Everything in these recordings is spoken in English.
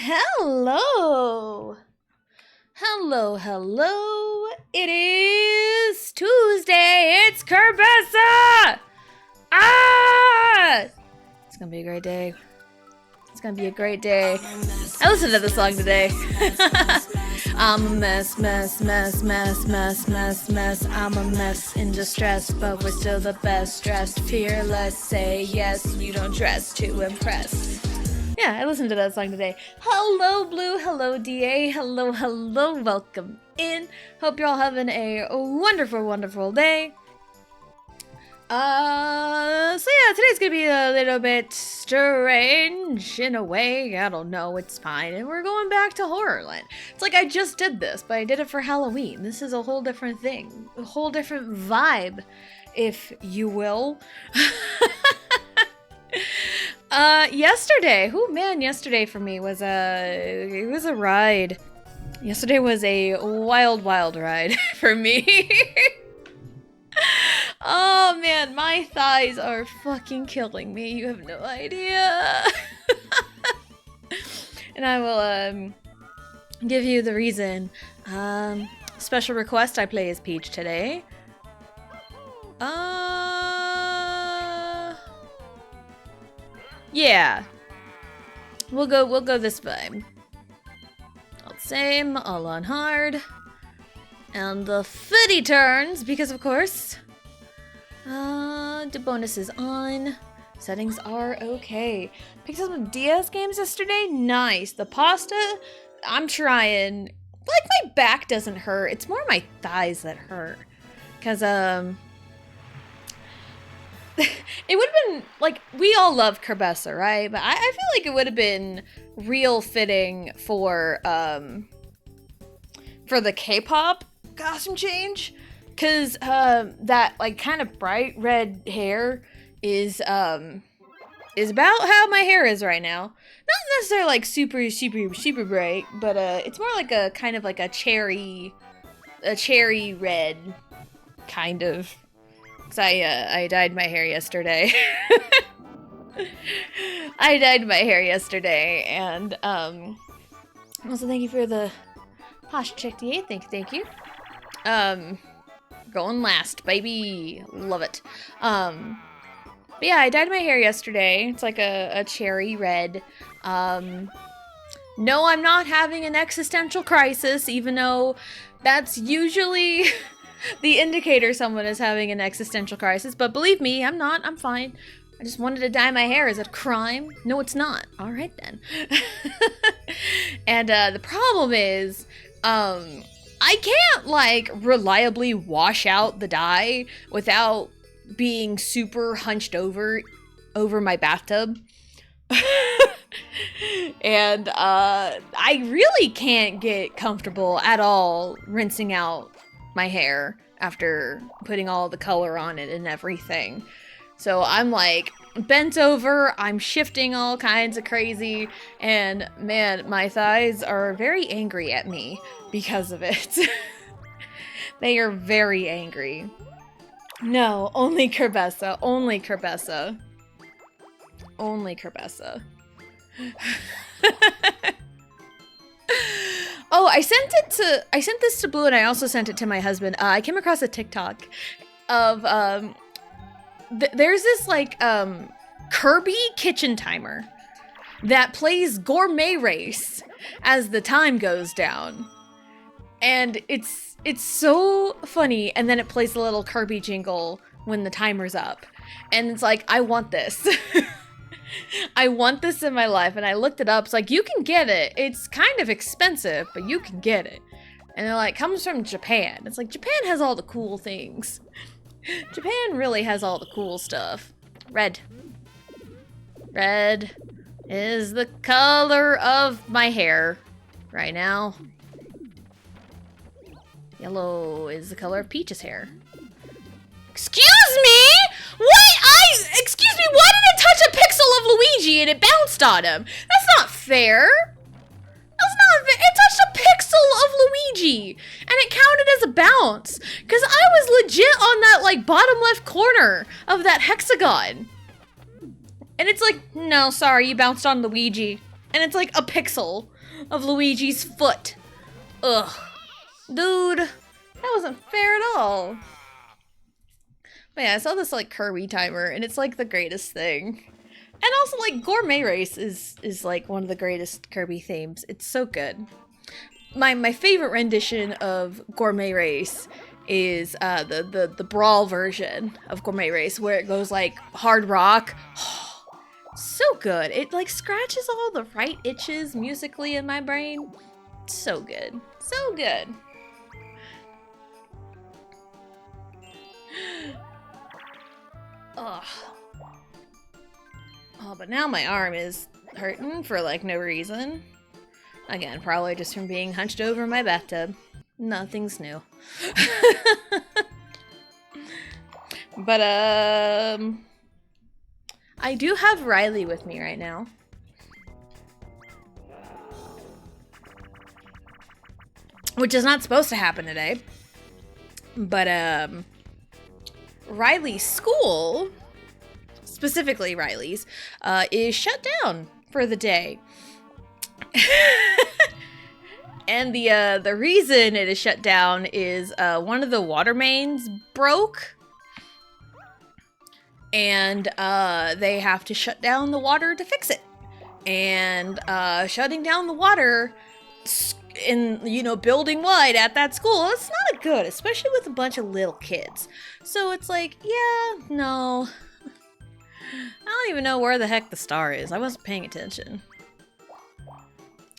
Hello. Hello. It is Tuesday. It's Kerbessa. It's gonna be a great day. I listened to the song today. I'm a mess. I'm a mess in distress, but we're still the best. Dressed fearless, say yes. You don't dress to impress. Yeah, I listened to that song today. Hello, Blue. Hello, DA. Hello. Welcome in. Hope you're all having a wonderful day. So yeah, today's gonna be a little bit strange in a way. I don't know, it's fine. And we're going back to Horrorland. It's like I just did this, but I did it for Halloween. This is a whole different thing. A whole different vibe, if you will. Yesterday for me was a ride. Yesterday was a wild ride for me. Oh man, my thighs are fucking killing me. You have no idea. And I will give you the reason. Special request, I play as Peach today. Yeah. We'll go this vibe. All the same, all on hard. And the footy turns, because of course, the bonus is on. Settings are okay. Picked up some DS games yesterday. Nice. The pasta, I'm trying. Like, my back doesn't hurt. It's more my thighs that hurt. Because, it would have been, like, we all love Kerbessa, right? But I feel like it would have been real fitting for the K-pop costume change, because that like kind of bright red hair is about how my hair is right now. Not necessarily like super bright, but it's more like a kind of like a cherry red kind of. Cause I dyed my hair yesterday. And also thank you for the Posh check DA, thank you. Going last, baby. Love it. But yeah, I dyed my hair yesterday. It's like a cherry red. No, I'm not having an existential crisis, even though that's usually the indicator someone is having an existential crisis. But believe me, I'm not. I'm fine. I just wanted to dye my hair. Is it a crime? No, it's not. All right, then. And the problem is, I can't, like, reliably wash out the dye without being super hunched over my bathtub. And, I really can't get comfortable at all rinsing out my hair after putting all the color on it and everything. So I'm, like, bent over, I'm shifting all kinds of crazy, and man, my thighs are very angry at me because of it. They are very angry. No, only Kerbessa. Oh, I sent this to Blue, and I also sent it to my husband. I came across a TikTok of there's this like Kirby kitchen timer that plays Gourmet Race as the time goes down, and it's so funny. And then it plays the little Kirby jingle when the timer's up, and it's like, I want this. I want this in my life. And I looked it up. It's like, you can get it. It's kind of expensive, but you can get it. And they're like, comes from Japan. It's like, Japan has all the cool things. Japan really has all the cool stuff. Red is the color of my hair right now. Yellow is the color of Peach's hair. Excuse me? Excuse me, why did it touch a pixel of Luigi and it bounced on him? That's not fair. It touched a pixel of Luigi, and it counted as a bounce, because I was legit on that, like, bottom left corner of that hexagon. And it's like, no, sorry, you bounced on Luigi. And it's like a pixel. of Luigi's foot. Ugh. Dude, that wasn't fair at all. But yeah, I saw this like Kirby timer and it's like the greatest thing. And also like Gourmet Race is like one of the greatest Kirby themes. It's so good. My favorite rendition of Gourmet Race is the Brawl version of Gourmet Race where it goes like hard rock. So good. It like scratches all the right itches musically in my brain. So good. So good. Ugh. Oh, but now my arm is hurting for like no reason. Again, probably just from being hunched over my bathtub. Nothing's new. But I do have Riley with me right now. Which is not supposed to happen today. But Riley's school, specifically Riley's, is shut down for the day. And the reason it is shut down is one of the water mains broke. And they have to shut down the water to fix it. And shutting down the water in, you know, building wide at that school, it's not good, especially with a bunch of little kids. So it's like, yeah, no. I don't even know where the heck the star is. I wasn't paying attention.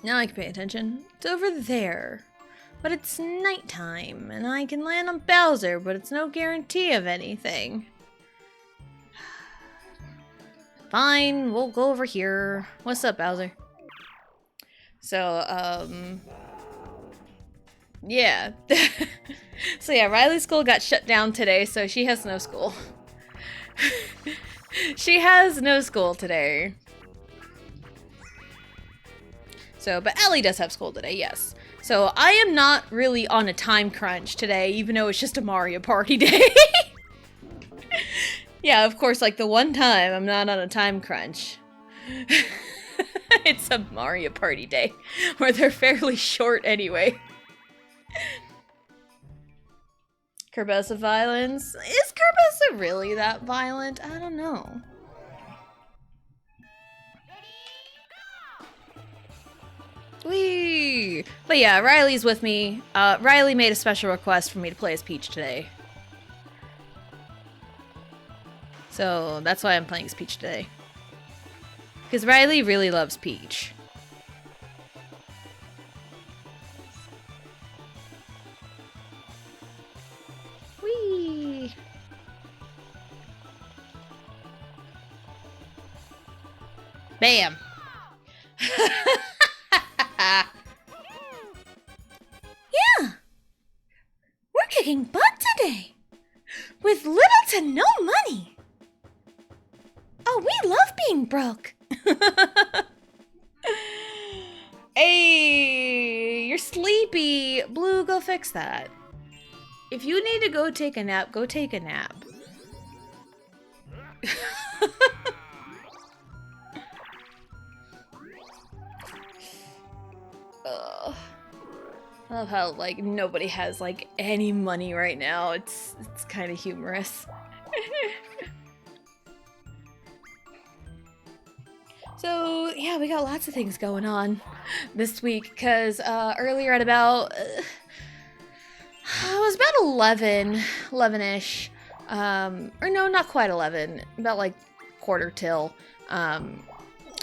Now I can pay attention. It's over there. But it's nighttime, and I can land on Bowser, but it's no guarantee of anything. Fine, we'll go over here. What's up, Bowser? So, yeah. So yeah, Riley's school got shut down today, so she has no school. She has no school today. So, but Ellie does have school today, yes. So I am not really on a time crunch today, even though it's just a Mario Party day. Yeah, of course, like the one time I'm not on a time crunch. It's a Mario Party day, where they're fairly short anyway. Kerbosa violence? Is Kerbosa really that violent? I don't know. Whee! But yeah, Riley's with me. Riley made a special request for me to play as Peach today. So that's why I'm playing as Peach today. Because Riley really loves Peach. Whee! Bam! Yeah! We're kicking butt today! With little to no money! Oh, we love being broke! Hey, you're sleepy. Blue, go fix that. If you need to go take a nap, go take a nap. I love how, like, nobody has, like, any money right now. It's kind of humorous. So, yeah, we got lots of things going on this week, because earlier at about, it was about 11-ish, or no, not quite 11, about, like, quarter till,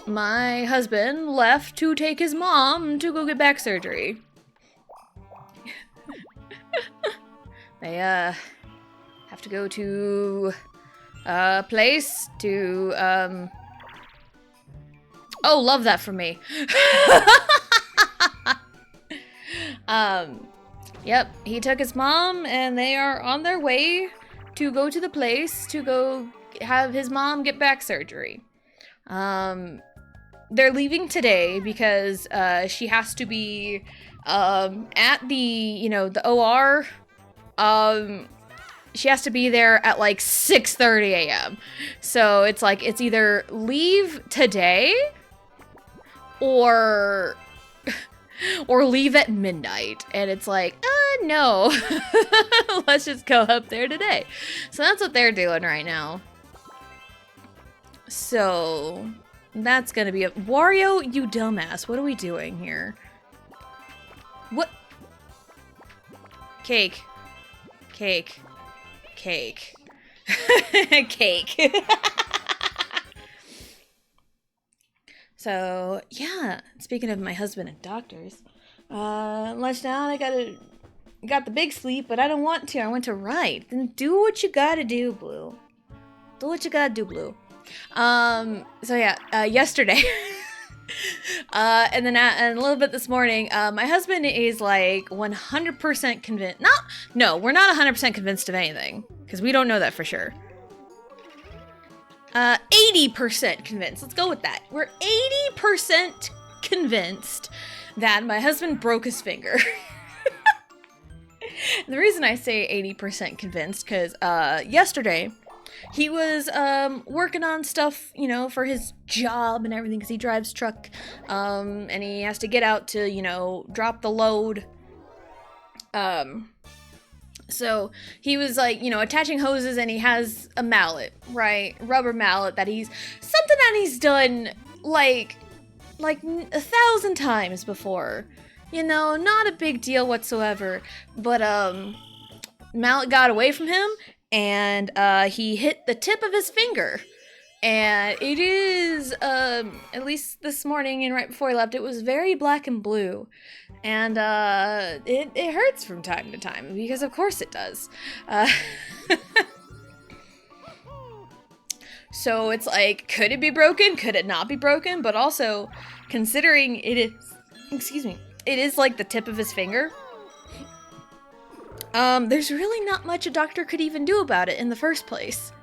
my husband left to take his mom to go get back surgery. They, have to go to a place to, oh, love that for me. Yep, he took his mom and they are on their way to go to the place to go have his mom get back surgery. They're leaving today because, she has to be, at the, you know, the OR, she has to be there at like 6:30 a.m. So it's like, it's either leave today or or leave at midnight. And it's like, no. Let's just go up there today. So that's what they're doing right now. So that's gonna be a Wario, you dumbass. What are we doing here? What? Cake. Cake. Cake. Cake. So, yeah, speaking of my husband and doctors, lunchtime, I got the big sleep, but I don't want to. I want to write. Then do what you gotta do, Blue. Do what you gotta do, Blue. So yeah, yesterday, and then and a little bit this morning, my husband is like 100% convinced. No, we're not 100% convinced of anything, because we don't know that for sure. 80% convinced. Let's go with that. We're 80% convinced that my husband broke his finger. The reason I say 80% convinced, because yesterday he was working on stuff, you know, for his job and everything, because he drives truck, and he has to get out to, you know, drop the load. So he was like, you know, attaching hoses, and he has a mallet, right? Rubber mallet that he's done like 1,000 times before. You know, not a big deal whatsoever. But mallet got away from him, and he hit the tip of his finger. And it is, at least this morning and right before he left, it was very black and blue. And it hurts from time to time, because of course it does. So it's like, could it be broken? Could it not be broken? But also, considering it is like the tip of his finger, there's really not much a doctor could even do about it in the first place.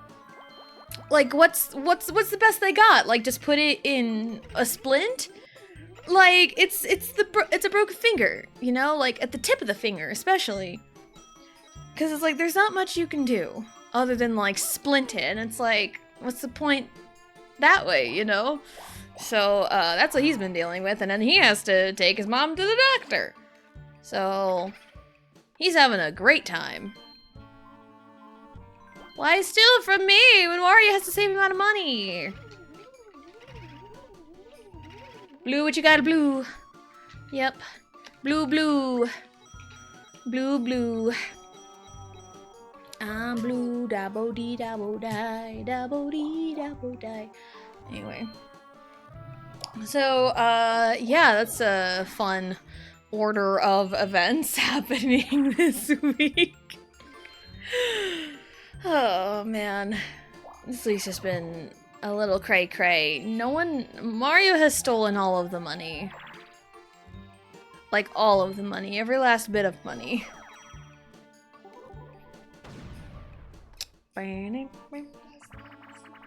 Like, what's the best they got? Like, just put it in a splint? Like, it's a broken finger, you know? Like, at the tip of the finger, especially. Because it's like, there's not much you can do other than, like, splint it. And it's like, what's the point that way, you know? So, that's what he's been dealing with. And then he has to take his mom to the doctor. So, he's having a great time. Why steal it from me when Wario has the same amount of money? Blue, what you got, Blue? Yep. Blue, blue. Blue, blue. I'm blue, da-bo-dee, da-bo-die, da-bo-dee, da-bo-die. Anyway. So, yeah, that's a fun order of events happening this week. Oh, man. This week's just been a little cray-cray. Mario has stolen all of the money. Like, all of the money. Every last bit of money.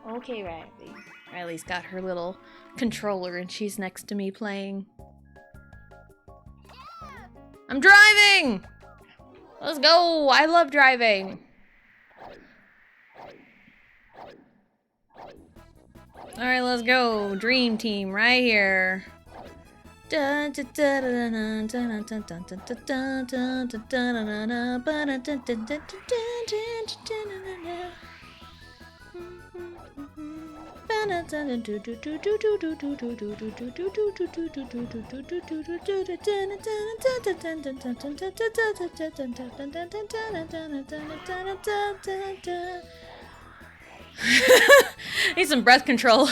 Okay, Riley. Riley's got her little controller and she's next to me playing. I'm driving! Let's go! I love driving. Alright, let's go. Dream team right here. Need some breath control.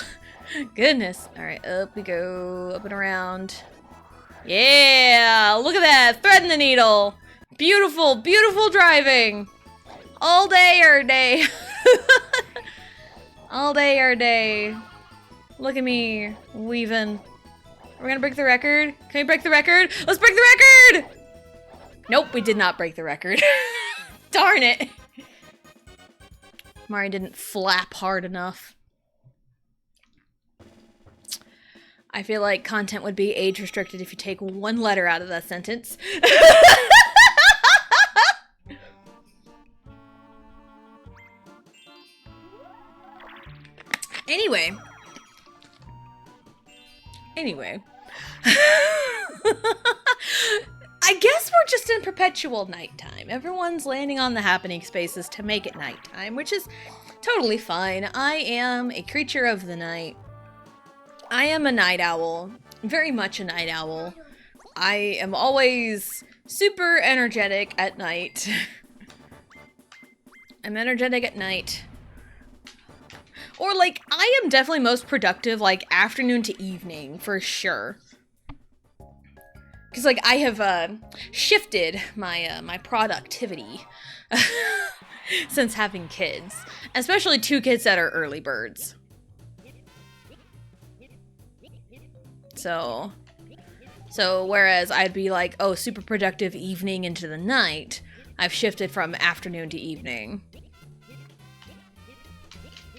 Goodness. Alright, up we go. Up and around. Yeah! Look at that! Threading the needle! Beautiful, beautiful driving! All day or day. All day or day. Look at me weaving. We're gonna break the record? Can we break the record? Let's break the record! Nope, we did not break the record. Darn it! Mario didn't flap hard enough. I feel like content would be age restricted if you take one letter out of that sentence. Anyway. I guess we're just in perpetual nighttime. Everyone's landing on the happening spaces to make it nighttime, which is totally fine. I am a creature of the night. I am a night owl. Very much a night owl. I am always super energetic at night. I'm energetic at night. Or, like, I am definitely most productive, like, afternoon to evening, for sure. Because, like, I have, shifted my, my productivity since having kids. Especially 2 kids that are early birds. So whereas I'd be like, oh, super productive evening into the night, I've shifted from afternoon to evening.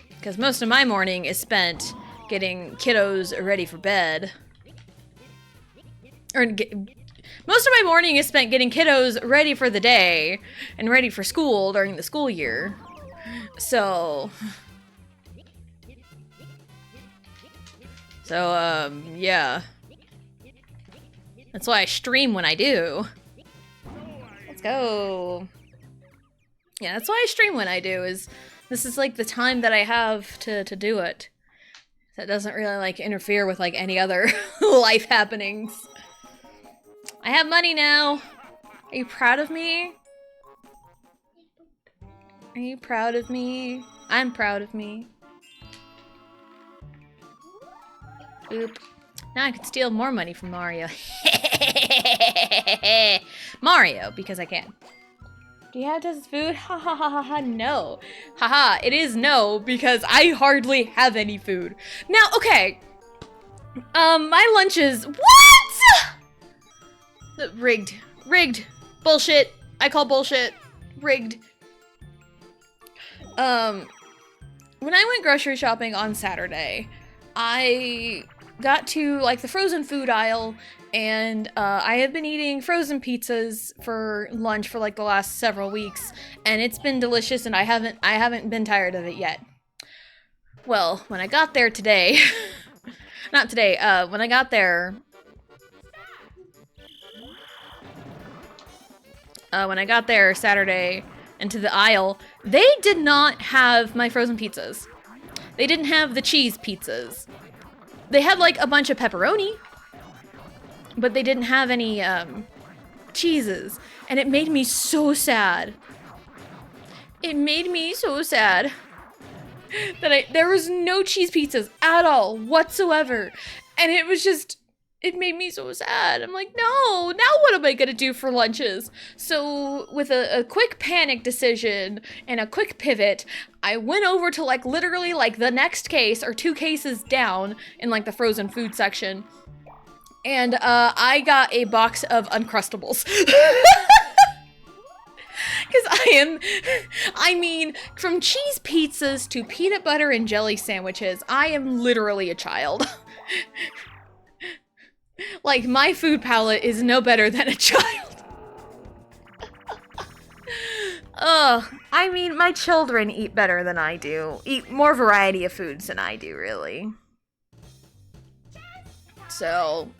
Because most of my morning is spent getting kiddos ready for bed. Most of my morning is spent getting kiddos ready for the day and ready for school during the school year. So, yeah. That's why I stream when I do. Let's go. Yeah, that's why I stream when I do, is this is like the time that I have to do it. That doesn't really like interfere with like any other life happenings. I have money now. Are you proud of me? Are you proud of me? I'm proud of me. Oop. Now I can steal more money from Mario. Mario, because I can. Do you have this food? Ha ha ha ha ha, no. Haha, it is no, because I hardly have any food. Now, okay. My lunch is... What?! Rigged. Rigged. Bullshit. I call bullshit. Rigged. When I went grocery shopping on Saturday, I got to, like, the frozen food aisle, and I have been eating frozen pizzas for lunch for, like, the last several weeks, and it's been delicious, and I haven't been tired of it yet. Well, when I got there today, not today, when I got there, Saturday, into the aisle, they did not have my frozen pizzas. They didn't have the cheese pizzas. They had, like, a bunch of pepperoni, but they didn't have any, cheeses. And it made me so sad. It made me so sad that there was no cheese pizzas at all, whatsoever. And it was just, it made me so sad. I'm like, no, now what am I gonna do for lunches? So with a quick panic decision and a quick pivot, I went over to, like, literally, like, the next case or 2 cases down in, like, the frozen food section. And I got a box of Uncrustables. Because I mean, from cheese pizzas to peanut butter and jelly sandwiches, I am literally a child. Like, my food palate is no better than a child. I mean, my children eat better than I do. Eat more variety of foods than I do, really. So...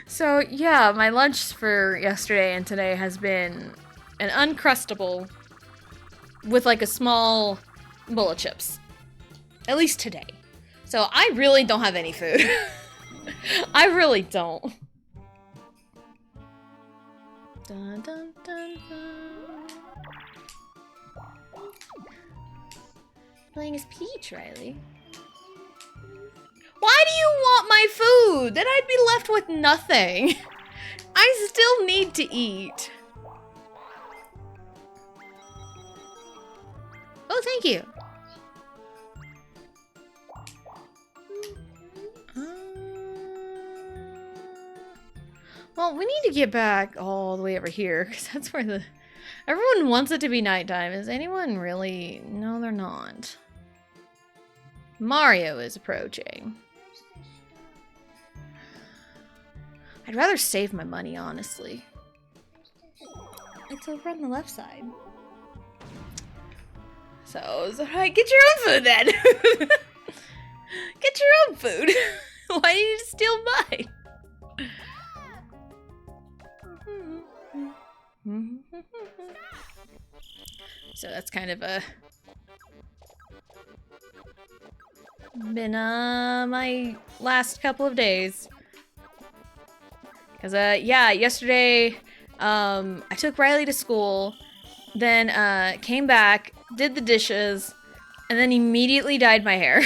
So, yeah, my lunch for yesterday and today has been an Uncrustable with, like, a small bowl of chips. At least today. So, I really don't have any food. I really don't. Dun, dun, dun, dun. Playing as Peach, Riley. Why do you want my food? Then I'd be left with nothing. I still need to eat. Oh, thank you. Well, we need to get back all the way over here, because that's where everyone wants it to be nighttime. Is anyone really? No, they're not. Mario is approaching. I'd rather save my money, honestly. It's over on the left side. So alright, get your own food then! Get your own food! Why do you need to steal mine? So that's kind of been my last couple of days. Cause yeah, yesterday I took Riley to school, then came back, did the dishes, and then immediately dyed my hair.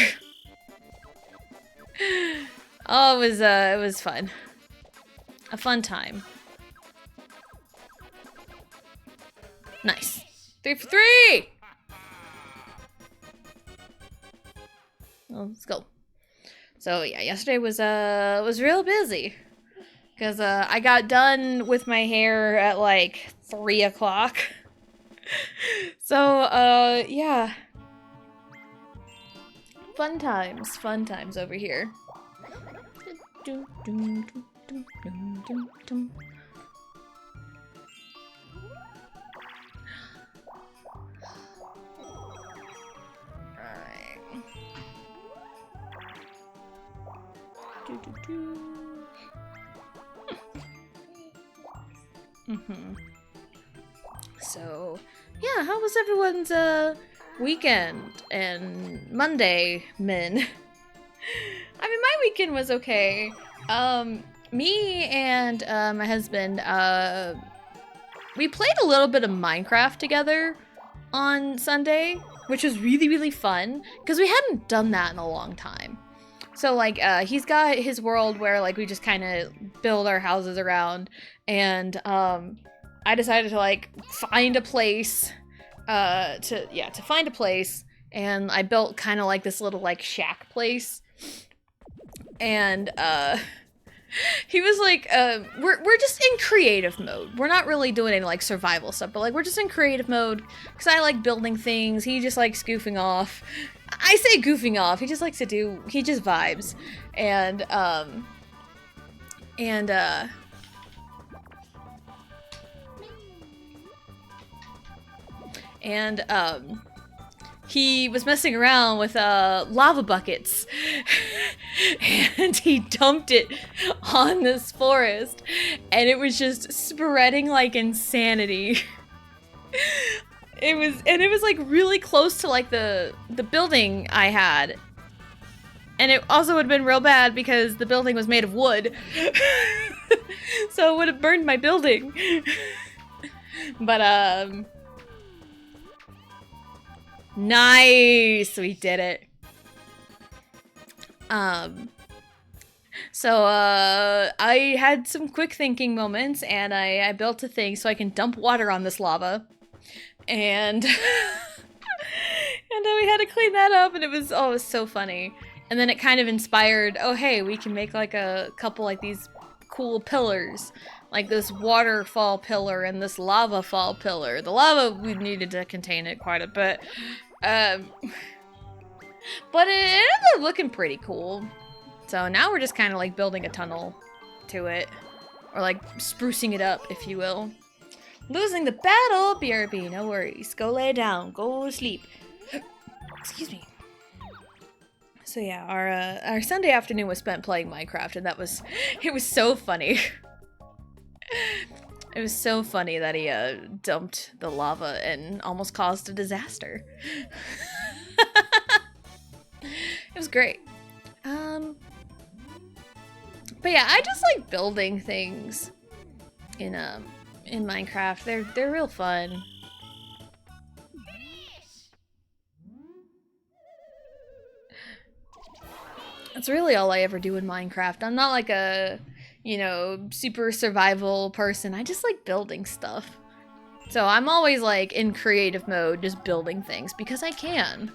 Oh, it was fun. A fun time. Nice. 3 for 3! Well, let's go. So yeah, yesterday was real busy. Cause I got done with my hair at like 3 o'clock. So yeah. Fun times over here. Alright. So, yeah, how was everyone's weekend and Monday, Min? I mean, my weekend was okay. Me and my husband, we played a little bit of Minecraft together on Sunday, which was really, really fun because we hadn't done that in a long time. So like, he's got his world where like we just kind of build our houses around, and I decided to like find a place, to find a place, and I built kind of like this little like shack place, and he was like, we're just in creative mode. We're not really doing any like survival stuff, but like we're just in creative mode because I like building things. He just likes goofing off. I say goofing off. He just likes to he just vibes. And he was messing around with lava buckets and he dumped it on this forest and it was just spreading like insanity. It was like really close to like the building I had. And it also would have been real bad because the building was made of wood. So it would have burned my building. But nice, we did it. So I had some quick thinking moments and I built a thing so I can dump water on this lava. And and then we had to clean that up and it was so funny. And then it kind of inspired, oh hey, we can make like a couple like these cool pillars. Like this waterfall pillar and this lava fall pillar. The lava, we needed to contain it quite a bit. But it ended up looking pretty cool. So now we're just kind of like building a tunnel to it. Or like sprucing it up, if you will. Losing the battle, BRB, no worries. Go lay down, go sleep. Excuse me. So yeah, our Sunday afternoon was spent playing Minecraft, and it was so funny. It was so funny that he dumped the lava and almost caused a disaster. It was great. But yeah, I just like building things in Minecraft. They're real fun. That's really all I ever do in Minecraft. I'm not like a, super survival person. I just like building stuff. So I'm always like in creative mode, just building things because I can.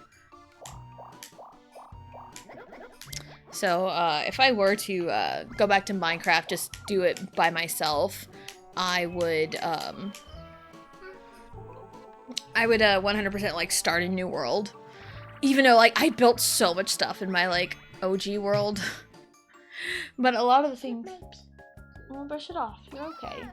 So if I were to go back to Minecraft, just do it by myself, I would 100% like start a new world. Even though like I built so much stuff in my like OG world. But a lot of the things... Well, brush it off. You're okay.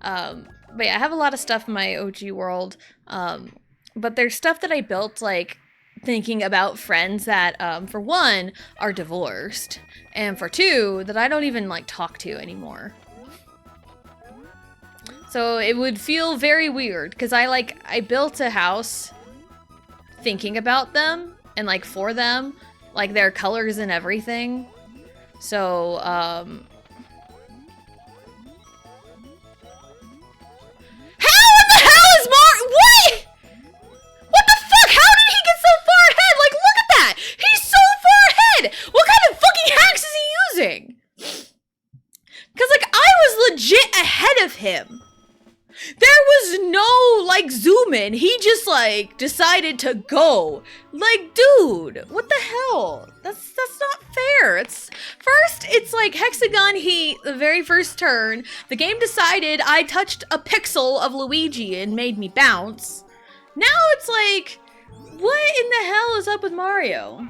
But yeah, I have a lot of stuff in my OG world. But there's stuff that I built like thinking about friends that, for one, are divorced. And for two, that I don't even like talk to anymore. So it would feel very weird because I built a house thinking about them and like for them, like their colors and everything. So how in the hell is what? What the fuck? How did he get so far ahead? Like, look at that! He's so far ahead! What kind of fucking hacks is he using? Because, like, I was legit ahead of him. There was no, like, zoom in. He just, like, decided to go. Like, dude, what the hell? That's not fair. It's like Hexagon Heat, the very first turn. The game decided I touched a pixel of Luigi and made me bounce. Now it's like, what in the hell is up with Mario?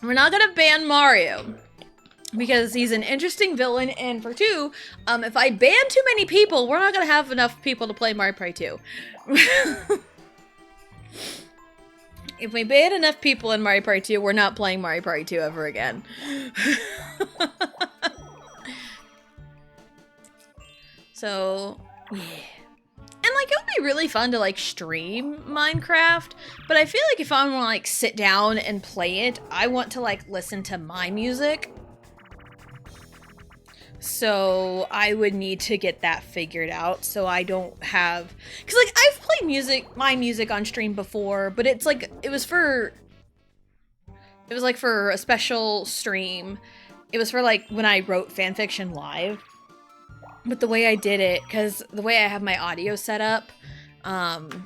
We're not gonna ban Mario because he's an interesting villain, and for two, if I ban too many people, we're not gonna have enough people to play Mario Party 2. If we ban enough people in Mario Party 2, we're not playing Mario Party 2 ever again. So, yeah. And, like, it would be really fun to, like, stream Minecraft, but I feel like if I want to, like, sit down and play it, I want to, like, listen to my music. So, I would need to get that figured out so I don't have... Because, like, I've played my music on stream before, but it's, like, it was like, for a special stream. It was for, like, when I wrote fanfiction live. But the way I did it, because the way I have my audio set up, the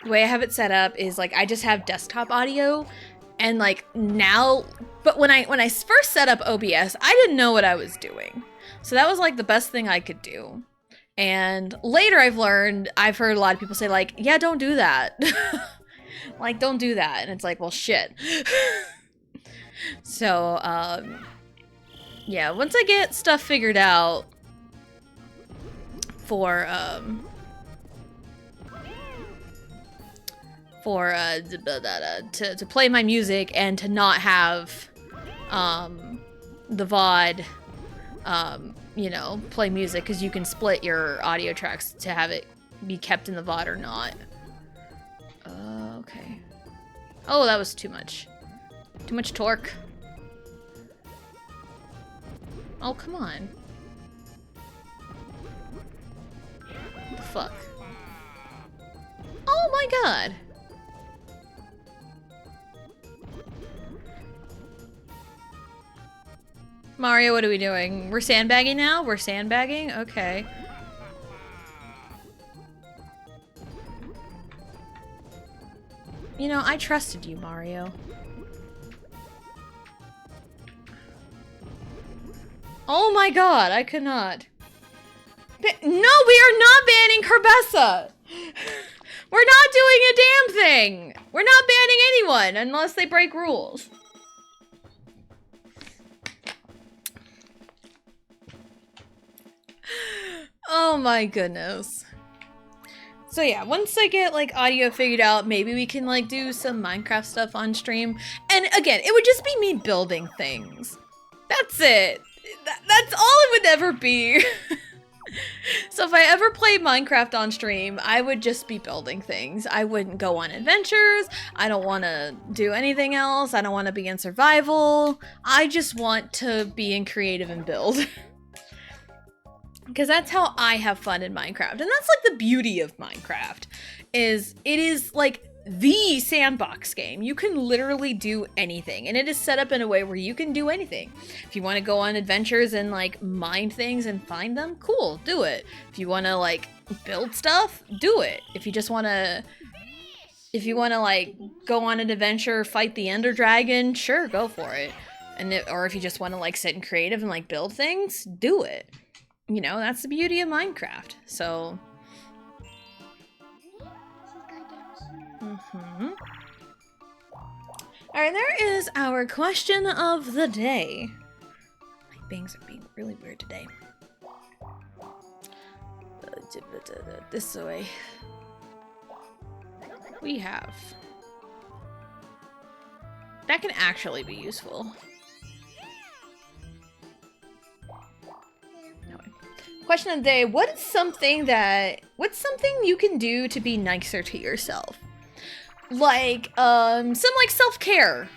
way I have it set up is, like, I just have desktop audio, and, like, now, but when I first set up OBS, I didn't know what I was doing. So that was, like, the best thing I could do. And later I've heard a lot of people say, like, yeah, don't do that. Like, don't do that. And it's like, well, shit. So, yeah, once I get stuff figured out to play my music and to not have the VOD you know, play music, because you can split your audio tracks to have it be kept in the VOD or not. Okay. Oh, that was too much. Too much torque. Oh, come on. What the fuck? Oh my god! Mario, what are we doing? We're sandbagging now? We're sandbagging? Okay. You know, I trusted you, Mario. Oh my god, I could not. No, we are not banning Kerbessa! We're not doing a damn thing! We're not banning anyone unless they break rules. Oh my goodness. So yeah, once I get like audio figured out, maybe we can like do some Minecraft stuff on stream. And again, it would just be me building things. That's it. That's all it would ever be. So if I ever played Minecraft on stream, I would just be building things. I wouldn't go on adventures. I don't want to do anything else. I don't want to be in survival. I just want to be in creative and build. Because that's how I have fun in Minecraft. And that's like the beauty of Minecraft, is it is like the sandbox game. You can literally do anything, and it is set up in a way where you can do anything. If you want to go on adventures and like mine things and find them, cool, do it. If you want to like build stuff, do it. If you want to like go on an adventure, fight the Ender Dragon, sure, go for it. Or if you just want to like sit in creative and like build things, do it. You know, that's the beauty of Minecraft. So Alright, there is our question of the day. My bangs are being really weird today. This way. We have... That can actually be useful. Question of the day, what's something you can do to be nicer to yourself? Like, some like self-care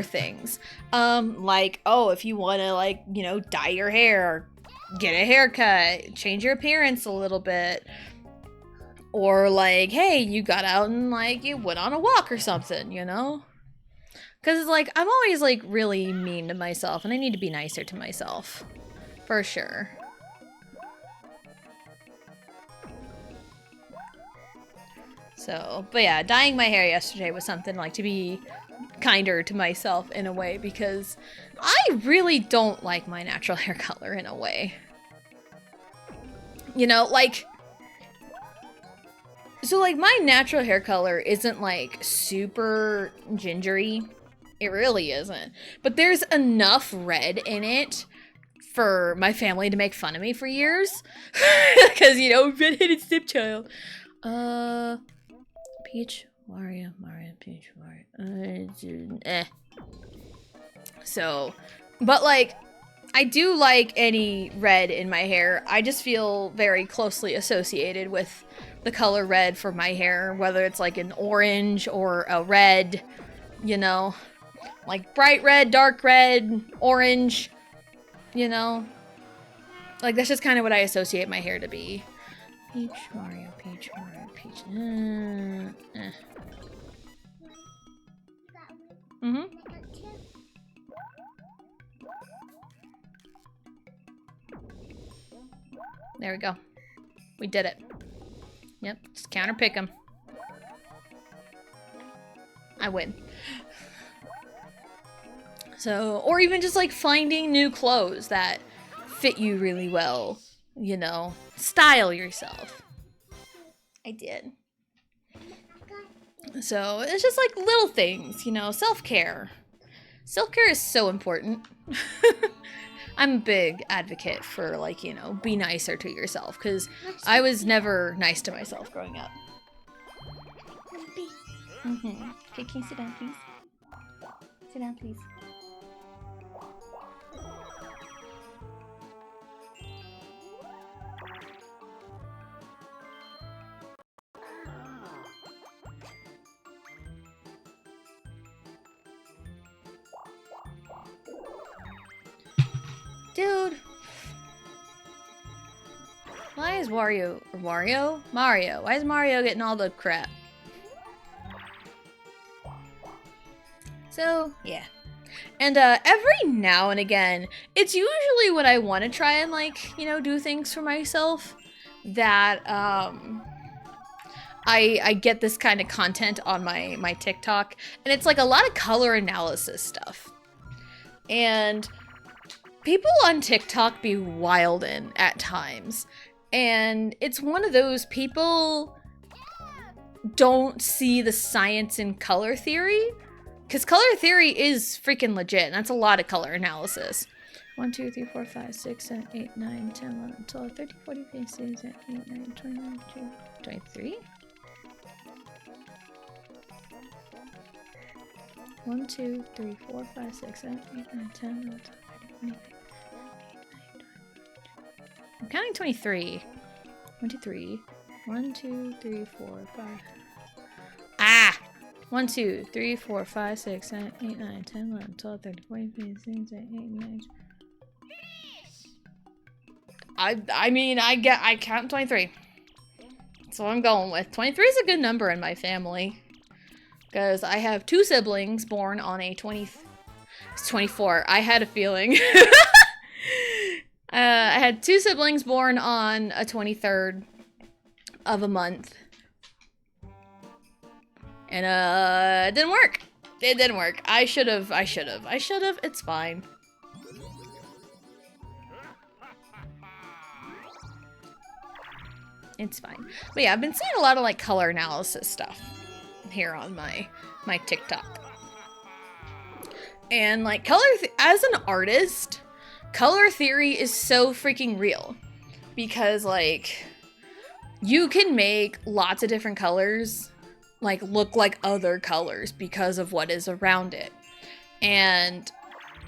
things. Like, oh, if you want to, like, you know, dye your hair, get a haircut, change your appearance a little bit. Or like, hey, you got out and like you went on a walk or something, you know? Because it's like, I'm always like really mean to myself and I need to be nicer to myself. For sure. So, but yeah, dyeing my hair yesterday was something like to be kinder to myself in a way because I really don't like my natural hair color in a way. You know, like... So, like, my natural hair color isn't, like, super gingery. It really isn't. But there's enough red in it for my family to make fun of me for years. Because, you know, redheaded stepchild. Peach, Mario, Peach, Mario. So, but, like, I do like any red in my hair. I just feel very closely associated with the color red for my hair, whether it's like an orange or a red, you know, like bright red, dark red, orange, you know, like that's just kind of what I associate my hair to be. Peach, Mario, Peach, Mario, Peach. There we go. We did it. Yep, just counter pick them. I win. So, or even just like finding new clothes that fit you really well, you know, style yourself. I did. So, it's just like little things, you know, self-care. Self-care is so important. I'm a big advocate for, like, you know, be nicer to yourself, because I was never nice to myself growing up. Okay, can you sit down, please? Sit down, please. Dude. Why is Mario? Why is Mario getting all the crap? So, yeah. And every now and again, it's usually when I want to try and, like, you know, do things for myself that I get this kind of content on my TikTok, and it's like a lot of color analysis stuff. And people on TikTok be wildin' at times. And it's one of those people don't see the science in color theory. Because color theory is freaking legit. And that's a lot of color analysis. 1, 2, 3, 4, 5, 6, 7, 8, 9, 10, 11, 12, 13, 14, 15, 16, 17, 18, 19, 20, 22, 23. 1, 2, 3, 4, 5, 6, 7, 8, 9, 10, 11, 12, 13, 14, 15. I'm counting 23. 1, 2, 3. 1, 2, 3, 4, 5. Ah! 1, 2, 3, 4, 5, 6, 7, 8, 9, 10, 11, 12, 13, 14, 15, 16, 17, 18, 19. I mean, I count 23. That's what I'm going with. 23 is a good number in my family. Because I have 2 siblings born on a 20... It's 24. I had a feeling. I had 2 siblings born on a 23rd of a month. And, it didn't work. It didn't work. I should have. It's fine. It's fine. But yeah, I've been seeing a lot of, like, color analysis stuff here on my TikTok. And, like, as an artist, color theory is so freaking real. Because, like, you can make lots of different colors, like, look like other colors because of what is around it. And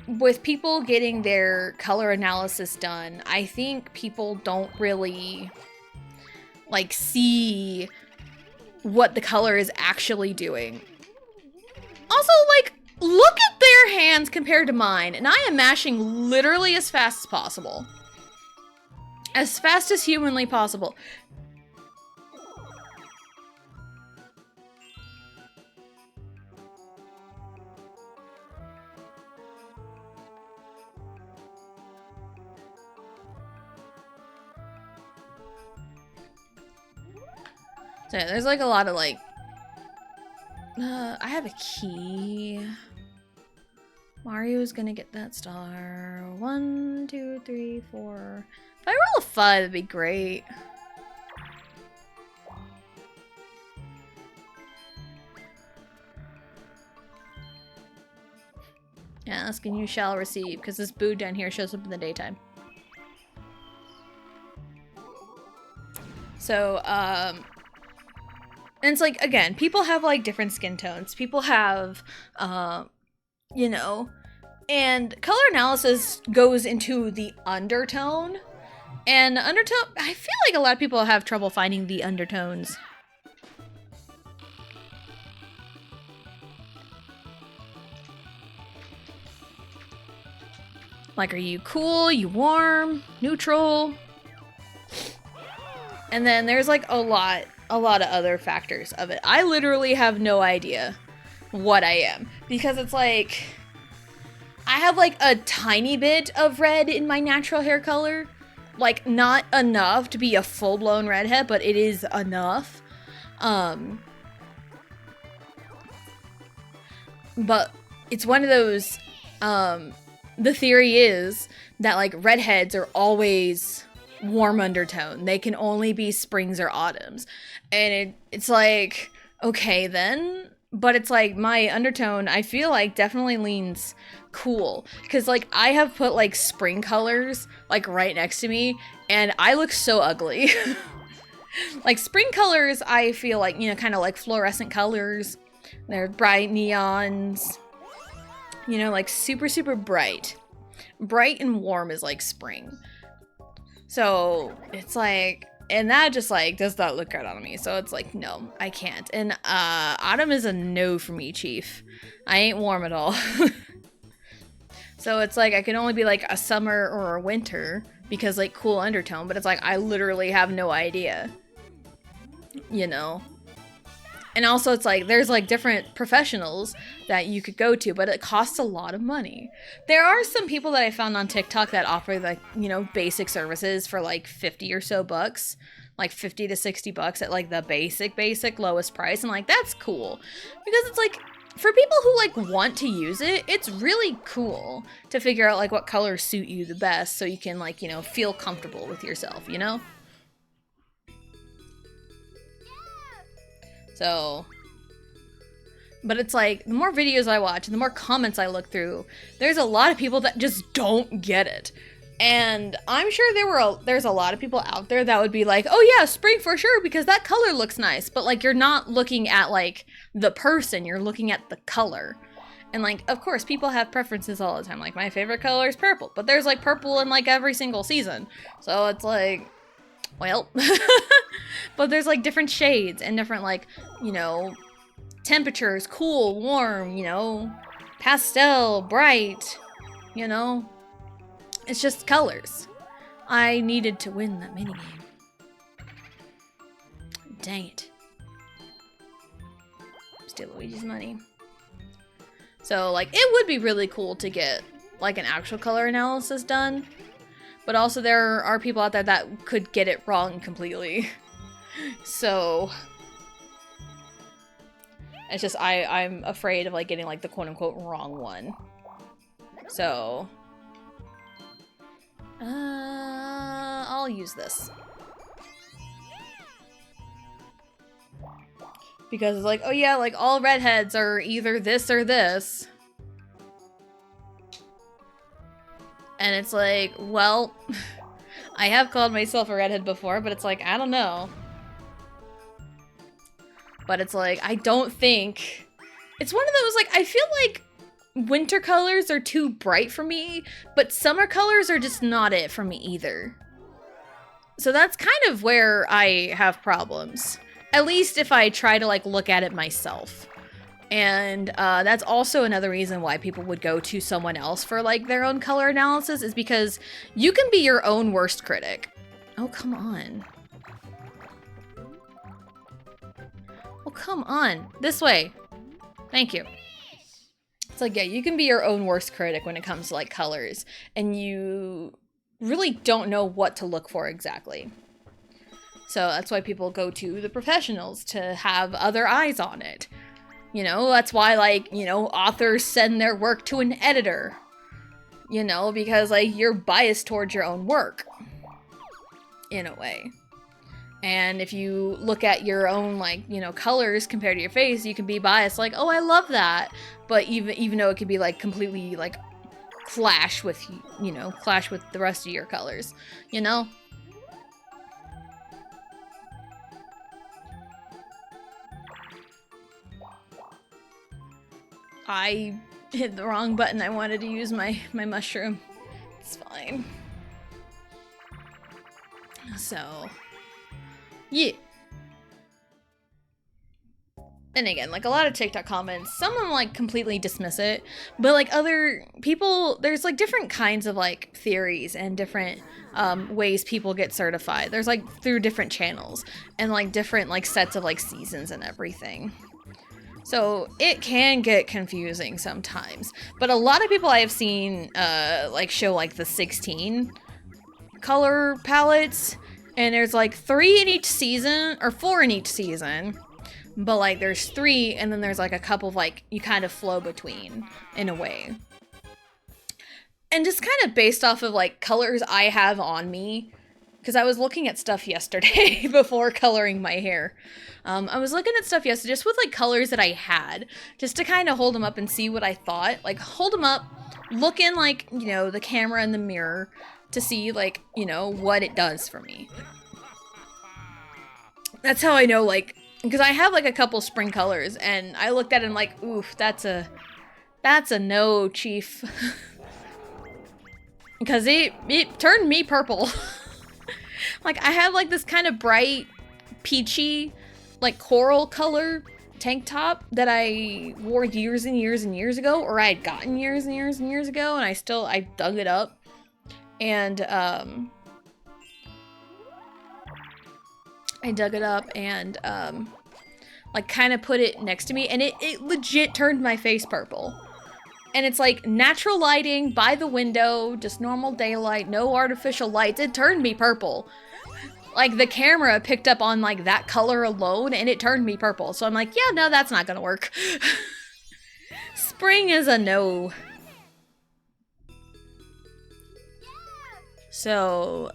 with people getting their color analysis done, I think people don't really like see what the color is actually doing. Also, like, look at their hands compared to mine, and I am mashing literally as fast as possible. As fast as humanly possible. So yeah, there's like a lot of like, I have a key. Mario's gonna get that star. 1, 2, 3, 4. If I roll a 5, that'd be great. Ask and you shall receive, because this boo down here shows up in the daytime. So, and it's like, again, people have like different skin tones. People have, you know, and color analysis goes into the undertone. And undertone, I feel like a lot of people have trouble finding the undertones. Like, are you cool? You warm? Neutral? And then there's like a lot of other factors of it. I literally have no idea what I am, because it's like I have like a tiny bit of red in my natural hair color. Like, not enough to be a full-blown redhead, but it is enough. But it's one of those, the theory is that like redheads are always warm undertone. They can only be springs or autumns. And it's like, okay then, but it's like my undertone, I feel like definitely leans cool, because like I have put like spring colors like right next to me and I look so ugly. Like spring colors, I feel like, you know, kind of like fluorescent colors. They're bright neons, you know, like super bright and warm is like spring. So it's like, and that just like does not look good on me. So it's like, no, I can't. And autumn is a no for me, chief. I ain't warm at all. So it's like I can only be like a summer or a winter because like cool undertone, but it's like I literally have no idea, you know. And also it's like there's like different professionals that you could go to, but it costs a lot of money. There are some people that I found on TikTok that offer like, you know, basic services for like 50 or so bucks, like 50 to 60 bucks at like the basic lowest price. And like, that's cool, because it's like, for people who like want to use it, it's really cool to figure out like what colors suit you the best so you can like, you know, feel comfortable with yourself, you know? So, but it's like the more videos I watch and the more comments I look through, there's a lot of people that just don't get it. And I'm sure there's a lot of people out there that would be like, oh yeah, spring for sure, because that color looks nice. But like, you're not looking at like the person, you're looking at the color. And like, of course, people have preferences all the time. Like, my favorite color is purple, but there's like purple in like every single season. So it's like, well, but there's like different shades and different like, you know, temperatures, cool, warm, you know, pastel, bright, you know. It's just colors. I needed to win that minigame. Dang it. Steal Luigi's money. So, like, it would be really cool to get, like, an actual color analysis done. But also there are people out there that could get it wrong completely. So, it's just, I'm afraid of, like, getting, like, the quote-unquote wrong one. So, I'll use this. Because it's like, oh yeah, like all redheads are either this or this. And it's like, well, I have called myself a redhead before, but it's like, I don't know. But it's like, I don't think... It's one of those, like, I feel like winter colors are too bright for me, but summer colors are just not it for me either. So that's kind of where I have problems. At least if I try to like look at it myself. And that's also another reason why people would go to someone else for like their own color analysis, is because you can be your own worst critic. Oh, come on. Oh, come on. This way. Thank you. It's like, yeah, you can be your own worst critic when it comes to like colors, and you really don't know what to look for exactly. So that's why people go to the professionals to have other eyes on it. You know, that's why, like, you know, authors send their work to an editor. You know, because, like, you're biased towards your own work. In a way. And if you look at your own, like, you know, colors compared to your face, you can be biased, like, oh, I love that. But even though it could be, like, completely, like, clash with the rest of your colors. You know? I hit the wrong button. I wanted to use my mushroom. It's fine. So, yeah. And again, like a lot of TikTok comments, some of them like completely dismiss it, but like other people, there's like different kinds of like theories and different ways people get certified. There's like through different channels and like different like sets of like seasons and everything. So it can get confusing sometimes, but a lot of people I have seen like show like the 16 color palettes, and there's like 3 in each season, or 4 in each season, but like there's 3 and then there's like a couple of like you kind of flow between in a way. And just kind of based off of like colors I have on me, because I was looking at stuff yesterday before coloring my hair. I was looking at stuff yesterday just with like colors that I had, just to kind of hold them up and see what I thought. Like hold them up, look in like, you know, the camera and the mirror to see like, you know, what it does for me. That's how I know, like, because I have like a couple spring colors and I looked at it and like, oof, that's a no, chief. Because it turned me purple. Like I have like this kind of bright peachy like coral color tank top that I wore years and years and years ago, or I had gotten years and years and years ago, and I dug it up and like kind of put it next to me, and it legit turned my face purple. And it's like natural lighting by the window, just normal daylight, no artificial lights. It turned me purple. Like the camera picked up on like that color alone and it turned me purple. So I'm like, yeah, no, that's not gonna work. Spring is a no. So,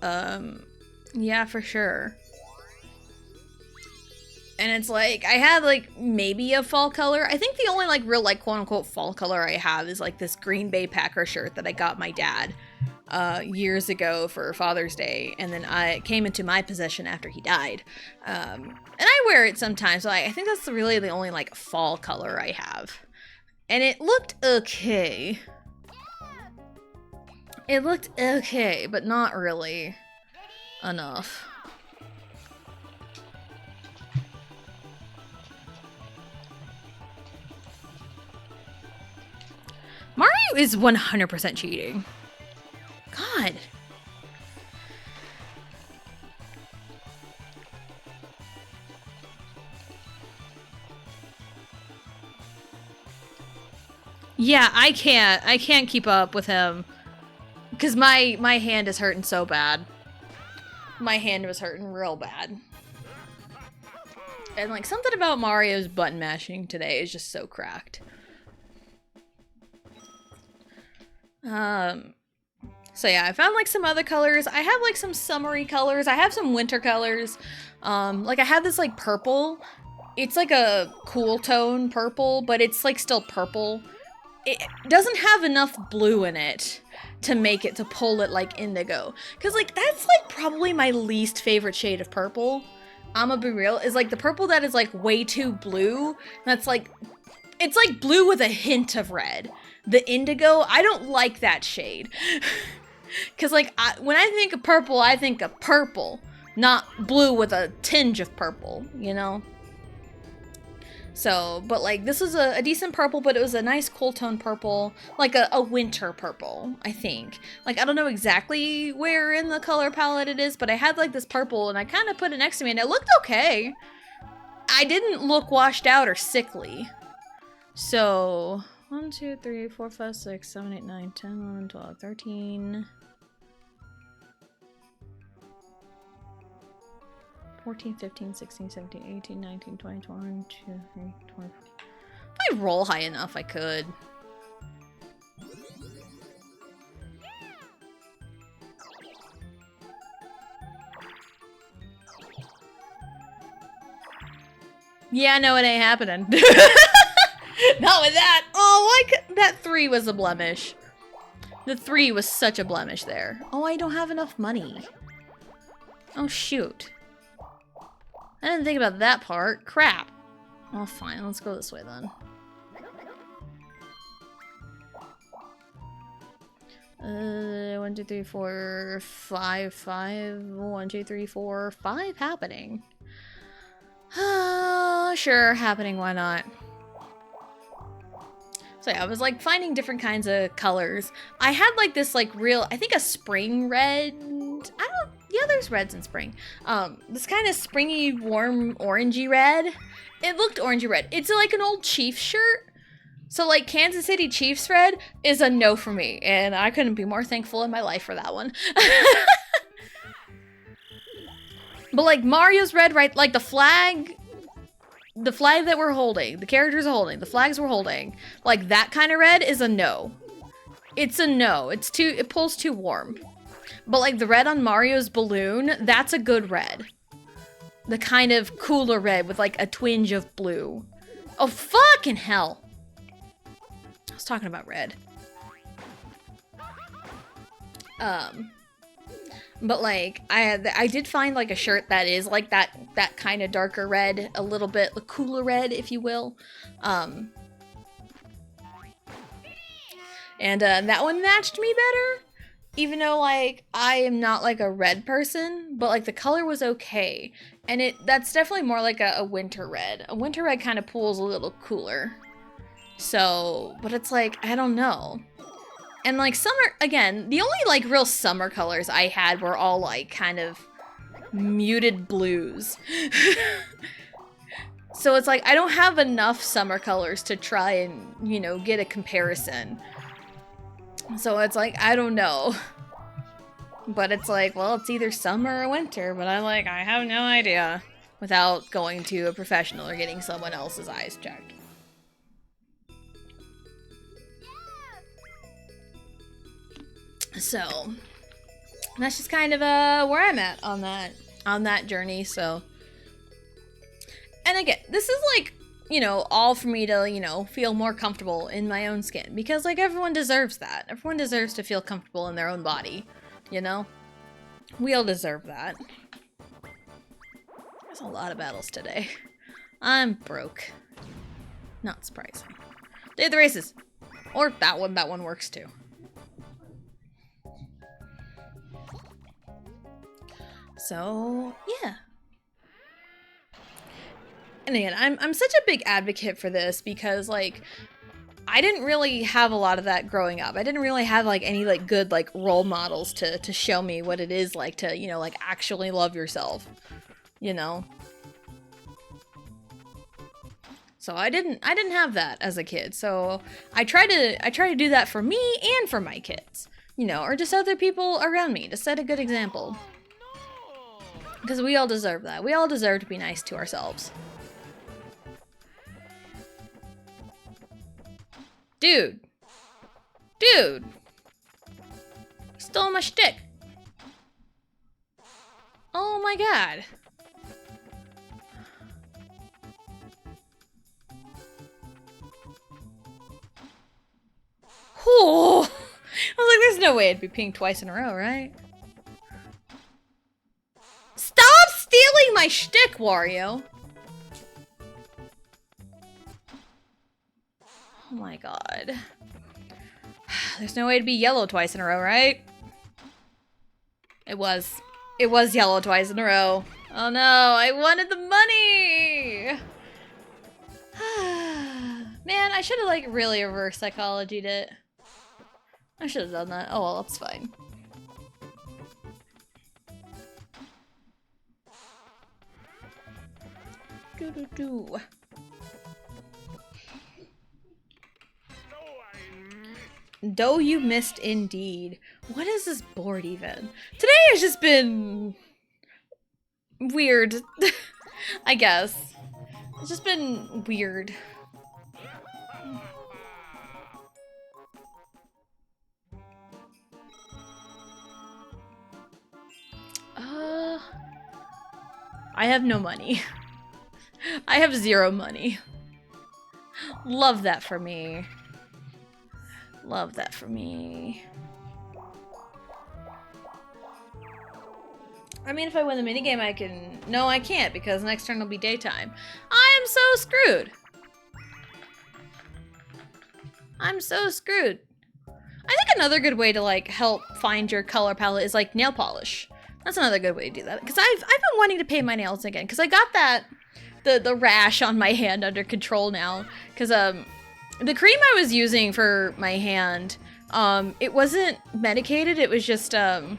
yeah, for sure. And it's like, I have like maybe a fall color. I think the only like real like quote unquote fall color I have is like this Green Bay Packer shirt that I got my dad years ago for Father's Day. And then it came into my possession after he died. And I wear it sometimes. So I think that's really the only like fall color I have. And it looked okay. It looked okay, but not really enough. Mario is 100% cheating. God. Yeah, I can't keep up with him. Because my hand is hurting so bad. My hand was hurting real bad. And like something about Mario's button mashing today is just so cracked. So yeah, I found like some other colors. I have like some summery colors. I have some winter colors. Like I have this like purple. It's like a cool tone purple, but it's like still purple. It doesn't have enough blue in it to make it, to pull it like indigo. Cause like that's like probably my least favorite shade of purple. I'ma be real, is like the purple that is like way too blue. That's like, it's like blue with a hint of red. the indigo, I don't like that shade. Because, like, when I think of purple, I think of purple, not blue with a tinge of purple, you know? So, but, like, this was a decent purple, but it was a nice cool tone purple, like a winter purple, I think. Like, I don't know exactly where in the color palette it is, but I had, like, this purple, and I kind of put it next to me, and it looked okay. I didn't look washed out or sickly. So, 1, 2, 3, 4, 5, 6, 7, 8, 9, 10, 11, 12, 13... 14, 15, 16, 17, 18, 19, 20, 21, 22, 23, 24. If I roll high enough, I could. Yeah, no, it ain't happening. Not with that. Oh, like that 3 was a blemish. The 3 was such a blemish there. Oh, I don't have enough money. Oh, shoot. I didn't think about that part. Crap. Oh, fine. Let's go this way then. 1, 2, 3, 4, 5, 5. 1, 2, 3, 4, 5 happening. Sure, happening. Why not? So yeah, I was like finding different kinds of colors. I had like this like real, I think a spring red. Yeah, there's reds in spring. This kind of springy, warm, orangey red. It looked orangey red. It's like an old Chiefs shirt. So like Kansas City Chiefs red is a no for me. And I couldn't be more thankful in my life for that one. But like Mario's red, right? Like the flag that we're holding, the characters are holding, the flags we're holding, like that kind of red is a no. It's a no. It pulls too warm. But like the red on Mario's balloon, that's a good red. The kind of cooler red with like a twinge of blue. Oh, fucking hell. I was talking about red. But like I did find like a shirt that is like that kind of darker red, a little bit cooler red, if you will. And that one matched me better. Even though, like, I am not, like, a red person, but, like, the color was okay. And that's definitely more like a winter red. A winter red kind of pulls a little cooler. So, but it's like, I don't know. And, like, summer, again, the only, like, real summer colors I had were all, like, kind of muted blues. So it's like, I don't have enough summer colors to try and, you know, get a comparison. So it's like, I don't know. But it's like, well, it's either summer or winter, but I have no idea. Without going to a professional or getting someone else's eyes checked. So, that's just kind of where I'm at on that journey, so. And again, this is like, you know, all for me to, you know, feel more comfortable in my own skin. Because, like, everyone deserves that. Everyone deserves to feel comfortable in their own body, you know? We all deserve that. There's a lot of battles today. I'm broke. Not surprising. Day of the races. Or that one works too. So, yeah. And again, I'm such a big advocate for this because, like, I didn't really have a lot of that growing up. I didn't really have, like, any, like, good, like, role models to show me what it is like to, you know, like, actually love yourself, you know? So I didn't have that as a kid. So I try to do that for me and for my kids, you know, or just other people around me to set a good example. Because we all deserve that. We all deserve to be nice to ourselves. Dude. Dude. Stole my shtick. Oh my god. Oh, I was like, there's no way it'd be pinged twice in a row, right? Stop stealing my shtick, Wario! Oh my god. There's no way to be yellow twice in a row, right? It was. It was yellow twice in a row. Oh no, I wanted the money! Man, I should have like really reverse psychologied it. I should have done that. Oh well, that's fine. Doo-doo-doo. Though you missed indeed. What is this board even? Today has just been weird. I guess. It's just been weird. I have no money. I have 0 money. Love that for me. Love that for me. I mean, if I win the minigame, I can... No, I can't, because next turn will be daytime. I am so screwed. I'm so screwed. I think another good way to, like, help find your color palette is, like, nail polish. That's another good way to do that. Because I've been wanting to paint my nails again. Because I got that... The rash on my hand under control now. Because, the cream I was using for my hand, it wasn't medicated. It was just a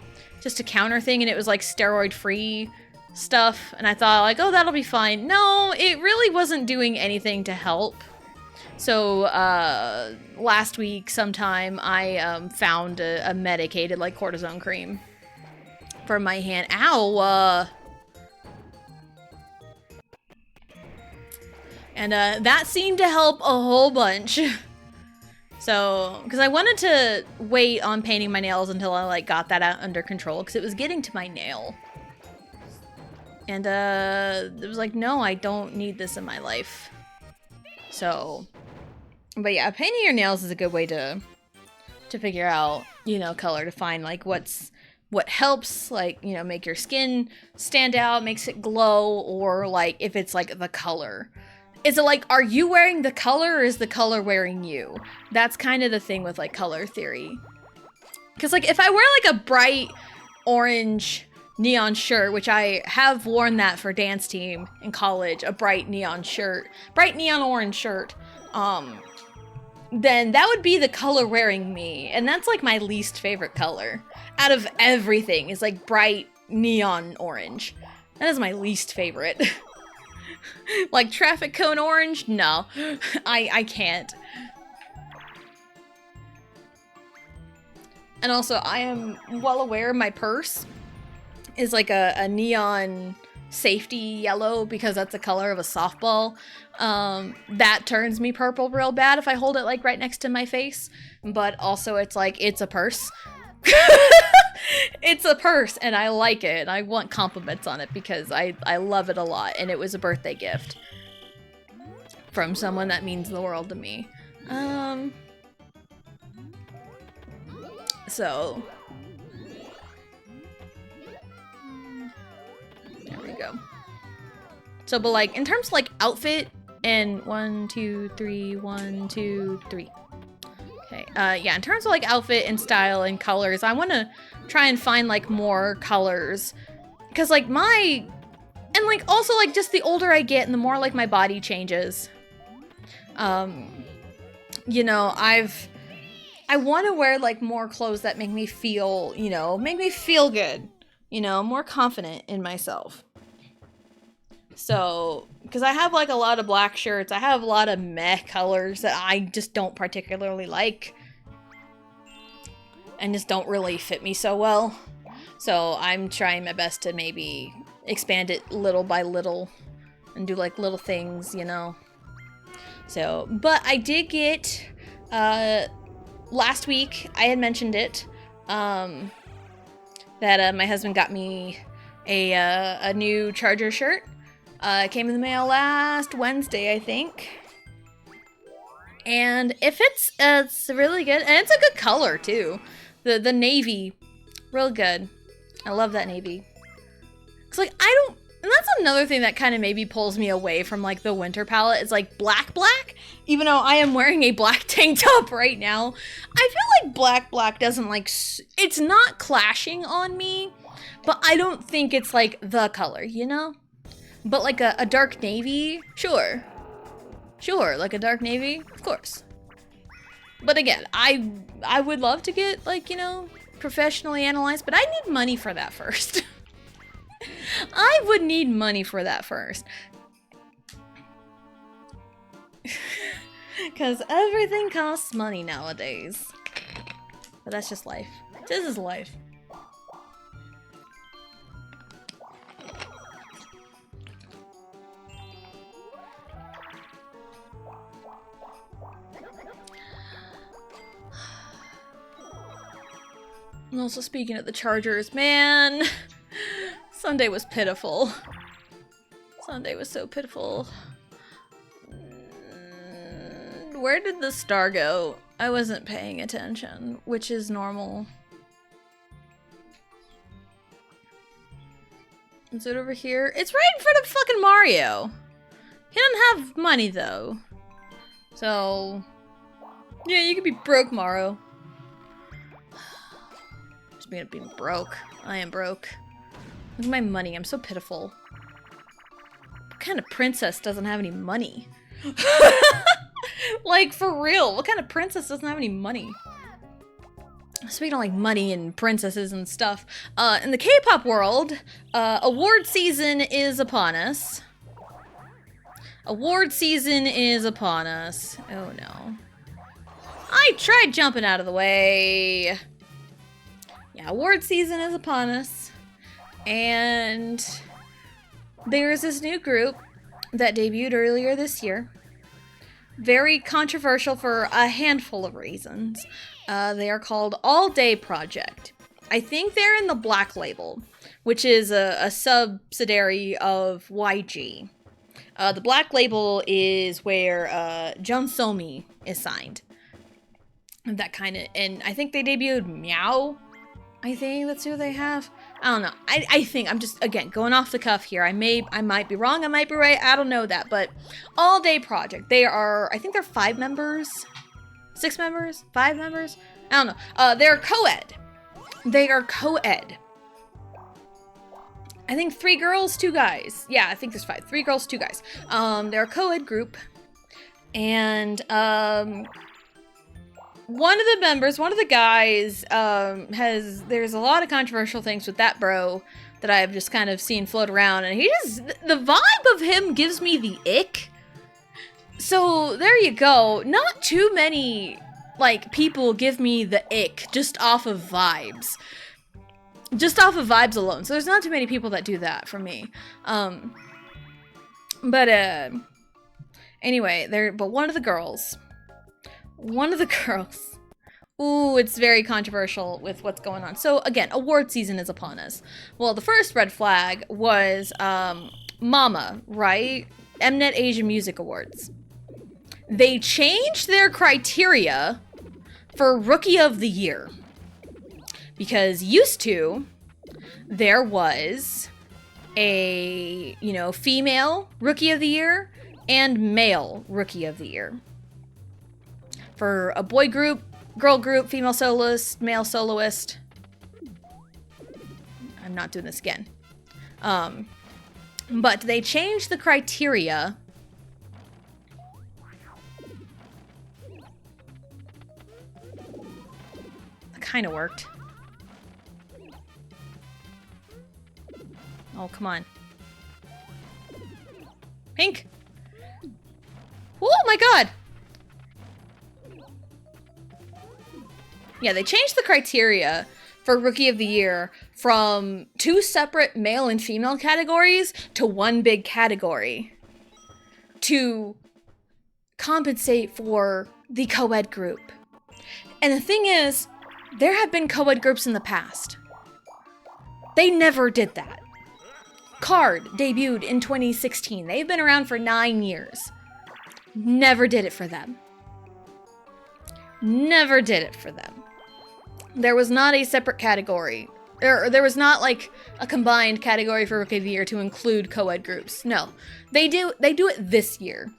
counter thing, and it was like steroid-free stuff. And I thought like, oh, that'll be fine. No, it really wasn't doing anything to help. So last week sometime I found a medicated like cortisone cream for my hand. Ow! And that seemed to help a whole bunch. So, because I wanted to wait on painting my nails until I like got that out under control, because it was getting to my nail. And it was like, no, I don't need this in my life. So, but yeah, painting your nails is a good way to figure out, you know, color, to find like what helps, like, you know, make your skin stand out, makes it glow, or like if it's like the color. Is it like, are you wearing the color or is the color wearing you? That's kind of the thing with like color theory. Because like if I wear like a bright orange neon shirt, which I have worn that for dance team in college, a bright neon orange shirt, then that would be the color wearing me. And that's like my least favorite color out of everything, is like bright neon orange. That is my least favorite. Like traffic cone orange? No, I can't. And also, I am well aware my purse is like a neon safety yellow, because that's the color of a softball. That turns me purple real bad if I hold it like right next to my face. But also it's like, it's a purse. It's a purse and I like it. I want compliments on it because I love it a lot, and it was a birthday gift from someone that means the world to me. So there we go. So, but like in terms of like outfit and 1, 2, 3, 1, 2, 3. Okay, yeah, in terms of like outfit and style and colors, I want to try and find like more colors, because like and like also like just the older I get and the more like my body changes, you know, I want to wear like more clothes that make me feel, you know, make me feel good, you know, more confident in myself. So, because I have like a lot of black shirts, I have a lot of meh colors that I just don't particularly like and just don't really fit me so well. So I'm trying my best to maybe expand it little by little and do like little things, you know. So, but I did get, last week, I had mentioned it, that my husband got me a new Charger shirt. It came in the mail last Wednesday, I think. And it's really good, and it's a good color too. The navy, real good. I love that navy. Cause like I And that's another thing that kind of maybe pulls me away from like the winter palette is like black, even though I am wearing a black tank top right now. I feel like black doesn't like, it's not clashing on me, but I don't think it's like the color, you know? But like a dark navy, sure, like a dark navy, of course. But again, I would love to get like, you know, professionally analyzed, but I need money for that first. I would need money for that first. Because everything costs money nowadays. But that's just life. This is life. And also speaking of the Chargers, man, Sunday was pitiful. Sunday was so pitiful. Where did the star go? I wasn't paying attention, which is normal. Is it over here? It's right in front of fucking Mario. He doesn't have money though. So, yeah, you could be broke, Mario. Speaking of being broke, I am broke. Look at my money, I'm so pitiful. What kind of princess doesn't have any money? Like, for real, what kind of princess doesn't have any money? Speaking of like money and princesses and stuff, in the K-pop world, award season is upon us. Award season is upon us. Oh no. I tried jumping out of the way. Yeah, award season is upon us. And there's this new group that debuted earlier this year. Very controversial for a handful of reasons. They are called All Day Project. I think they're in the Black Label, which is a subsidiary of YG. The Black Label is where Jung So-mi is signed. That kind of, and I think they debuted Meow. I think that's who they have. I don't know. I think I'm just, again, going off the cuff here. I might be wrong. I might be right. I don't know that. But All Day Project. They are, I think they're 5 members. 6 members? 5 members? I don't know. They're co-ed. They are co-ed. I think 3 girls, 2 guys. Yeah, I think there's 5. 3 girls, 2 guys. They're a co-ed group. And, one of the members, one of the guys, there's a lot of controversial things with that bro that I've just kind of seen float around, and the vibe of him gives me the ick. So, there you go. Not too many, like, people give me the ick just off of vibes. Just off of vibes alone. So, there's not too many people that do that for me. Anyway, but one of the girls... Ooh, it's very controversial with what's going on. So again, award season is upon us. Well, the first red flag was Mama, right? Mnet Asian Music Awards. They changed their criteria for Rookie of the Year. Because used to, there was a, female Rookie of the Year and male Rookie of the Year. For a boy group, girl group, female soloist, male soloist. I'm not doing this again. But they changed the criteria. That kind of worked. Oh, come on. Pink! Oh my god! Yeah, they changed the criteria for Rookie of the Year from 2 separate male and female categories to 1 big category to compensate for the co-ed group. And the thing is, there have been co-ed groups in the past. They never did that. Card debuted in 2016. They've been around for 9 years. Never did it for them. Never did it for them. There was not a separate category there was not like a combined category for Rookie of the Year to include co-ed groups. No, they do it this year,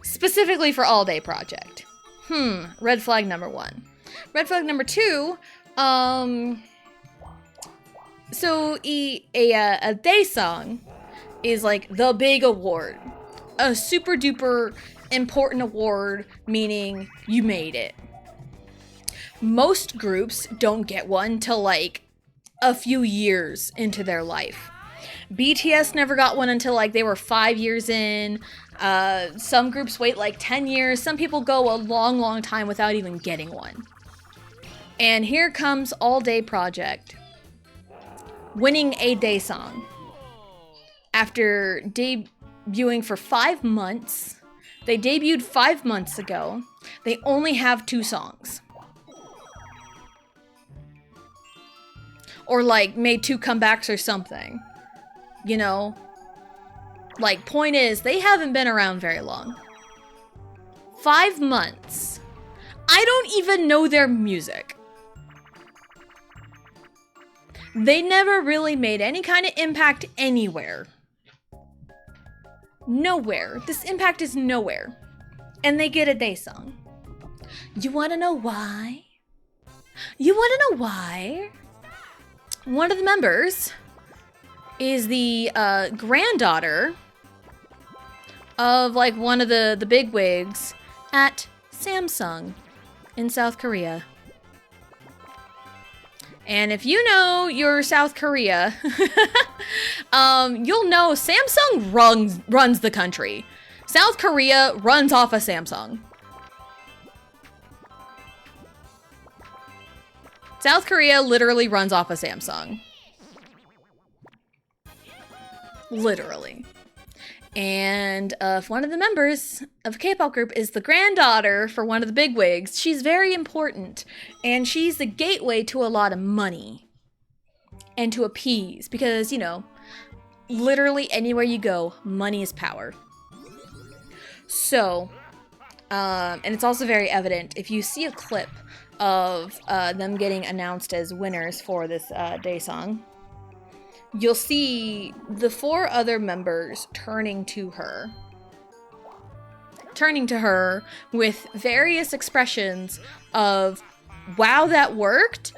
specifically for All Day Project. Red flag number 1. Red flag number 2. So a day song is like the big award, a super duper important award, meaning you made it. Most groups don't get one till like a few years into their life. BTS never got one until like they were 5 years in. Some groups wait like 10 years. Some people go a long time without even getting one. And here comes All Day Project, winning a day song. After debuting for 5 months, they debuted 5 months ago. They only have 2 songs. Or like made 2 comebacks or something. You know? Like, point is, they haven't been around very long. 5 months. I don't even know their music. They never really made any kind of impact anywhere. Nowhere. This impact is nowhere. And they get a day song. You wanna know why? You wanna know why? One of the members is the granddaughter of like one of the bigwigs at Samsung in South Korea. And if you know your South Korea, you'll know Samsung runs the country. South Korea runs off of Samsung. South Korea literally runs off of Samsung. Literally. And if one of the members of a K-pop group is the granddaughter for one of the bigwigs, she's very important. And she's the gateway to a lot of money. And to appease. Because, you know, literally anywhere you go, money is power. So, and it's also very evident if you see a clip of them getting announced as winners for this day song, you'll see the 4 other members turning to her with various expressions of, wow, that worked,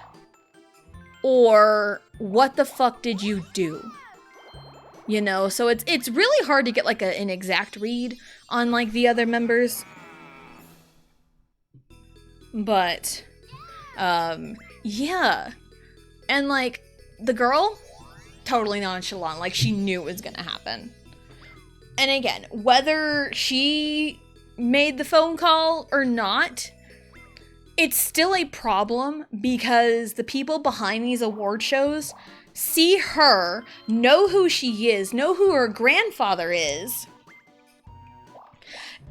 or what the fuck did you do? You know, so it's really hard to get like an exact read on like the other members. But, yeah. And like, the girl, totally nonchalant, like she knew it was gonna happen. And again, whether she made the phone call or not, it's still a problem because the people behind these award shows see her, know who she is, know who her grandfather is,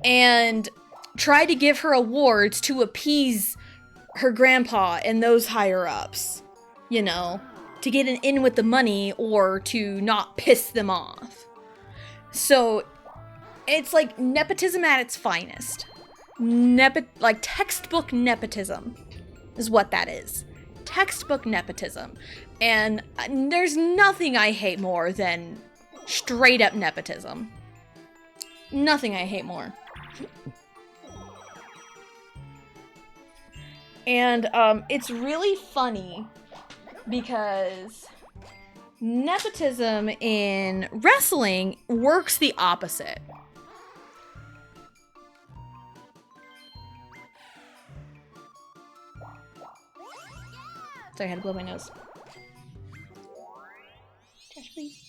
and try to give her awards to appease her grandpa and those higher ups, you know, to get an in with the money or to not piss them off. So it's like nepotism at its finest. Like textbook nepotism is what that is. Textbook nepotism. And there's nothing I hate more than straight up nepotism. Nothing I hate more. And it's really funny because nepotism in wrestling works the opposite. Sorry, I had to blow my nose. Josh, please.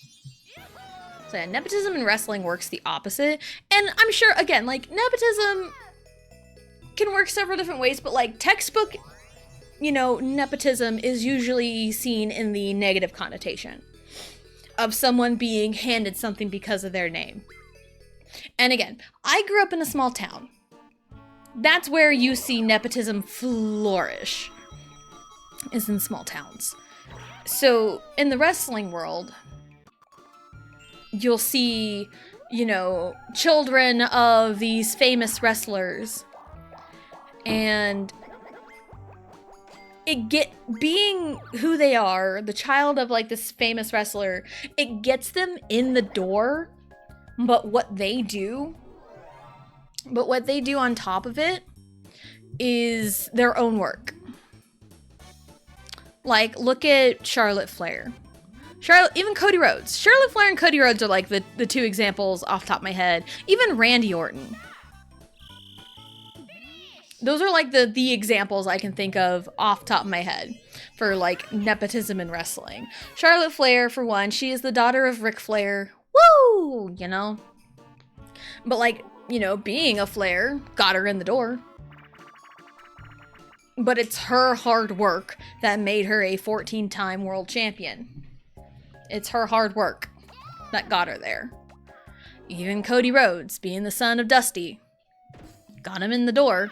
So yeah, nepotism in wrestling works the opposite. And I'm sure, again, like, nepotism can work several different ways, but like textbook, you know, nepotism is usually seen in the negative connotation of someone being handed something because of their name. And again, I grew up in a small town. That's where you see nepotism flourish, is in small towns. So in the wrestling world, you'll see, you know, children of these famous wrestlers, and being who they are, the child of like this famous wrestler, it gets them in the door, but what they do on top of it is their own work. Like, look at Charlotte Flair. Even Cody Rhodes. Charlotte Flair and Cody Rhodes are like the two examples off the top of my head. Even Randy Orton. Those are like the examples I can think of off the top of my head for like nepotism in wrestling. Charlotte Flair, for one, she is the daughter of Ric Flair. Woo! You know? But like, you know, being a Flair got her in the door. But it's her hard work that made her a 14-time world champion. It's her hard work that got her there. Even Cody Rhodes, being the son of Dusty, got him in the door.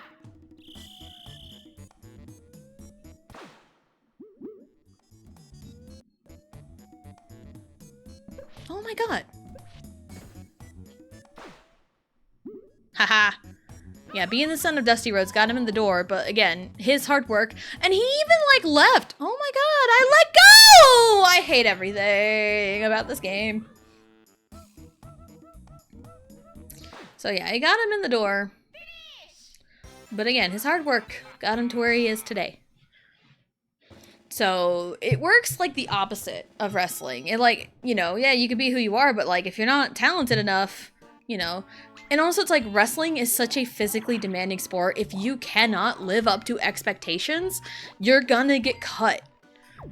Oh my god. Haha. Yeah, being the son of Dusty Rhodes got him in the door, but again, his hard work, and he even like left. Oh my god, I let go! I hate everything about this game. So yeah, he got him in the door. But again, his hard work got him to where he is today. So it works like the opposite of wrestling. It like, you know, yeah, you can be who you are, but like if you're not talented enough, you know. And also it's like wrestling is such a physically demanding sport. If you cannot live up to expectations, you're gonna get cut.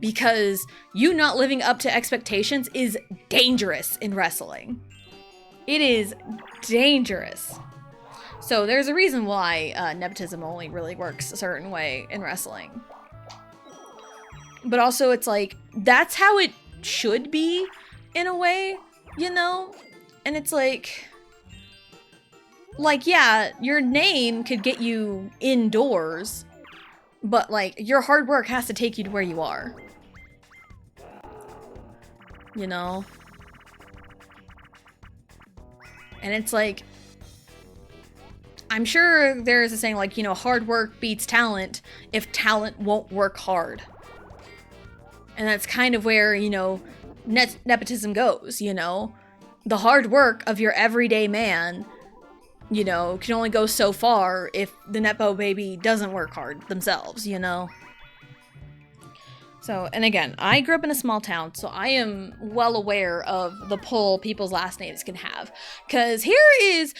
Because you not living up to expectations is dangerous in wrestling. It is dangerous. So there's a reason why nepotism only really works a certain way in wrestling. But also it's like, that's how it should be in a way, you know? And it's like, yeah, your name could get you indoors, but like your hard work has to take you to where you are. You know? And it's like, I'm sure there is a saying like, you know, hard work beats talent if talent won't work hard. And that's kind of where, you know, nepotism goes, you know? The hard work of your everyday man, you know, can only go so far if the nepo baby doesn't work hard themselves, you know? So, and again, I grew up in a small town, so I am well aware of the pull people's last names can have. Because here is,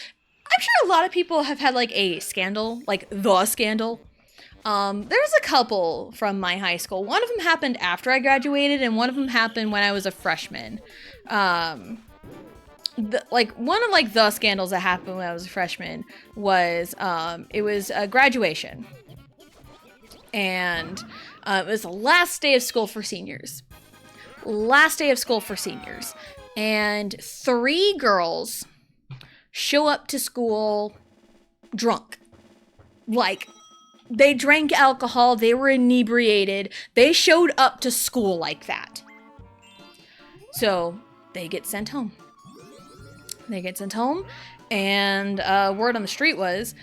I'm sure a lot of people have had like a scandal, like the scandal. There's a couple from my high school. One of them happened after I graduated, and one of them happened when I was a freshman. One of the scandals that happened when I was a freshman was it was a graduation, and it was the last day of school for seniors. And 3 girls show up to school drunk. Like, they drank alcohol, they were inebriated, they showed up to school like that. So they get sent home. And word on the street was,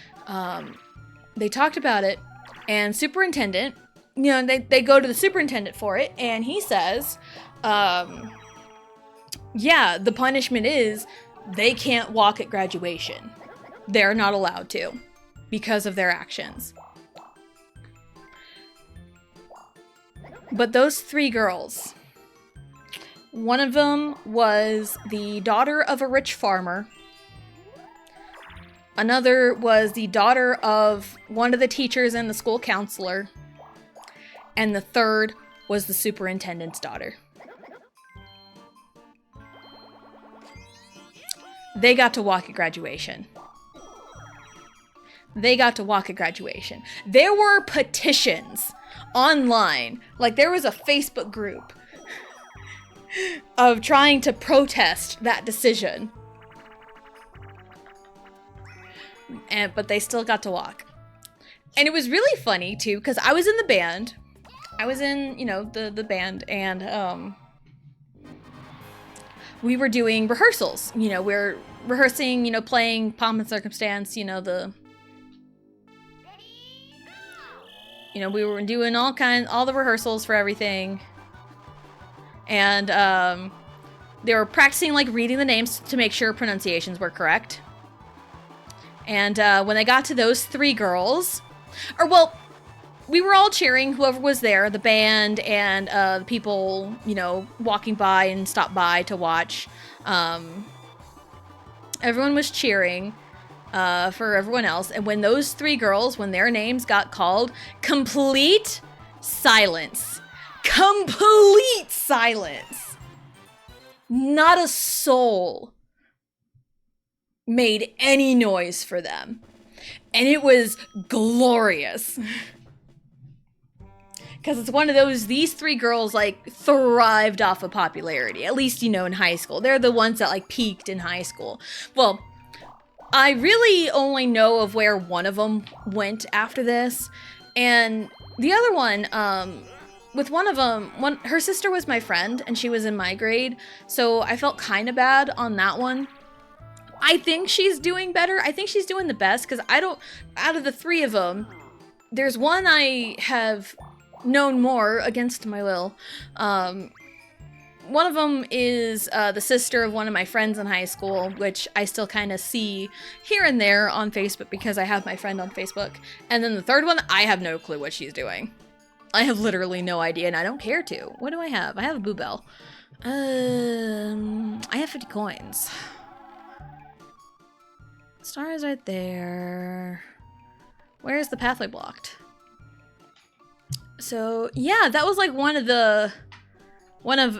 they talked about it, and superintendent, you know, they go to the superintendent for it, and he says, yeah, the punishment is they can't walk at graduation. They're not allowed to because of their actions. But those 3 girls, one of them was the daughter of a rich farmer. Another was the daughter of one of the teachers and the school counselor. And the third was the superintendent's daughter. They got to walk at graduation. There were petitions online. Like, there was a Facebook group of trying to protest that decision. But they still got to walk. And it was really funny, too, because I was in the band. I was in, you know, the band, and we were doing rehearsals. You know, we're rehearsing, you know, playing Pomp and Circumstance, you know, you know, we were doing all the rehearsals for everything. And they were practicing like reading the names to make sure pronunciations were correct. And when they got to those 3 girls, or well, we were all cheering, whoever was there, the band and the people, you know, walking by and stopped by to watch. Everyone was cheering for everyone else. And when those 3 girls, when their names got called, complete silence. Complete silence. Not a soul made any noise for them. And it was glorious. Because it's one of those, these 3 girls, like, thrived off of popularity. At least, you know, in high school. They're the ones that, like, peaked in high school. Well, I really only know of where one of them went after this. And the other one, with one of them, her sister was my friend, and she was in my grade. So I felt kind of bad on that one. I think she's doing better. I think she's doing the best, because out of the 3 of them, there's one I have known more against my will. One of them is the sister of one of my friends in high school, which I still kind of see here and there on Facebook because I have my friend on Facebook. And then the third one, I have no clue what she's doing. I have literally no idea, and I don't care to. What do I have? I have a Boo Bell. I have 50 coins. Star is right there. Where is the pathway blocked? So, yeah, that was like one of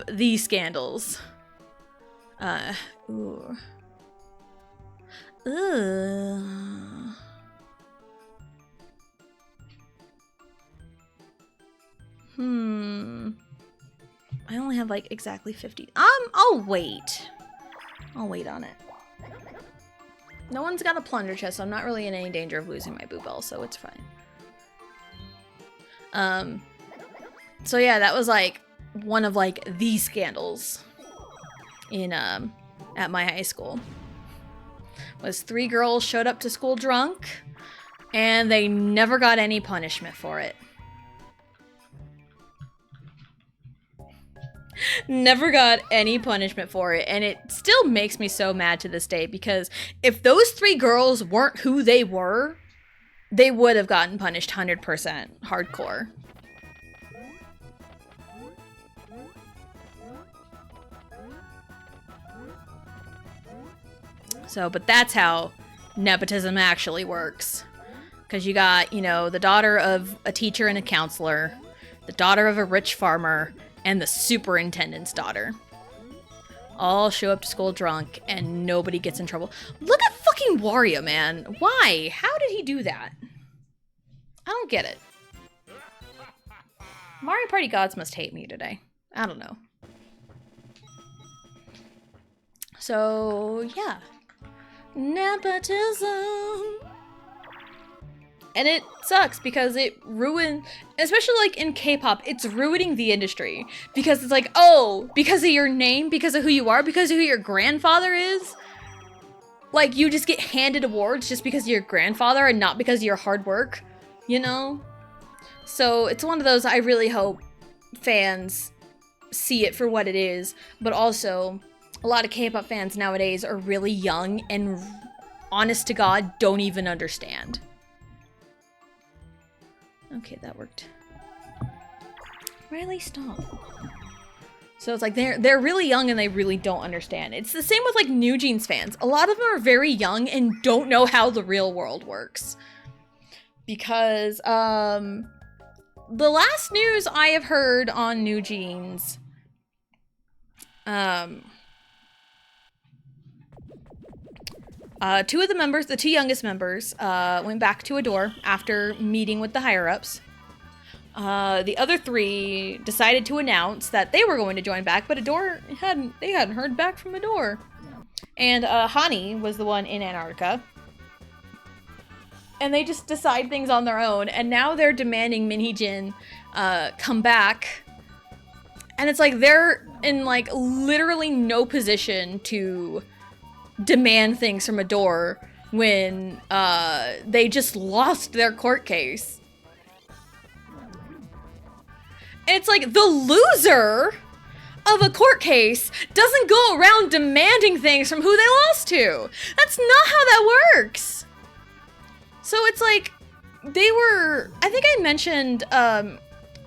the scandals. Ooh. Ugh. I only have like exactly 50. I'll wait. I'll wait on it. No one's got a plunder chest, so I'm not really in any danger of losing my Boo Bell, so it's fine. So yeah, that was like one of like the scandals in at my high school. Was 3 girls showed up to school drunk, and they never got any punishment for it. Never got any punishment for it, and it still makes me so mad to this day, because if those 3 girls weren't who they were, they would have gotten punished 100% hardcore. So, but that's how nepotism actually works. Because you got, you know, the daughter of a teacher and a counselor, the daughter of a rich farmer, and the superintendent's daughter. All show up to school drunk, and nobody gets in trouble. Look at fucking Wario, man. Why? How did he do that? I don't get it. Mario Party gods must hate me today. I don't know. So, yeah. Nepotism. And it sucks because it ruined, especially like in K-pop, it's ruining the industry. Because it's like, oh, because of your name, because of who you are, because of who your grandfather is, like you just get handed awards just because of your grandfather and not because of your hard work, you know? So it's one of those, I really hope fans see it for what it is, but also a lot of K-pop fans nowadays are really young and honest to God don't even understand. Okay, that worked. Riley, stop. So it's like they're really young and they really don't understand. It's the same with like New Jeans fans. A lot of them are very young and don't know how the real world works. Because the last news I have heard on New Jeans, two of the members, the 2 youngest members, went back to Adore after meeting with the higher-ups. The other 3 decided to announce that they were going to join back, but Adore hadn't heard back from Adore. And Hani was the one in Antarctica. And they just decide things on their own, and now they're demanding Minhee-jin come back. And it's like they're in like literally no position to demand things from Adore when they just lost their court case. And it's like the loser of a court case doesn't go around demanding things from who they lost to. That's not how that works. So it's like, I think I mentioned,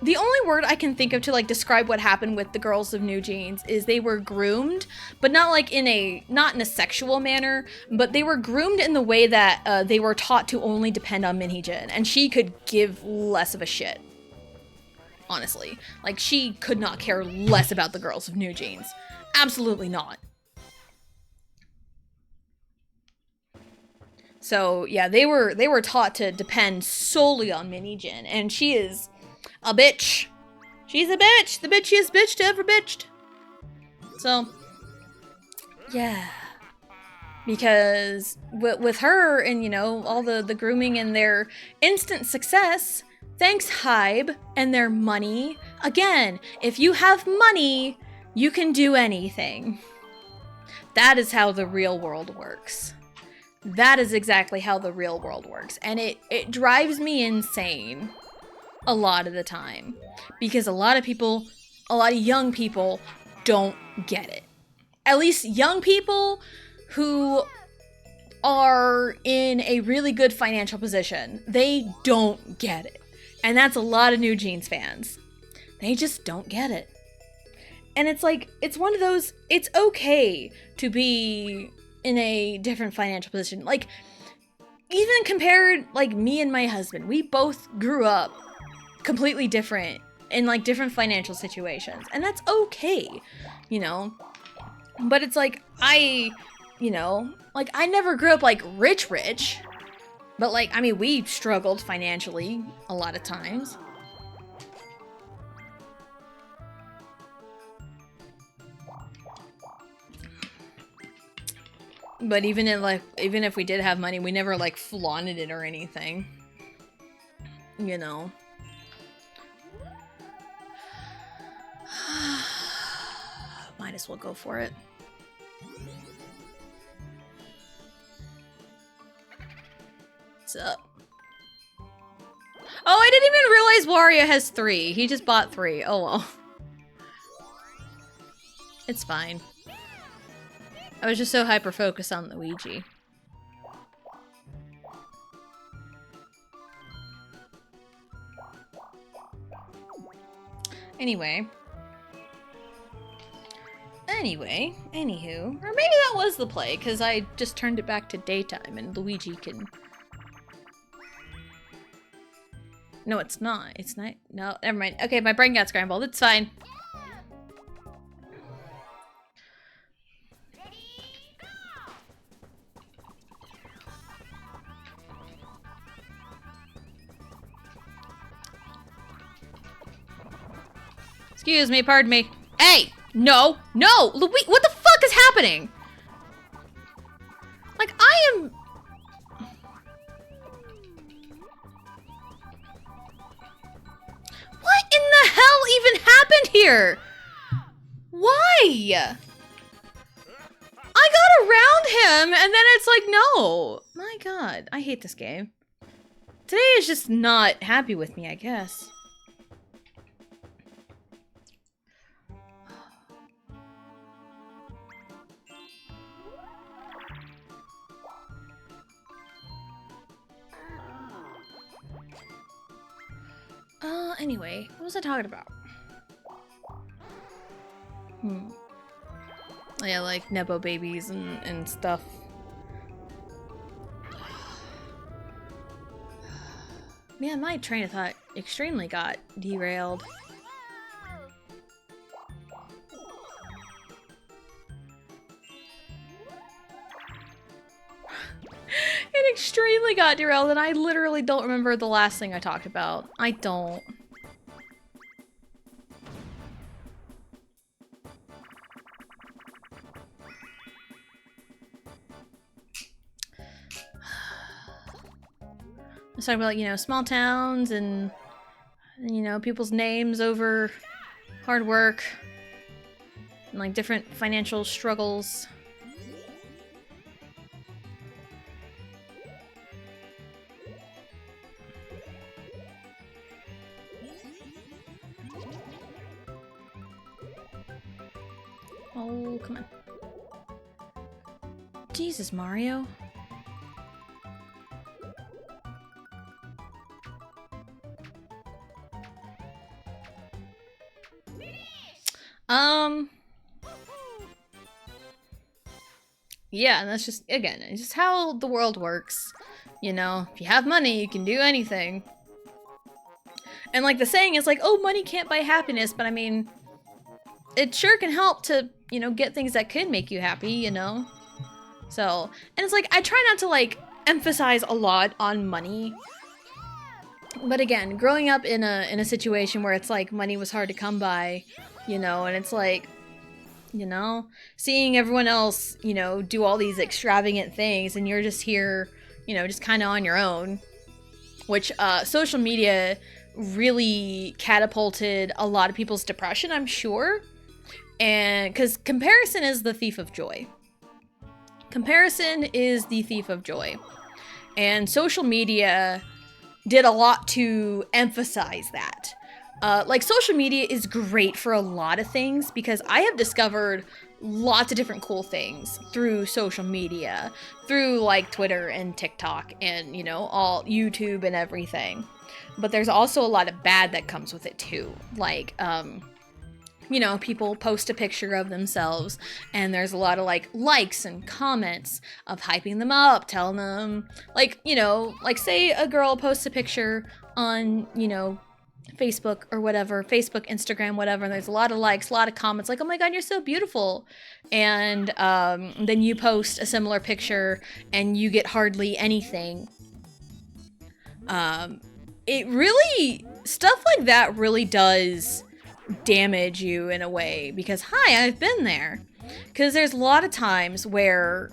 the only word I can think of to like describe what happened with the girls of New Jeans is they were groomed, but not like not in a sexual manner, but they were groomed in the way that they were taught to only depend on Minhee-jin, and she could give less of a shit. Honestly, like she could not care less about the girls of New Jeans. Absolutely not. So yeah, they were taught to depend solely on Minhee-jin, and she is a bitch. She's a bitch. The bitchiest bitch ever bitched. So yeah, because with her and, you know, all the grooming and their instant success, thanks Hybe and their money. Again, if you have money, you can do anything. That is how the real world works. That is exactly how the real world works. And it drives me insane a lot of the time. Because a lot of young people don't get it. At least young people who are in a really good financial position. They don't get it. And that's a lot of New Jeans fans. They just don't get it. And it's like, it's one of those, it's okay to be in a different financial position. Like, even compared, like, me and my husband, we both grew up completely different in, like, different financial situations. And that's okay, you know? But it's like, you know, like, I never grew up, like, rich. But, like, I mean, we struggled financially a lot of times. But even if we did have money, we never, like, flaunted it or anything. You know. Might as well go for it. What's up? Oh, I didn't even realize Wario has 3. He just bought 3. Oh well. It's fine. I was just so hyper-focused on Luigi. Anyway, anywho. Or maybe that was the play, because I just turned it back to daytime and Luigi can... No, it's not. It's not. No, never mind. Okay, my brain got scrambled. It's fine. Excuse me, pardon me. Hey! No! No! Louis, what the fuck is happening? Like, I am... What in the hell even happened here? Why? I got around him, and then it's like, no. My god, I hate this game. Today is just not happy with me, I guess. Anyway, what was I talking about? Yeah, like Nepo babies and stuff. Man, my train of thought extremely got derailed. It extremely got derailed, and I literally don't remember the last thing I talked about. I don't. I was talking about, you know, small towns and, you know, people's names over hard work and, like, different financial struggles. go. Come on. Jesus, Mario. Yeah, and that's just, again, it's just how the world works. You know, if you have money, you can do anything. And like the saying is like, oh, money can't buy happiness, but I mean, it sure can help to, you know, get things that could make you happy, you know? So, and it's like, I try not to like emphasize a lot on money. But again, growing up in a situation where it's like money was hard to come by, you know, and it's like, you know, seeing everyone else, you know, do all these extravagant things and you're just here, you know, just kind of on your own, which social media really catapulted a lot of people's depression, I'm sure. And because comparison is the thief of joy. Comparison is the thief of joy. And social media did a lot to emphasize that. Like, social media is great for a lot of things because I have discovered lots of different cool things through social media, through like Twitter and TikTok and, you know, all YouTube and everything. But there's also a lot of bad that comes with it too. Like, you know, people post a picture of themselves and there's a lot of like likes and comments of hyping them up, telling them like, you know, like say a girl posts a picture on, you know, Facebook or whatever, Facebook, Instagram, whatever, and there's a lot of likes, a lot of comments like, oh my god, you're so beautiful. And then you post a similar picture and you get hardly anything. It really, stuff like that really does damage you in a way because, hi, I've been there. Because there's a lot of times where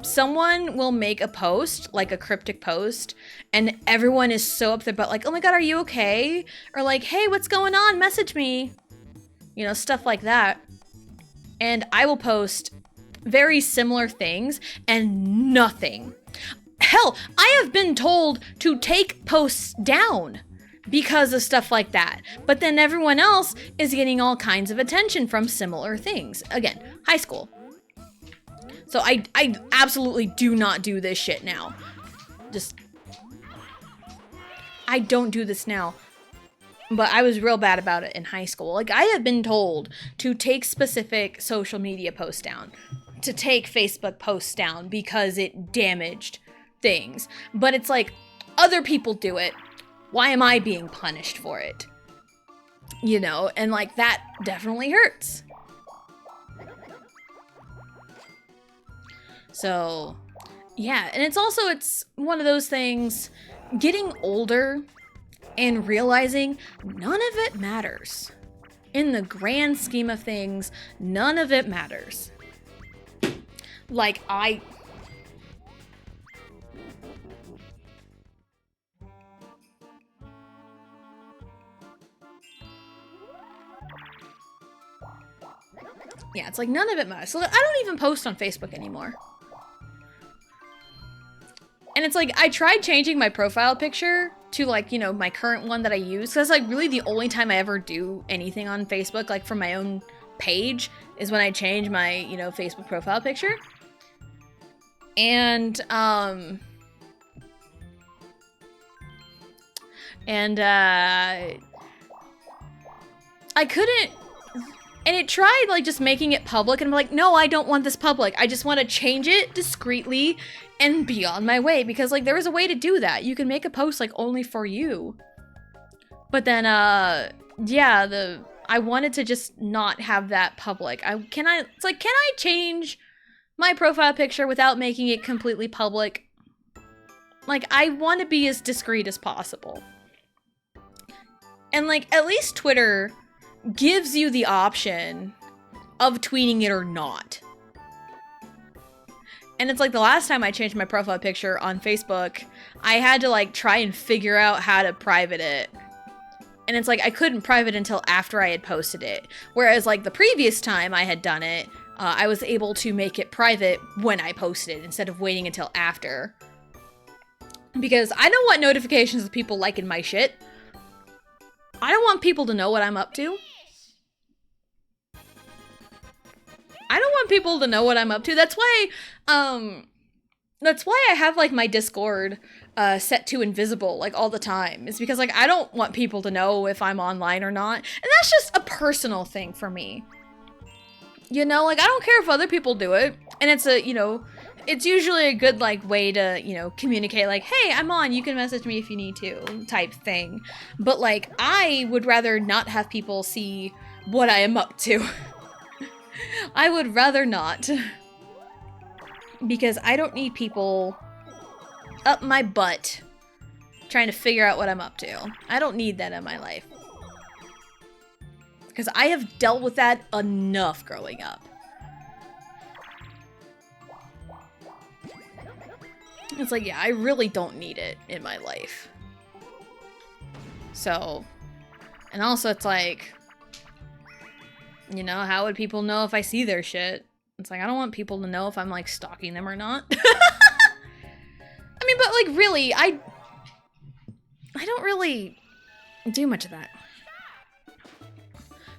someone will make a post, like a cryptic post, and everyone is so upset about like, oh my god, are you okay? Or like, hey, what's going on? Message me. You know, stuff like that. And I will post very similar things and nothing. Hell, I have been told to take posts down because of stuff like that. But then everyone else is getting all kinds of attention from similar things. Again, high school. So I absolutely do not do this shit now. I don't do this now. But I was real bad about it in high school. Like, I have been told to take specific social media posts down. To take Facebook posts down because it damaged things. But it's like, other people do it. Why am I being punished for it? You know, and like, that definitely hurts. So, yeah, and it's one of those things, getting older and realizing none of it matters. In the grand scheme of things, none of it matters. Like, yeah, it's like none of it matters. So I don't even post on Facebook anymore. And it's like, I tried changing my profile picture to like, you know, my current one that I use. Cause that's like really the only time I ever do anything on Facebook, like for my own page, is when I change my, you know, Facebook profile picture. And, I couldn't, and it tried like just making it public and I'm like, no, I don't want this public. I just want to change it discreetly and be on my way, because like there was a way to do that. You can make a post like only for you. But then yeah, I wanted to just not have that public. Can I change my profile picture without making it completely public? Like, I want to be as discreet as possible. And like, at least Twitter gives you the option of tweeting it or not. And it's like the last time I changed my profile picture on Facebook, I had to like try and figure out how to private it. And it's like I couldn't private until after I had posted it. Whereas like the previous time I had done it, I was able to make it private when I posted it instead of waiting until after. Because I don't want notifications of people liking my shit. I don't want people to know what I'm up to. want people to know what I'm up to. That's why I have like my Discord set to invisible like all the time. It's because like I don't want people to know if I'm online or not. And that's just a personal thing for me. You know, like I don't care if other people do it. And it's a, you know, it's usually a good like way to, you know, communicate like, hey, I'm on, you can message me if you need to type thing. But like I would rather not have people see what I am up to. I would rather not. Because I don't need people up my butt trying to figure out what I'm up to. I don't need that in my life. Because I have dealt with that enough growing up. It's like, yeah, I really don't need it in my life. So, and also it's like, you know, how would people know if I see their shit? It's like, I don't want people to know if I'm, like, stalking them or not. I mean, but, like, really, I don't really do much of that.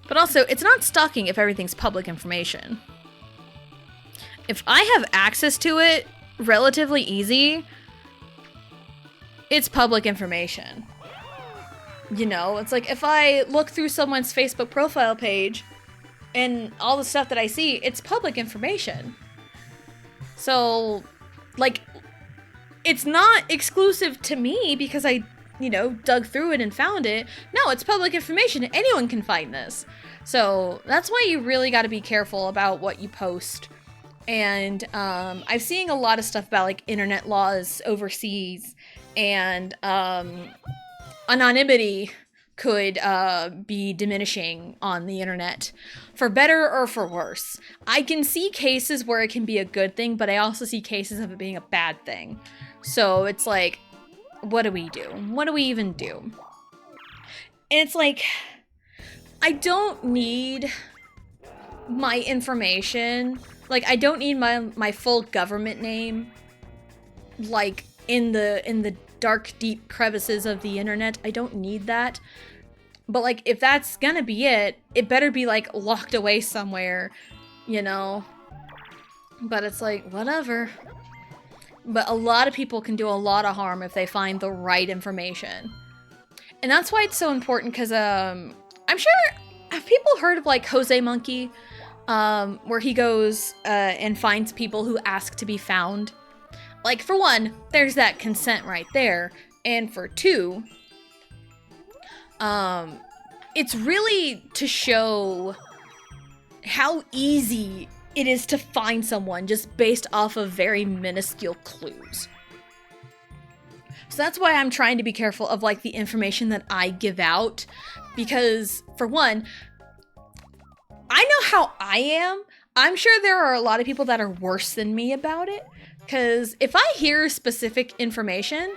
But also, it's not stalking if everything's public information. If I have access to it relatively easy, it's public information. You know, it's like, if I look through someone's Facebook profile page, and all the stuff that I see, it's public information. So, like, it's not exclusive to me because I, you know, dug through it and found it. No, it's public information. Anyone can find this. So, that's why you really got to be careful about what you post. And I've seen a lot of stuff about, like, internet laws overseas. And anonymity could be diminishing on the internet, for better or for worse. I can see cases where it can be a good thing, but I also see cases of it being a bad thing. So it's like, what do we do? What do we even do? And it's like, I don't need my information, like I don't need my full government name, like in the dark, deep crevices of the internet. I don't need that. But, like, if that's gonna be it, it better be, like, locked away somewhere, you know? But it's like, whatever. But a lot of people can do a lot of harm if they find the right information. And that's why it's so important, because, I'm sure, have people heard of, like, Jose Monkey? Where he goes, and finds people who ask to be found? Like, for one, there's that consent right there. And for two, it's really to show how easy it is to find someone just based off of very minuscule clues. So that's why I'm trying to be careful of, like, the information that I give out. Because, for one, I know how I am. I'm sure there are a lot of people that are worse than me about it. Because if I hear specific information,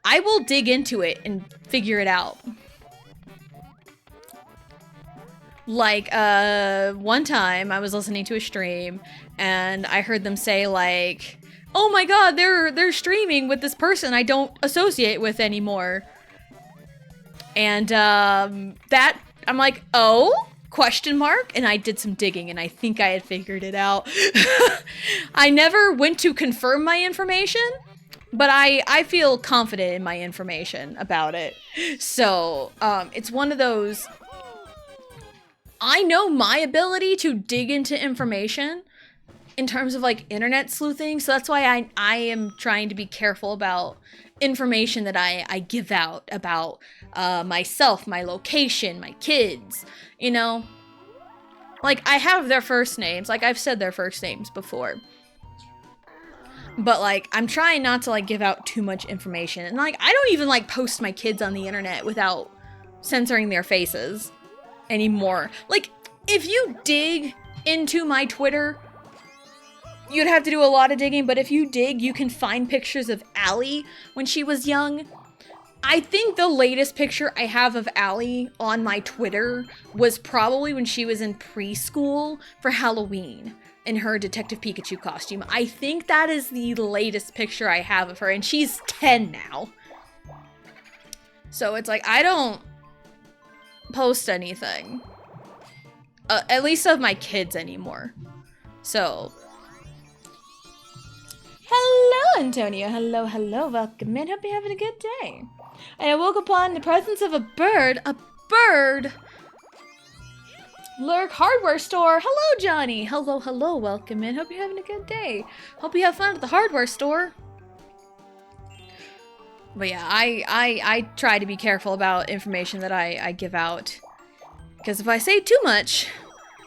I will dig into it and figure it out. Like, one time I was listening to a stream and I heard them say, like, oh my god, they're streaming with this person I don't associate with anymore. And, that, I'm like, oh? Question mark? And I did some digging and I think I had figured it out. I never went to confirm my information, but I feel confident in my information about it. So, it's one of those, I know my ability to dig into information in terms of, like, internet sleuthing, so that's why I am trying to be careful about information that I give out about myself, my location, my kids, you know? Like, I have their first names, like, I've said their first names before. But, like, I'm trying not to, like, give out too much information. And, like, I don't even, like, post my kids on the internet without censoring their faces anymore. Like, if you dig into my Twitter, you'd have to do a lot of digging, but if you dig, you can find pictures of Allie when she was young. I think the latest picture I have of Allie on my Twitter was probably when she was in preschool for Halloween in her Detective Pikachu costume. I think that is the latest picture I have of her, and she's 10 now. So it's like, I don't post anything. At least of my kids anymore. So, hello, Antonio. Hello, hello. Welcome in. Hope you're having a good day. I woke upon the presence of a bird. A bird? Lurk hardware store. Hello, Johnny. Hello, hello. Welcome in. Hope you're having a good day. Hope you have fun at the hardware store. But yeah, I try to be careful about information that I give out. Because if I say too much,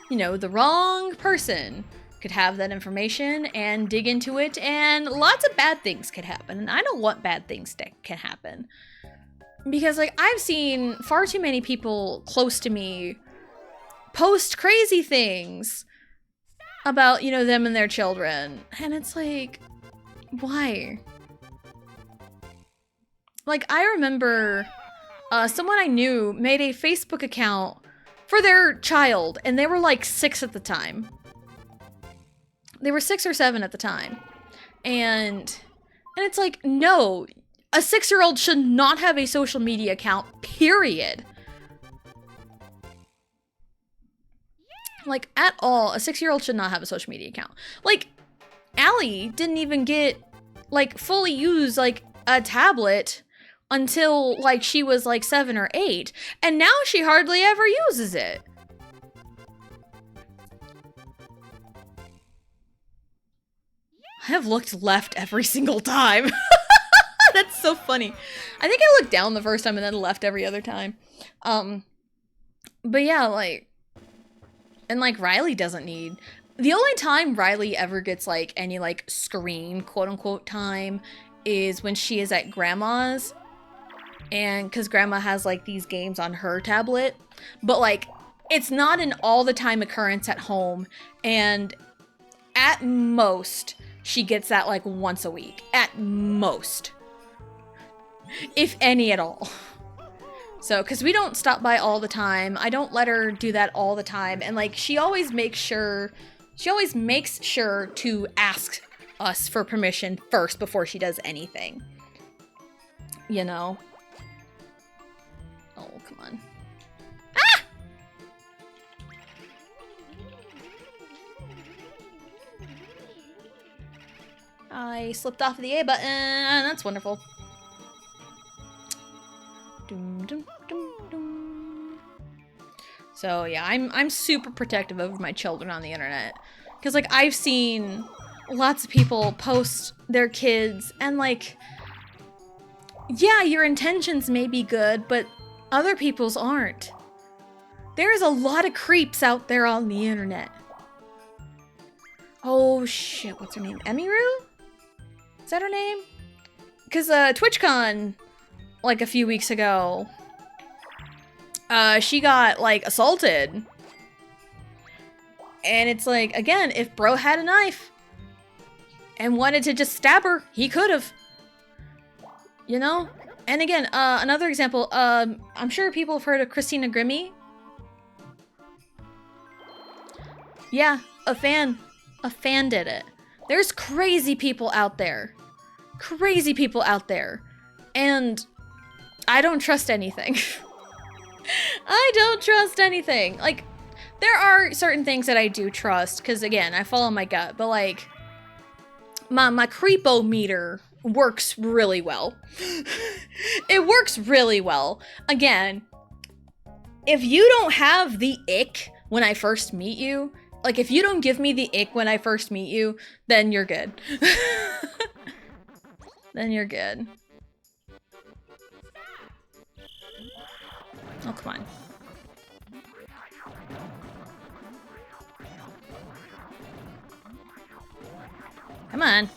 you know, the wrong person could have that information and dig into it, and lots of bad things could happen. And I don't want bad things that can happen. Because, like, I've seen far too many people close to me post crazy things about, you know, them and their children. And it's like, why? Like, I remember someone I knew made a Facebook account for their child, and they were like 6 at the time. They were 6 or 7 at the time. And it's like, no, a 6-year-old should not have a social media account, period. Like, at all, a 6-year-old should not have a social media account. Like, Allie didn't even get, like, fully use, like, a tablet until, like, she was, like, 7 or 8. And now she hardly ever uses it. I have looked left every single time. That's so funny. I think I looked down the first time and then left every other time. But yeah, like, and like Riley doesn't need, the only time Riley ever gets like any like screen quote unquote time is when she is at grandma's, and because grandma has like these games on her tablet, but like it's not an all the time occurrence at home, and at most she gets that like once a week, at most, if any at all. So, because we don't stop by all the time, I don't let her do that all the time, and like she always makes sure to ask us for permission first before she does anything, you know. Oh, come on. Ah! I slipped off of the A button. That's wonderful. Dum, dum, dum, dum. So yeah, I'm super protective over my children on the internet, because like I've seen lots of people post their kids, and like, yeah, your intentions may be good, but other people's aren't. There's a lot of creeps out there on the internet. Oh shit, what's her name? Emiru? Is that her name? Because TwitchCon, like a few weeks ago, she got like assaulted. And it's like, again, if bro had a knife and wanted to just stab her, he could have. You know? And again, another example, I'm sure people have heard of Christina Grimmie. Yeah, a fan did it. There's crazy people out there. Crazy people out there. And I don't trust anything. I don't trust anything. Like, there are certain things that I do trust, because again, I follow my gut, but like, my creepo meter works really well. It works really well. Again, if you don't have the ick when I first meet you, like if you don't give me the ick when I first meet you, then you're good. Then you're good. Oh, come on. Come on.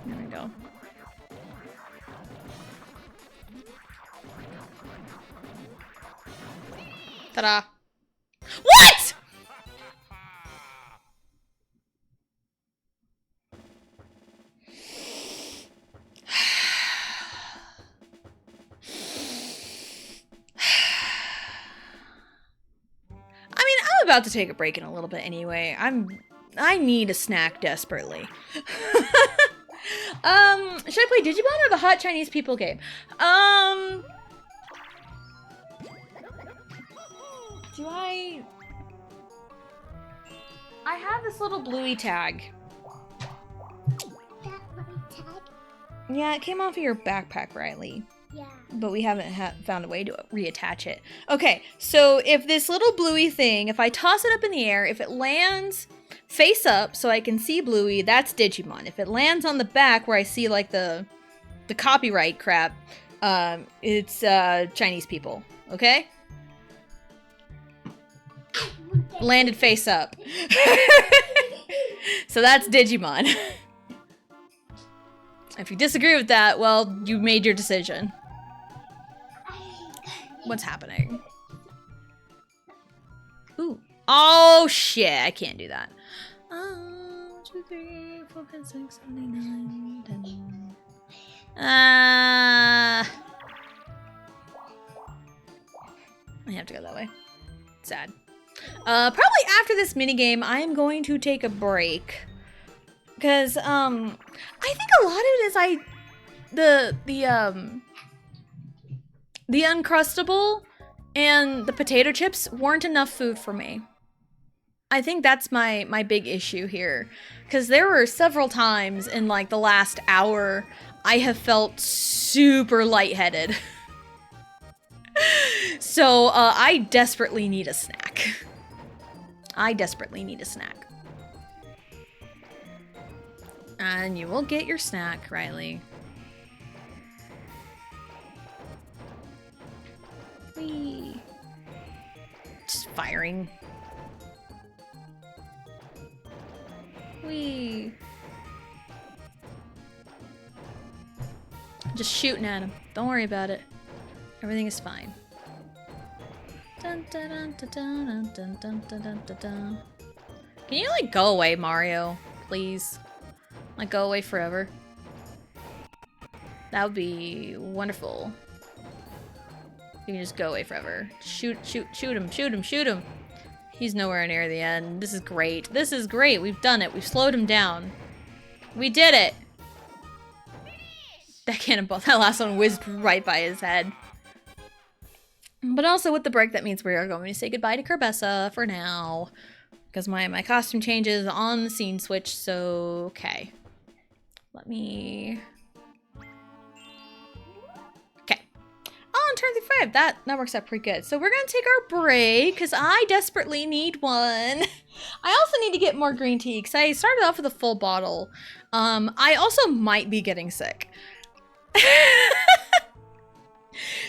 There we go. Ta-da. What?! I mean, I'm about to take a break in a little bit anyway. I need a snack desperately. Should I play Digimon or the Hot Chinese People game? Do I have this little bluey tag. That my tag? Yeah, it came off of your backpack, Riley. Yeah. But we haven't found a way to reattach it. Okay, so if this little bluey thing, if I toss it up in the air, if it lands face up so I can see Bluey, that's Digimon. If it lands on the back where I see like the copyright crap, it's Chinese people. Okay? Landed face up. So that's Digimon. If you disagree with that, well, you made your decision. What's happening? Ooh. Oh, shit. I can't do that. 1, 2, 3, 4, 5, 6, 7, 8, 9, 10. I have to go that way. Sad. Probably after this minigame, I'm going to take a break. Because, I think a lot of it is the Uncrustable and the potato chips weren't enough food for me. I think that's my big issue here. Because there were several times in like the last hour I have felt super lightheaded. So I desperately need a snack. I desperately need a snack. And you will get your snack, Riley. Whee. Just firing. Whee. Just shooting at him. Don't worry about it. Everything is fine. Dun, dun, dun, dun, dun, dun, dun, dun, dun, dun, dun. Can you like go away, Mario? Please. Like go away forever. That would be wonderful. You can just go away forever. Shoot him, shoot him, shoot him. He's nowhere near the end. This is great. This is great. We've done it. We've slowed him down. We did it. That cannonball, that last one whizzed right by his head. But also with the break, that means we are going to say goodbye to Kerbessa for now. Because my costume changes on the scene switch, so okay. Let me... Okay. Oh, and turn 35. That works out pretty good. So we're going to take our break, because I desperately need one. I also need to get more green tea, because I started off with a full bottle. I also might be getting sick.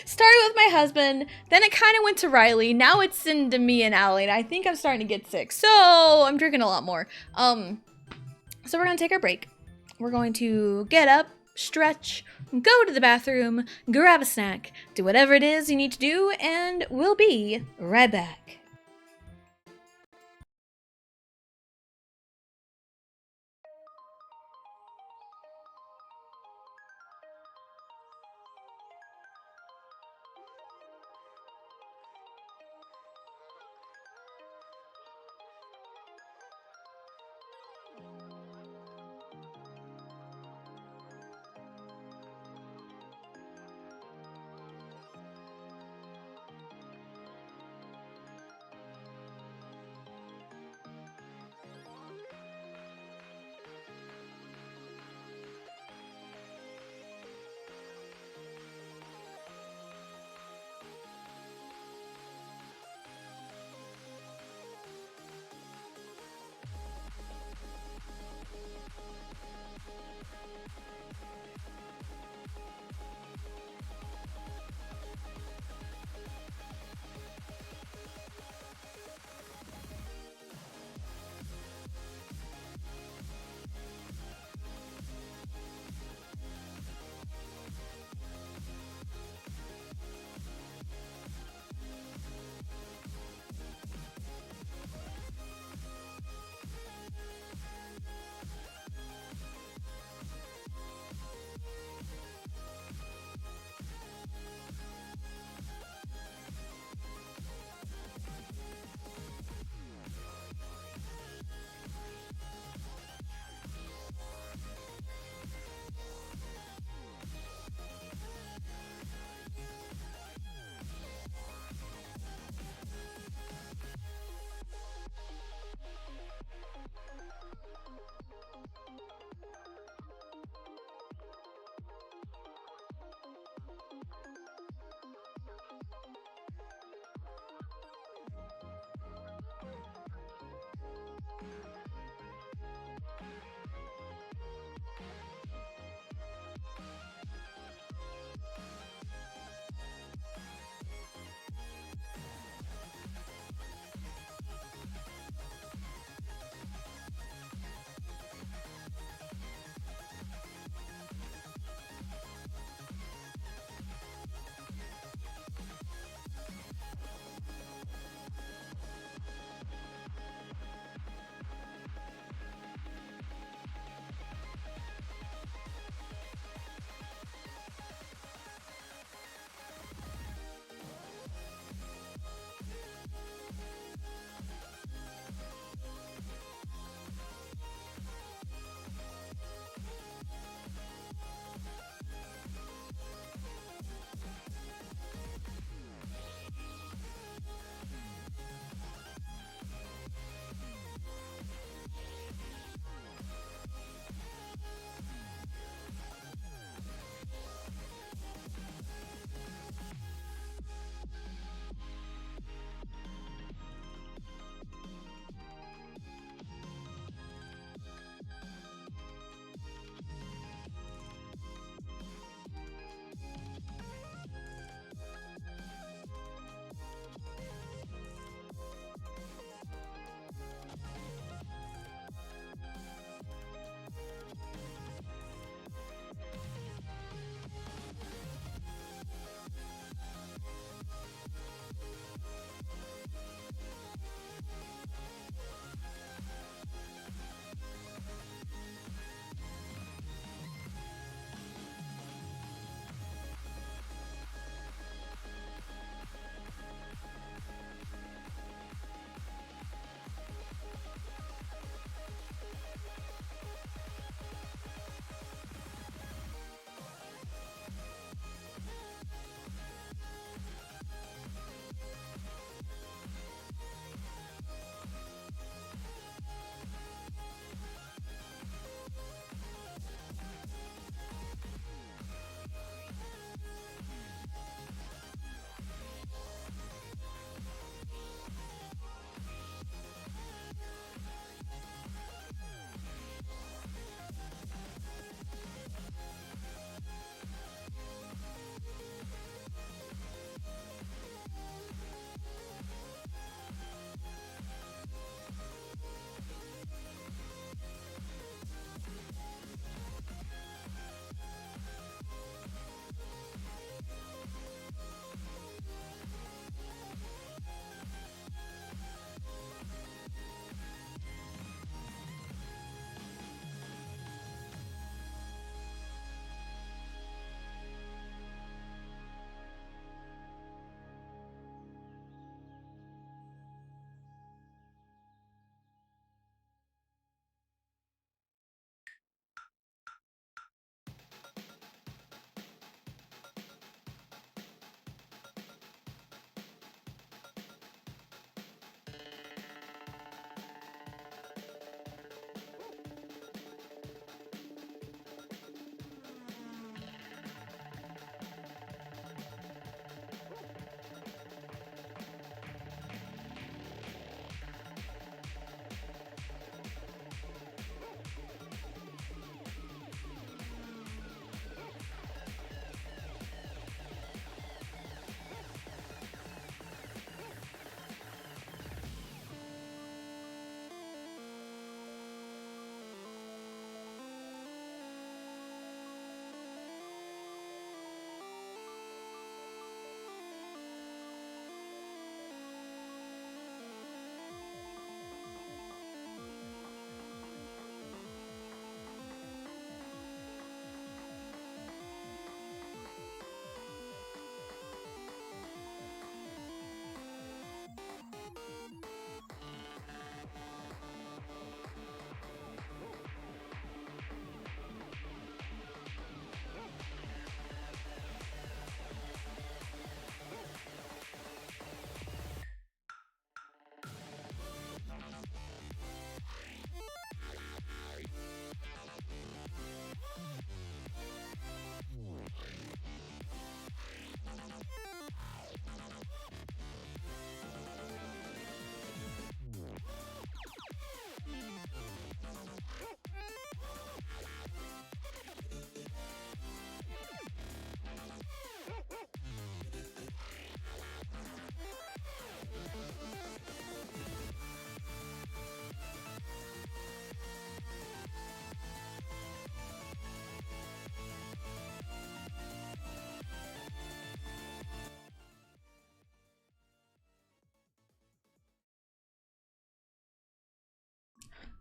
Started with my husband, then it kind of went to Riley, now it's into me and Allie, and I think I'm starting to get sick, so I'm drinking a lot more. So we're gonna take our break. We're going to get up, stretch, go to the bathroom, grab a snack, do whatever it is you need to do, and we'll be right back.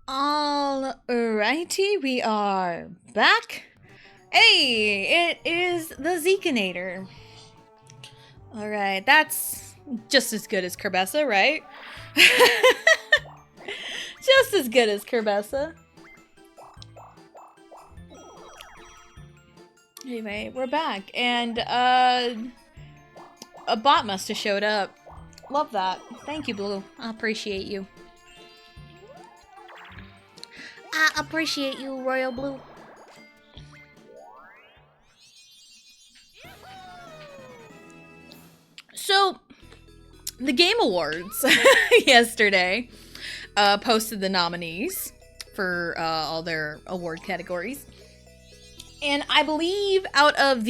Alrighty, we are back. Hey, it is the Zekinator. Alright, that's just as good as Kerbessa, right? Just as good as Kerbessa. Anyway, we're back, and a bot must have showed up. Love that. Thank you, Blue. I appreciate you. I appreciate you, Royal Blue. So, the Game Awards yesterday posted the nominees for all their award categories. And I believe out of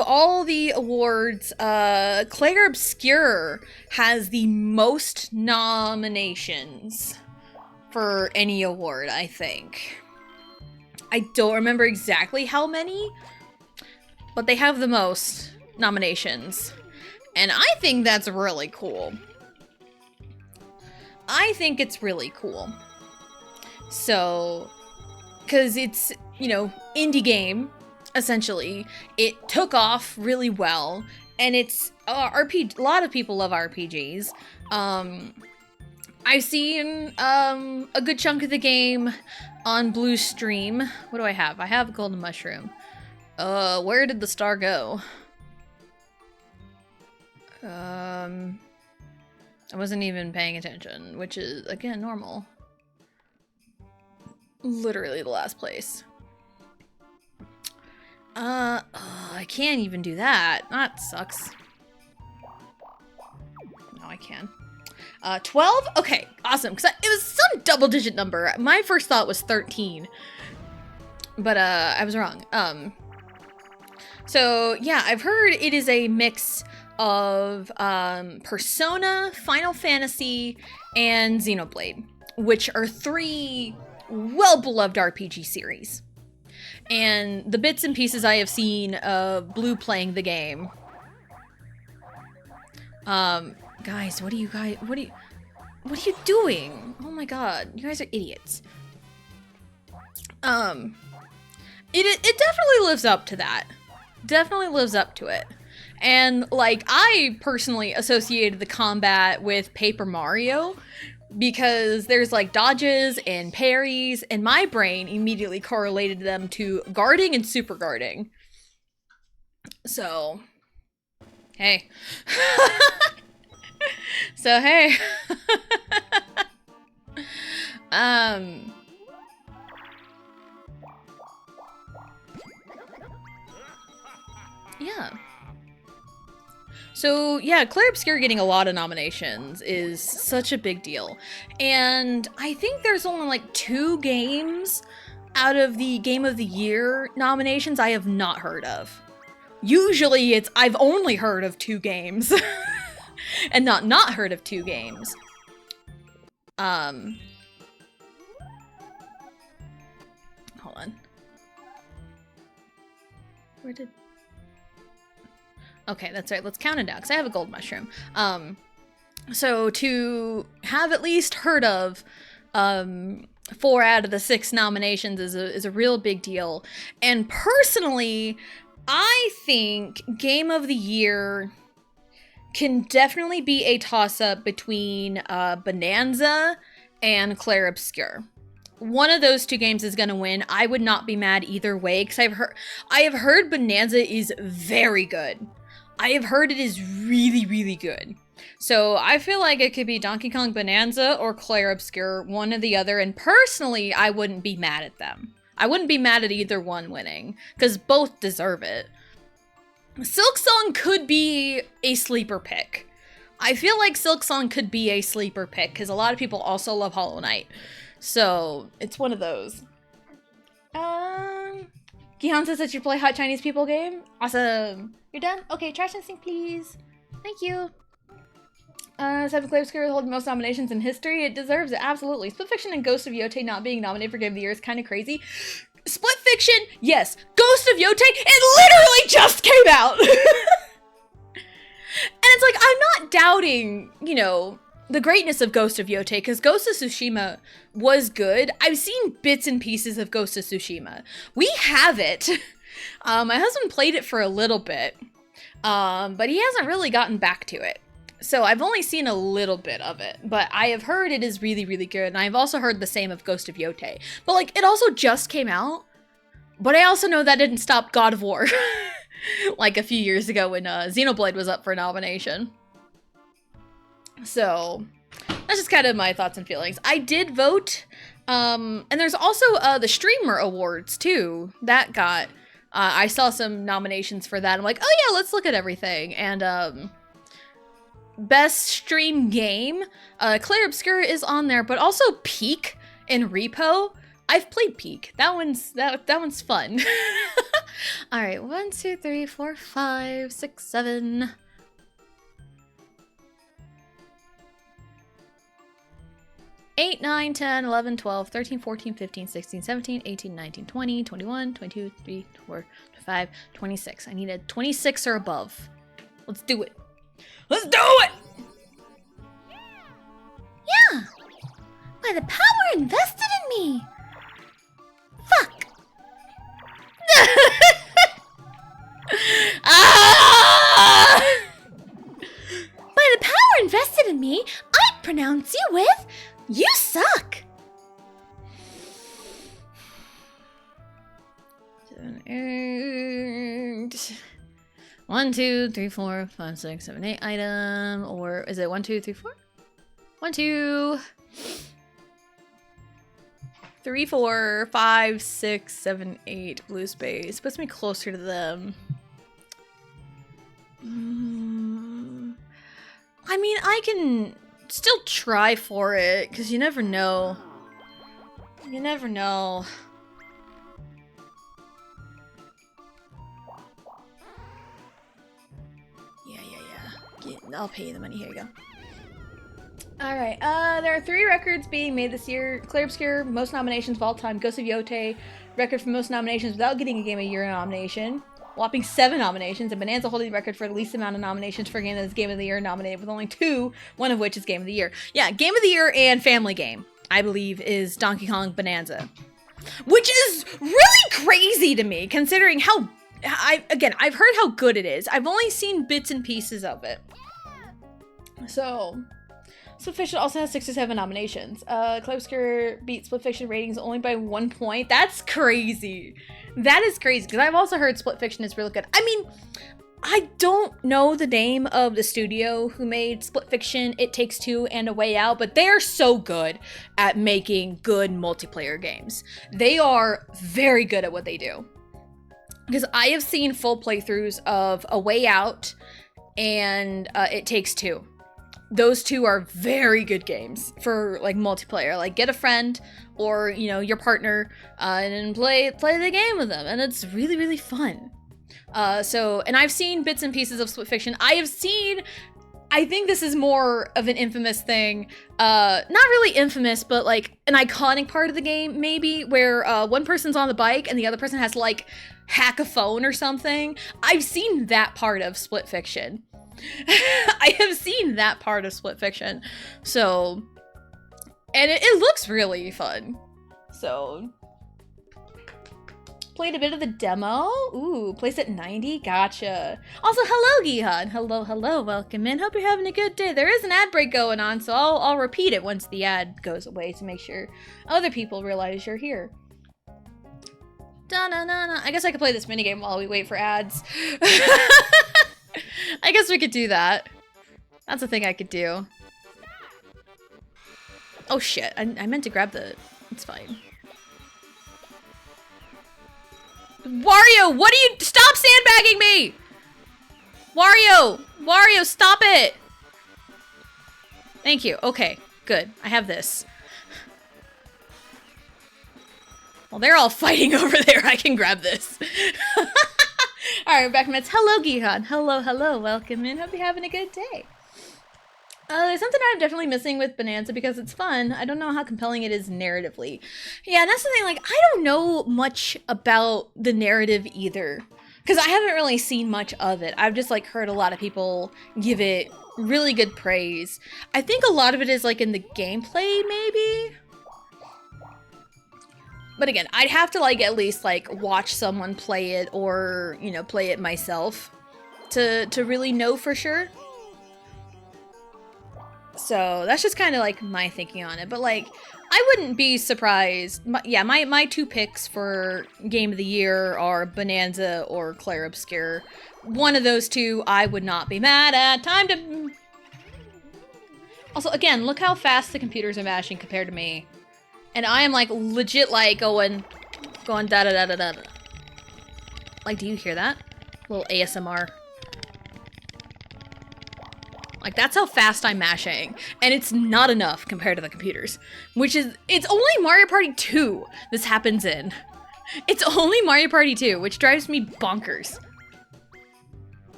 all the awards, Claire Obscure has the most nominations for any award, I think. I don't remember exactly how many, but they have the most nominations. And I think that's really cool. I think it's really cool. So, because it's, you know, indie game, essentially. It took off really well, and it's a lot of people love RPGs. I've seen a good chunk of the game on Blue's stream. What do I have? I have a golden mushroom. Where did the star go? I wasn't even paying attention, which is, again, normal. Literally the last place. I can't even do that. That sucks. No, I can. 12? Okay, awesome. Because it was some double-digit number. My first thought was 13. But, I was wrong. So, yeah, I've heard it is a mix of, Persona, Final Fantasy, and Xenoblade, which are 3 well-beloved RPG series. And the bits and pieces I have seen of Blue playing the game. Guys, what are you doing? Oh my god, you guys are idiots. It definitely lives up to that. Definitely lives up to it. And, like, I personally associated the combat with Paper Mario, because there's, like, dodges and parries, and my brain immediately correlated them to guarding and super guarding. So, hey. So, hey. Yeah. So, yeah, Claire Obscure getting a lot of nominations is such a big deal. And I think there's only like 2 games out of the Game of the Year nominations I have not heard of. Usually it's, I've only heard of 2 games. And not heard of 2 games. Hold on. Where did... Okay, that's right. Let's count it down, because I have a gold mushroom. So to have at least heard of 4 out of the 6 nominations is a real big deal. And personally, I think Game of the Year can definitely be a toss-up between Bonanza and Claire Obscure. One of those 2 games is gonna win. I would not be mad either way, because I have heard Bonanza is very good. I have heard it is really, really good. So I feel like it could be Donkey Kong Bonanza or Claire Obscure, one or the other, and personally, I wouldn't be mad at them. I wouldn't be mad at either one winning, because both deserve it. Silksong could be a sleeper pick. I feel like Silksong could be a sleeper pick, because a lot of people also love Hollow Knight. So, it's one of those. Gihan says that you play Hot Chinese People game. Awesome. You're done? Okay, trash sensing, please. Thank you. 7 Claire Obscure holding most nominations in history. It deserves it, absolutely. Split Fiction and Ghost of Yotei not being nominated for Game of the Year is kind of crazy. Split Fiction, yes. Ghost of Yotei, it literally just came out! And it's like, I'm not doubting, you know, the greatness of Ghost of Yotei, because Ghost of Tsushima was good. I've seen bits and pieces of Ghost of Tsushima. We have it. My husband played it for a little bit, but he hasn't really gotten back to it. So I've only seen a little bit of it, but I have heard it is really, really good. And I've also heard the same of Ghost of Yotei. But like, it also just came out. But I also know that didn't stop God of War. Like a few years ago when Xenoblade was up for nomination. So that's just kind of my thoughts and feelings. I did vote. And there's also the Streamer Awards too. That got, I saw some nominations for that. I'm like, oh yeah, let's look at everything. And Best Stream Game, Clair Obscura is on there, but also Peak and Repo. I've played Peak. That one's fun. All right, 1, 2, 3, 4, 5, 6, 7. 8, 9, 10, 11, 12, 13, 14, 15, 16, 17, 18, 19, 20, 21, 22, 23, 24, 25, 26. I need a 26 or above. Let's do it. Let's do it! Yeah! By the power invested in me! Fuck! Ah! By the power invested in me, I pronounce you with, you suck! 7, 8. 1, 2, 3, 4, 5, 6, 7, 8 item. Or is it 1, 2, 3, 4? 1, 2, 3, 4, 5, 6, 7, 8. Blue space. Puts me closer to them. I mean, I can still try for it, because you never know. You never know. I'll pay you the money. Here you go. Alright, there are 3 records being made this year. Clair Obscura, most nominations of all time. Ghost of Yotei, record for most nominations without getting a Game of the Year nomination. Whopping 7 nominations. And Bonanza holding the record for the least amount of nominations for a game that is Game of the Year nominated, with only 2, one of which is Game of the Year. Yeah, Game of the Year and Family Game, I believe, is Donkey Kong Bonanza. Which is really crazy to me, considering how... I've heard how good it is. I've only seen bits and pieces of it. So, Split Fiction also has 67 nominations. Clair Obscura beat Split Fiction ratings only by 1 point. That's crazy. That is crazy, because I've also heard Split Fiction is really good. I mean, I don't know the name of the studio who made Split Fiction, It Takes Two, and A Way Out, but they are so good at making good multiplayer games. They are very good at what they do. Because I have seen full playthroughs of A Way Out and It Takes Two. Those 2 are very good games for like multiplayer. Like, get a friend or, you know, your partner and play the game with them, and it's really, really fun. And I've seen bits and pieces of Split Fiction. I think this is more of an infamous thing. Not really infamous, but like an iconic part of the game, maybe, where one person's on the bike and the other person has to like hack a phone or something. I've seen that part of Split Fiction. I have seen that part of Split Fiction. So, and it looks really fun. So, played a bit of the demo. Ooh, placed at 90. Gotcha. Also, hello, Gihan. Hello. Welcome in. Hope you're having a good day. There is an ad break going on, so I'll repeat it once the ad goes away to make sure other people realize you're here. Da-na-na-na. I guess I could play this minigame while we wait for ads. I guess we could do that. That's a thing I could do. Oh shit, I meant to grab the... It's fine. Wario, what are you... Stop sandbagging me! Wario, stop it! Thank you. Okay, good. I have this. Well, they're all fighting over there. I can grab this. Alright, we're back, Mets. Hello, Gihan. Hello. Welcome in. Hope you're having a good day. There's something I'm definitely missing with Bonanza because it's fun. I don't know how compelling it is narratively. Yeah, and that's the thing, like, I don't know much about the narrative either because I haven't really seen much of it. I've just like heard a lot of people give it really good praise. I think a lot of it is like in the gameplay, maybe. But again, I'd have to like at least like watch someone play it or, you know, play it myself to really know for sure. So that's just kind of like my thinking on it. But like, I wouldn't be surprised. My two picks for Game of the Year are Bonanza or Clair Obscur. One of those two I would not be mad at. Time to... Also, again, look how fast the computers are mashing compared to me. And I am like legit like going da-da-da-da-da. Like, do you hear that? Little ASMR. Like, that's how fast I'm mashing. And it's not enough compared to the computers. Which is, it's only Mario Party 2 this happens in. It's only Mario Party 2, which drives me bonkers.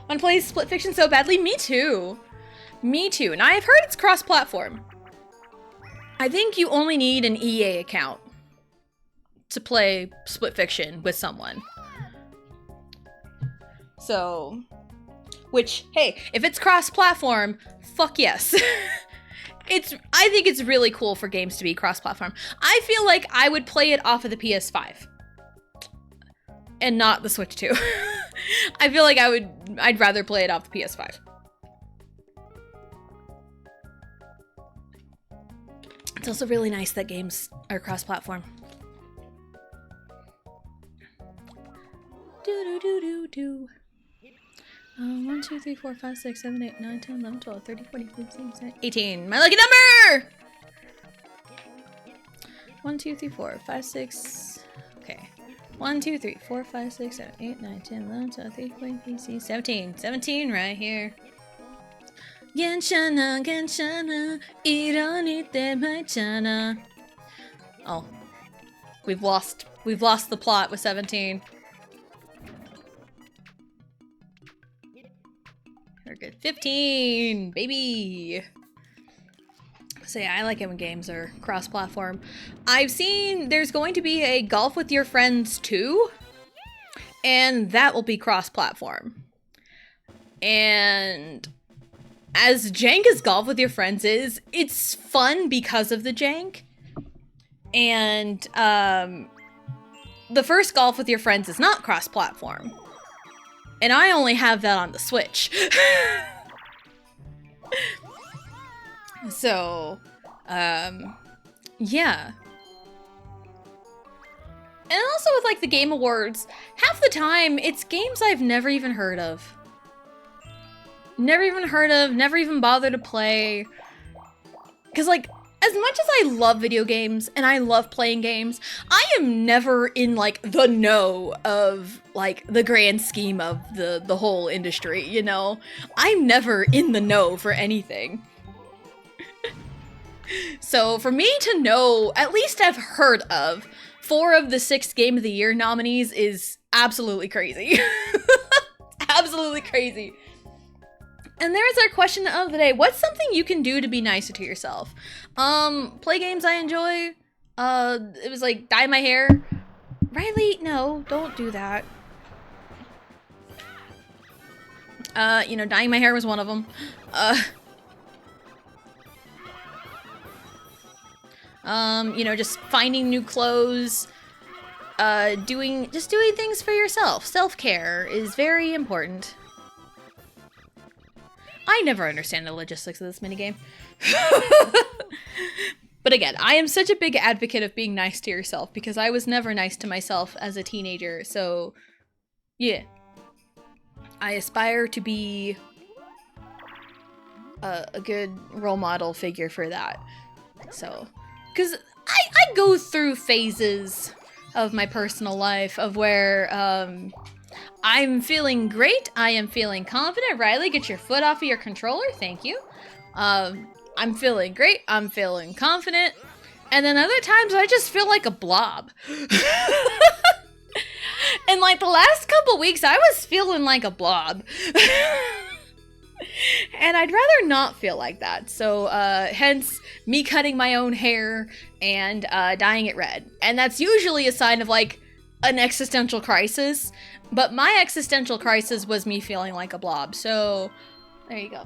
Wanna play Split Fiction so badly? Me too. Me too. And I've heard it's cross-platform. I think you only need an EA account to play Split Fiction with someone. So... Which, hey, if it's cross-platform, fuck yes. I think it's really cool for games to be cross-platform. I feel like I would play it off of the PS5. And not the Switch 2. I feel like I'd rather play it off the PS5. It's also really nice that games are cross-platform. Do-do-do-do-do. 1, 2, 3, 4, 5, 6, 7, 8, 9, 10, 11, 12, 13, 14, 15, 16, 17, 18. My lucky number! 1, 2, 3, 4, 5, 6. Okay. 1, 2, 3, 4, 5, 6, 7, 8, 9, 10, 11, 12, 13, 14, 15, 16, 17. 17 right here. 괜찮아, 괜찮아. 이런 이때 말잖아. Oh. We've lost the plot with 17. We're good. 15, baby. So yeah, I like it when games are cross-platform. I've seen there's going to be a Golf with Your Friends 2, and that will be cross-platform. And as jank as Golf with Your Friends is, it's fun because of the jank. And the first Golf with Your Friends is not cross-platform. And I only have that on the Switch. So, yeah. And also with, like, the Game Awards, half the time, it's games I've never even heard of. Never even bothered to play. Because, like, as much as I love video games and I love playing games, I am never in, like, the know of, like, the grand scheme of the whole industry, you know? I'm never in the know for anything. So for me to know, at least have heard of, 4 of the 6 Game of the Year nominees is absolutely crazy. Absolutely crazy. And there's our question of the day. What's something you can do to be nicer to yourself? Play games I enjoy. It was like dye my hair. Riley, no, don't do that. You know, dyeing my hair was one of them. You know, just finding new clothes. Doing things for yourself. Self-care is very important. I never understand the logistics of this minigame. But again, I am such a big advocate of being nice to yourself because I was never nice to myself as a teenager, so yeah. I aspire to be a good role model figure for that. So, because I go through phases of my personal life of where, I'm feeling great. I am feeling confident. Riley, get your foot off of your controller. Thank you. I'm feeling great. I'm feeling confident. And then other times I just feel like a blob. And like the last couple weeks, I was feeling like a blob. And I'd rather not feel like that. So hence me cutting my own hair and dyeing it red. And that's usually a sign of like, an existential crisis, but my existential crisis was me feeling like a blob. So there you go.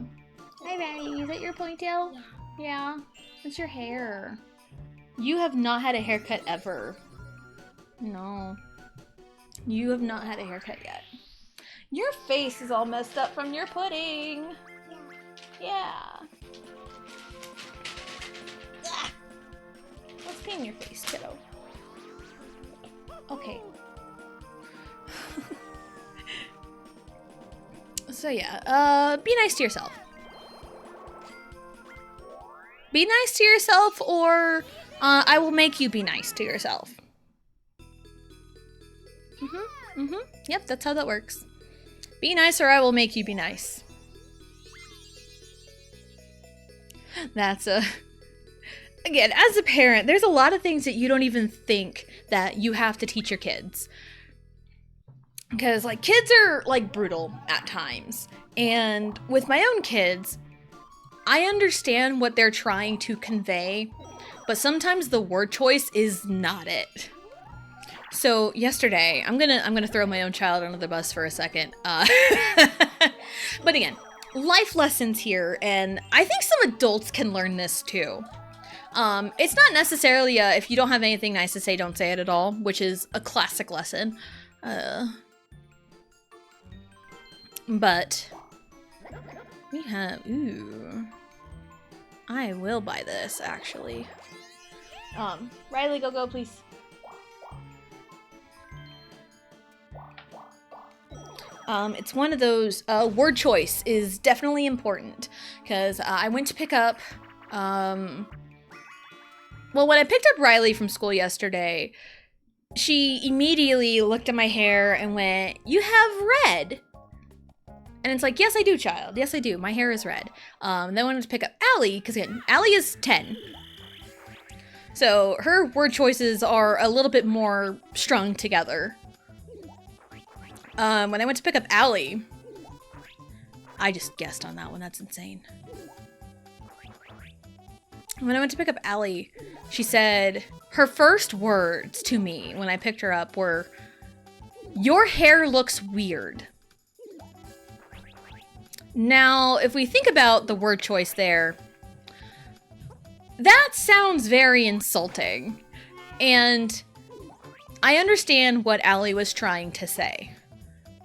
Hi, Maddie. Is that your ponytail? Yeah. It's your hair. You have not had a haircut ever. No. You have not had a haircut yet. Your face is all messed up from your pudding. Yeah. Ah. Let's clean your face, kiddo. Okay. So yeah, be nice to yourself. Be nice to yourself, or I will make you be nice to yourself. Yep, that's how that works. Be nice, or I will make you be nice. That's again, as a parent, there's a lot of things that you don't even think that you have to teach your kids. Because, like, kids are, like, brutal at times. And with my own kids, I understand what they're trying to convey, but sometimes the word choice is not it. So yesterday, I'm gonna throw my own child under the bus for a second. But again, life lessons here, and I think some adults can learn this too. It's not necessarily if you don't have anything nice to say, don't say it at all, which is a classic lesson. But we have, ooh, I will buy this actually. Riley, go, please. It's one of those, word choice is definitely important, because I went to pick up, well, when I picked up Riley from school yesterday, she immediately looked at my hair and went, "You have red." And it's like, yes, I do, child. Yes, I do. My hair is red. Then I wanted to pick up Allie, because again, Allie is 10. So her word choices are a little bit more strung together. When I went to pick up Allie, I just guessed on that one. That's insane. When I went to pick up Allie, she said her first words to me when I picked her up were, "Your hair looks weird." Now, if we think about the word choice there, that sounds very insulting. And I understand what Allie was trying to say.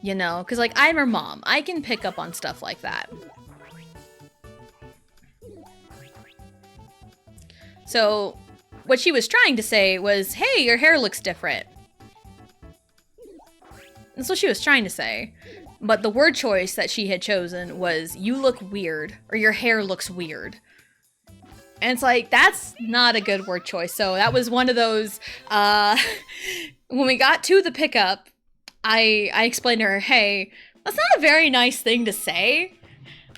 You know, because, like, I'm her mom. I can pick up on stuff like that. So, what she was trying to say was, hey, your hair looks different. That's what she was trying to say. But the word choice that she had chosen was, you look weird, or your hair looks weird. And it's like, that's not a good word choice. So that was one of those, when we got to the pickup, I explained to her, hey, that's not a very nice thing to say.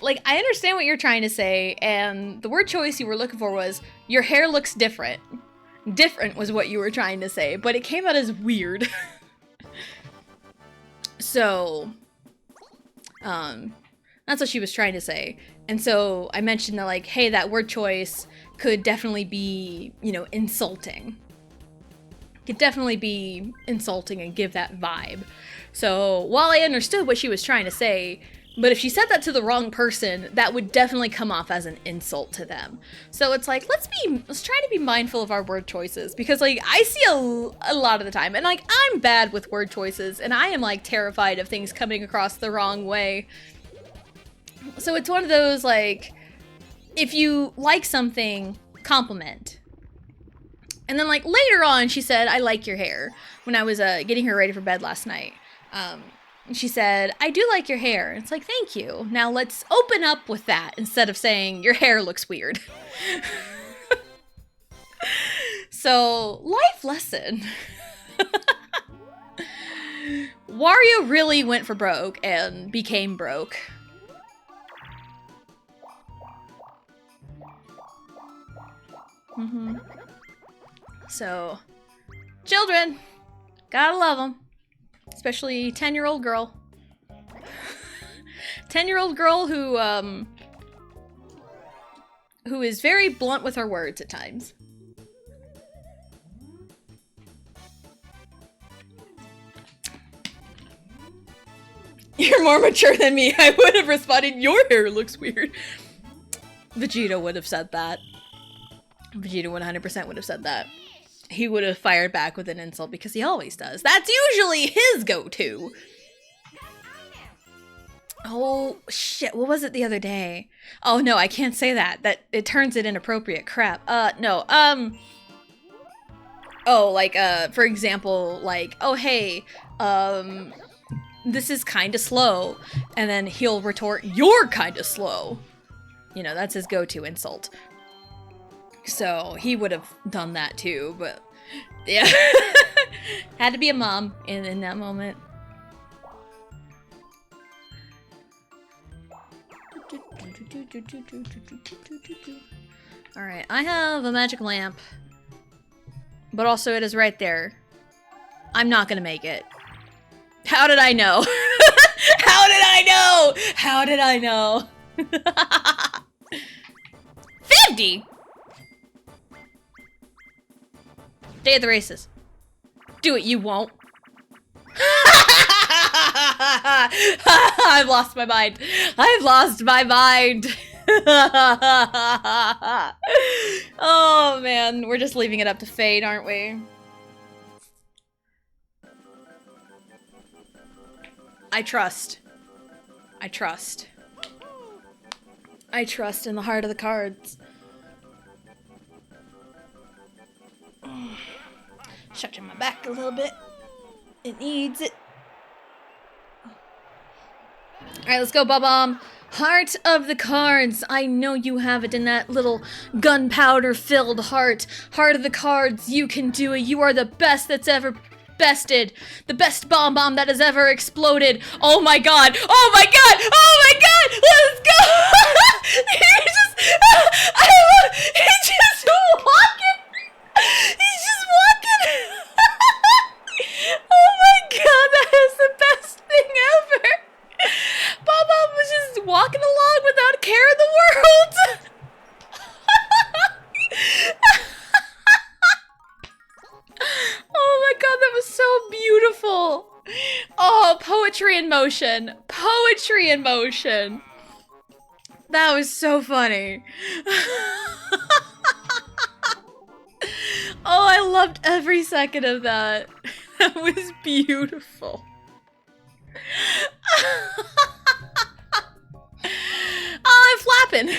Like, I understand what you're trying to say, and the word choice you were looking for was, your hair looks different. Different was what you were trying to say, but it came out as weird. So, that's what she was trying to say. And so I mentioned that, like, hey, that word choice could definitely be, you know, insulting. Could definitely be insulting and give that vibe. So while I understood what she was trying to say, but if she said that to the wrong person, that would definitely come off as an insult to them. So it's like, let's try to be mindful of our word choices, because, like, I see a lot of the time, and, like, I'm bad with word choices, and I am, like, terrified of things coming across the wrong way. So it's one of those, like, if you like something, compliment. And then, like, later on, she said, I like your hair, when I was getting her ready for bed last night. She said, I do like your hair. And it's like, thank you. Now let's open up with that instead of saying, your hair looks weird. So, life lesson. Wario really went for broke and became broke. So, children, gotta love them. Especially 10-year-old girl. 10-year-old girl who is very blunt with her words at times. You're more mature than me. I would have responded, your hair looks weird. Vegeta would have said that. Vegeta 100% would have said that. He would have fired back with an insult because he always does. That's usually his go-to. Oh, shit. What was it the other day? Oh, no, I can't say that. That it turns it inappropriate. Crap. No. Oh, like, for example, like, oh, hey, this is kind of slow. And then he'll retort, you're kind of slow. You know, that's his go-to insult. So he would have done that too, but yeah. Had to be a mom in that moment. Alright, I have a magic lamp. But also it is right there. I'm not gonna make it. How did I know? How did I know? How did I know? 50! Day of the races. Do it, you won't. I've lost my mind. I've lost my mind. Oh man, we're just leaving it up to fate, aren't we? I trust. I trust. I trust in the heart of the cards. Stretching my back a little bit. It needs it. Alright, let's go, Bob-omb. Heart of the cards. I know you have it in that little gunpowder-filled heart. Heart of the cards, you can do it. You are the best that's ever bested. The best bomb that has ever exploded. Oh my god. Oh my god. Oh my god. Let's go. He's just walking. He's just walking. Oh my god, that is the best thing ever. Bob-omb was just walking along without a care in the world. Oh my god, that was so beautiful. Oh, poetry in motion. Poetry in motion. That was so funny. Oh, I loved every second of that. That was beautiful. Oh, I'm flapping.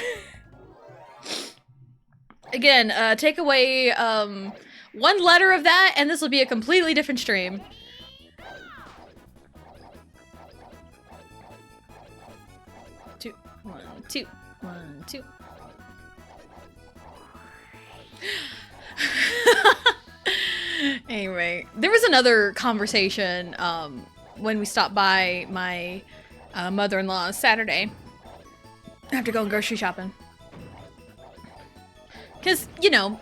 Again, take away one letter of that, and this will be a completely different stream. Two, one, two, one, two. Anyway, there was another conversation when we stopped by my mother-in-law Saturday after going grocery shopping. Because, you know,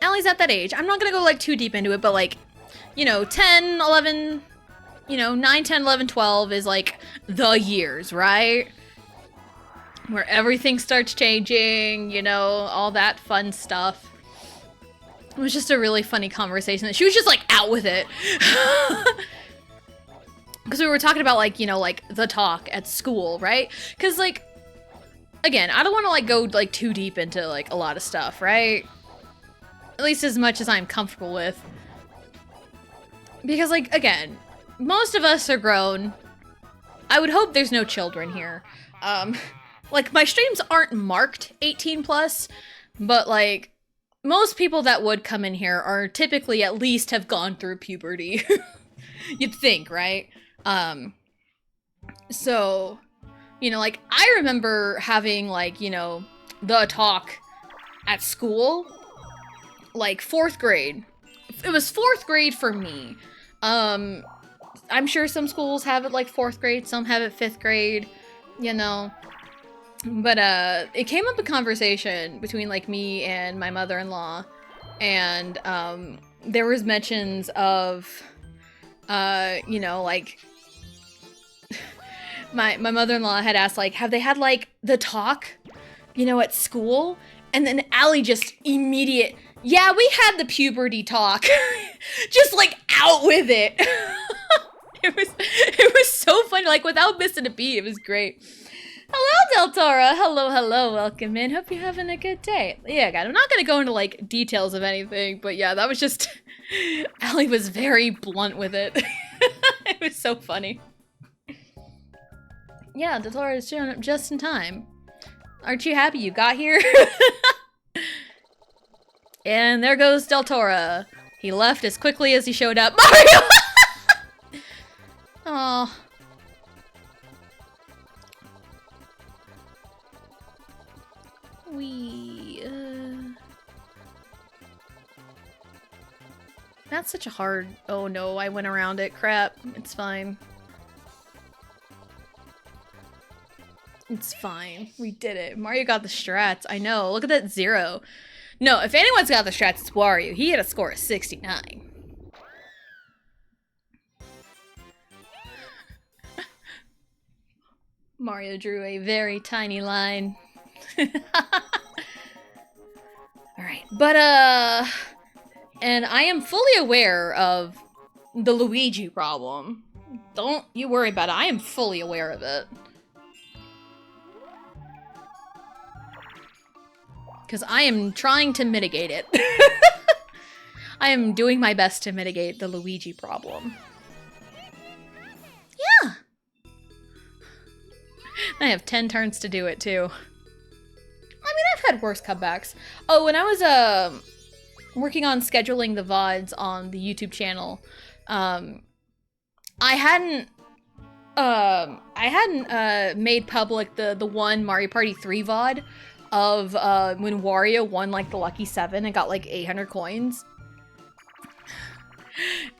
Allie's at that age. I'm not gonna go, like, too deep into it, but, like, you know, 10, 11, you know, 9, 10, 11, 12 is, like, the years, right? Where everything starts changing, you know, all that fun stuff. It was just a really funny conversation that she was just, like, out with it. Because we were talking about, like, you know, like, the talk at school, right? Because, like, again, I don't want to, like, go, like, too deep into, like, a lot of stuff, right? At least as much as I'm comfortable with. Because, like, again, most of us are grown. I would hope there's no children here. Like, my streams aren't marked 18 plus, but, like, most people that would come in here are typically at least have gone through puberty. You'd think, right? So, you know, like, I remember having, like, you know, the talk at school, like, 4th grade. It was 4th grade for me. I'm sure some schools have it, like, 4th grade, some have it 5th grade, you know. But, it came up a conversation between, like, me and my mother-in-law, and, there was mentions of, you know, like, my mother-in-law had asked, like, have they had, like, the talk, you know, at school? And then Allie just yeah, we had the puberty talk. Just, like, out with it. It was so funny, like without missing a beat. It was great. Hello, Del Toro. Hello. Welcome in. Hope you're having a good day. Yeah, God, I'm not gonna go into like details of anything, but yeah, that was just Allie was very blunt with it. It was so funny. Yeah, Del Toro is showing up just in time. Aren't you happy you got here? And there goes Del Toro. He left as quickly as he showed up. Mario! Oh. That's such a hard... Oh no, I went around it. Crap. It's fine. It's fine. We did it. Mario got the strats. I know. Look at that 0. No, if anyone's got the strats, it's Wario. He had a score of 69. Mario drew a very tiny line. Alright, but and I am fully aware of the Luigi problem. Don't you worry about it. I am fully aware of it. Because I am trying to mitigate it. I am doing my best to mitigate the Luigi problem. Yeah. I have 10 turns to do it, too. I mean, I've had worse comebacks. Oh, when I was working on scheduling the VODs on the YouTube channel, I hadn't made public the one Mario Party 3 VOD of when Wario won like the Lucky 7 and got like 800 coins.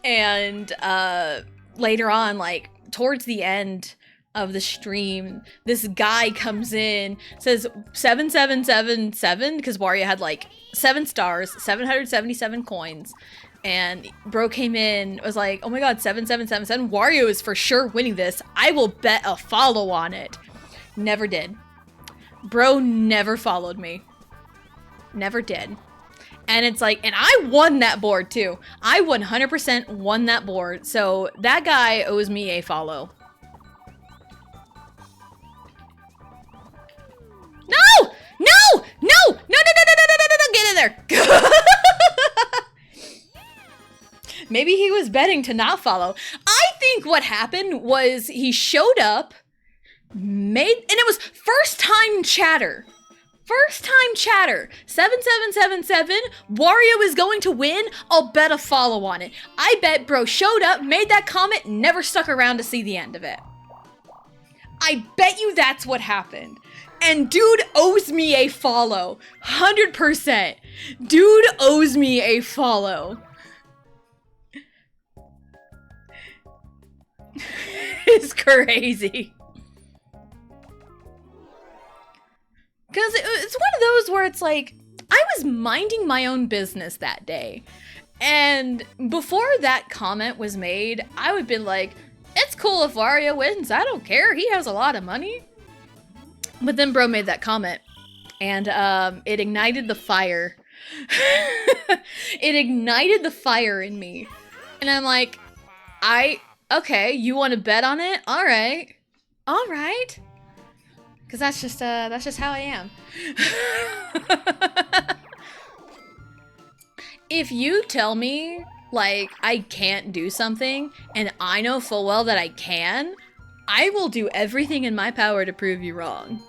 And later on, like towards the end of the stream, this guy comes in, says 7777 because Wario had like 7 stars, 777 coins, and bro came in, was like, oh my god, 7777, Wario is for sure winning this. I will bet a follow on it. Never did. Bro never followed me. Never did. And it's like, and I won that board too. I 100% won that board. So that guy owes me a follow. No! No! No! No! Get in there! Maybe he was betting to not follow. I think what happened was he showed up, and it was first time chatter. First time chatter. 7777, Wario is going to win. I'll bet a follow on it. I bet bro showed up, made that comment, never stuck around to see the end of it. I bet you that's what happened. And dude owes me a follow. 100%. Dude owes me a follow. It's crazy. Because it's one of those where it's like, I was minding my own business that day. And before that comment was made, I would have been like, it's cool if Wario wins. I don't care. He has a lot of money. But then bro made that comment. And it ignited the fire. It ignited the fire in me. And I'm like, okay, you want to bet on it? All right. All right. Because that's just how I am. If you tell me, like, I can't do something, and I know full well that I can, I will do everything in my power to prove you wrong.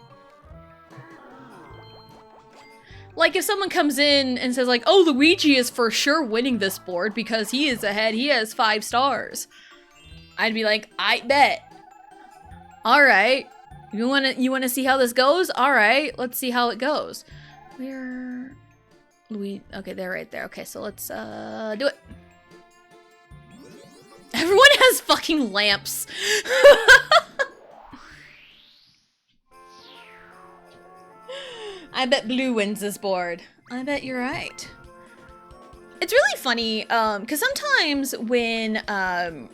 Like, if someone comes in and says, like, oh, Luigi is for sure winning this board because he is ahead, he has 5 stars. I'd be like, I bet. All right. You wanna see how this goes? All right, let's see how it goes. Where, Luigi? Okay, they're right there. Okay, so let's do it. Everyone has fucking lamps. I bet blue wins this board. I bet you're right. It's really funny, because sometimes when I'm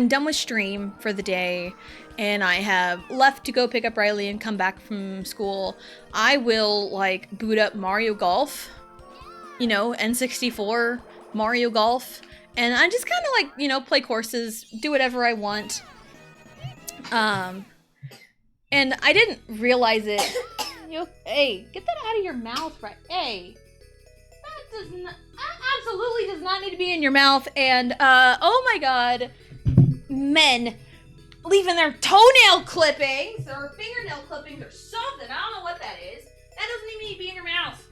done with stream for the day and I have left to go pick up Riley and come back from school, I will like boot up Mario Golf, you know, N64 Mario Golf, And I just kind of like, you know, play courses, do whatever I want. And I didn't realize it. Hey, get that out of your mouth, right? Hey, that absolutely does not need to be in your mouth. And oh my god, men leaving their toenail clippings or fingernail clippings or something. I don't know what that is. That doesn't even need to be in your mouth.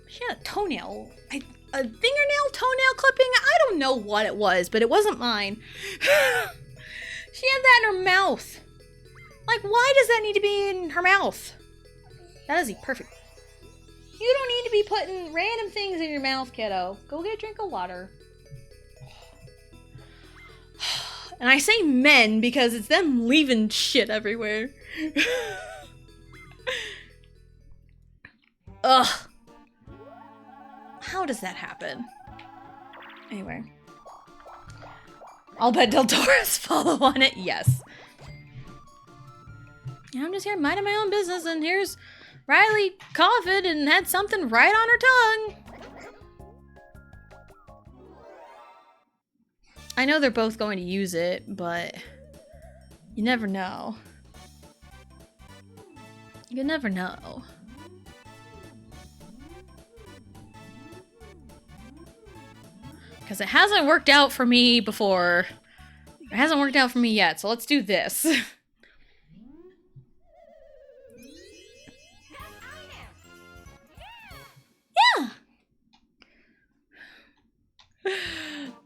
She had a toenail. A fingernail toenail clipping? I don't know what it was, but it wasn't mine. She had that in her mouth. Like, why does that need to be in her mouth? That is the perfect. You don't need to be putting random things in your mouth, kiddo. Go get a drink of water. And I say men because it's them leaving shit everywhere. Ugh. How does that happen? Anyway. I'll bet Del Toro's follow on it. Yes. Yeah, I'm just here minding my own business, and here's Riley coughing and had something right on her tongue. I know they're both going to use it, but you never know. You never know. Because it hasn't worked out for me before. It hasn't worked out for me yet, so let's do this. Yeah!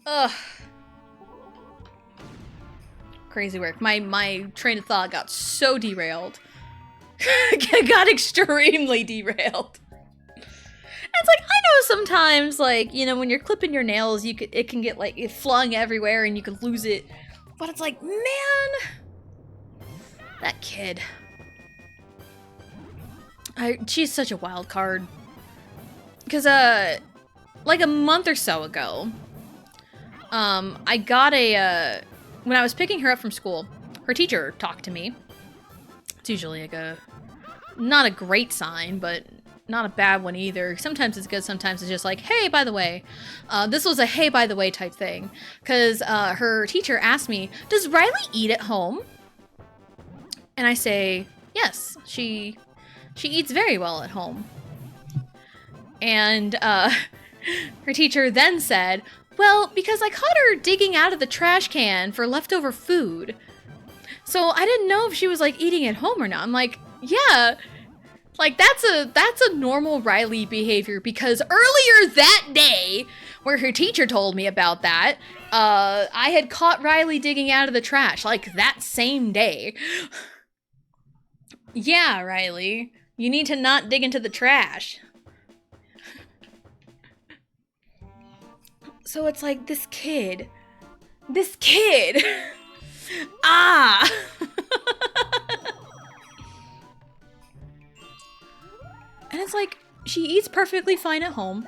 Ugh. Crazy work. My train of thought got so derailed. It got extremely derailed. It's like, I know sometimes, like, you know, when you're clipping your nails, it can get, like, it flung everywhere and you can lose it. But it's like, man, that kid. She's such a wild card. Because, like a month or so ago, I got when I was picking her up from school, her teacher talked to me. It's usually like not a great sign, but not a bad one either. Sometimes it's good, sometimes it's just like, hey, by the way. This was a hey, by the way type thing. Because her teacher asked me, does Riley eat at home? And I say, yes, she eats very well at home. And her teacher then said, well, because I caught her digging out of the trash can for leftover food. So I didn't know if she was like eating at home or not. I'm like, yeah. Like, that's a normal Riley behavior, because earlier that day, where her teacher told me about that, I had caught Riley digging out of the trash, like, that same day. Yeah, Riley, you need to not dig into the trash. So it's like, this kid. Ah! And it's like, she eats perfectly fine at home.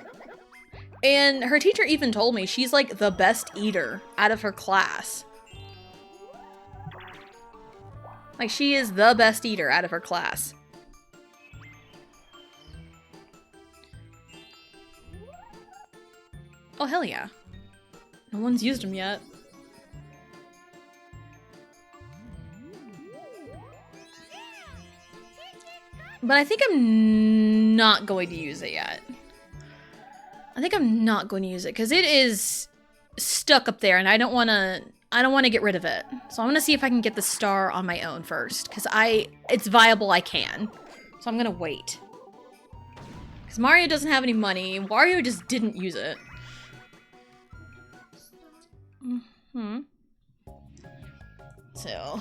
And her teacher even told me she's like the best eater out of her class. Like, she is the best eater out of her class. Oh, hell yeah. No one's used them yet. But I think I'm not going to use it yet. I think I'm not going to use it because it is stuck up there and I don't want to get rid of it. So I'm going to see if I can get the star on my own first, because it's viable, I can. So I'm going to wait. Because Mario doesn't have any money. Wario just didn't use it. So,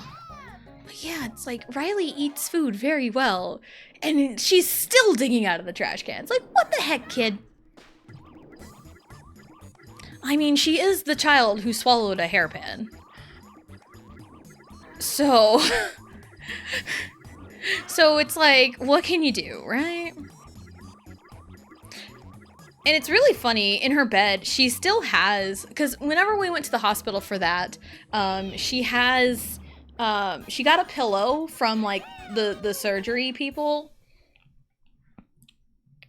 but yeah, it's like, Riley eats food very well, and she's still digging out of the trash cans. Like, what the heck, kid? I mean, she is the child who swallowed a hairpin. So, so it's like, what can you do, right? And it's really funny, in her bed, she still has, because whenever we went to the hospital for that, she got a pillow from, like, the surgery people.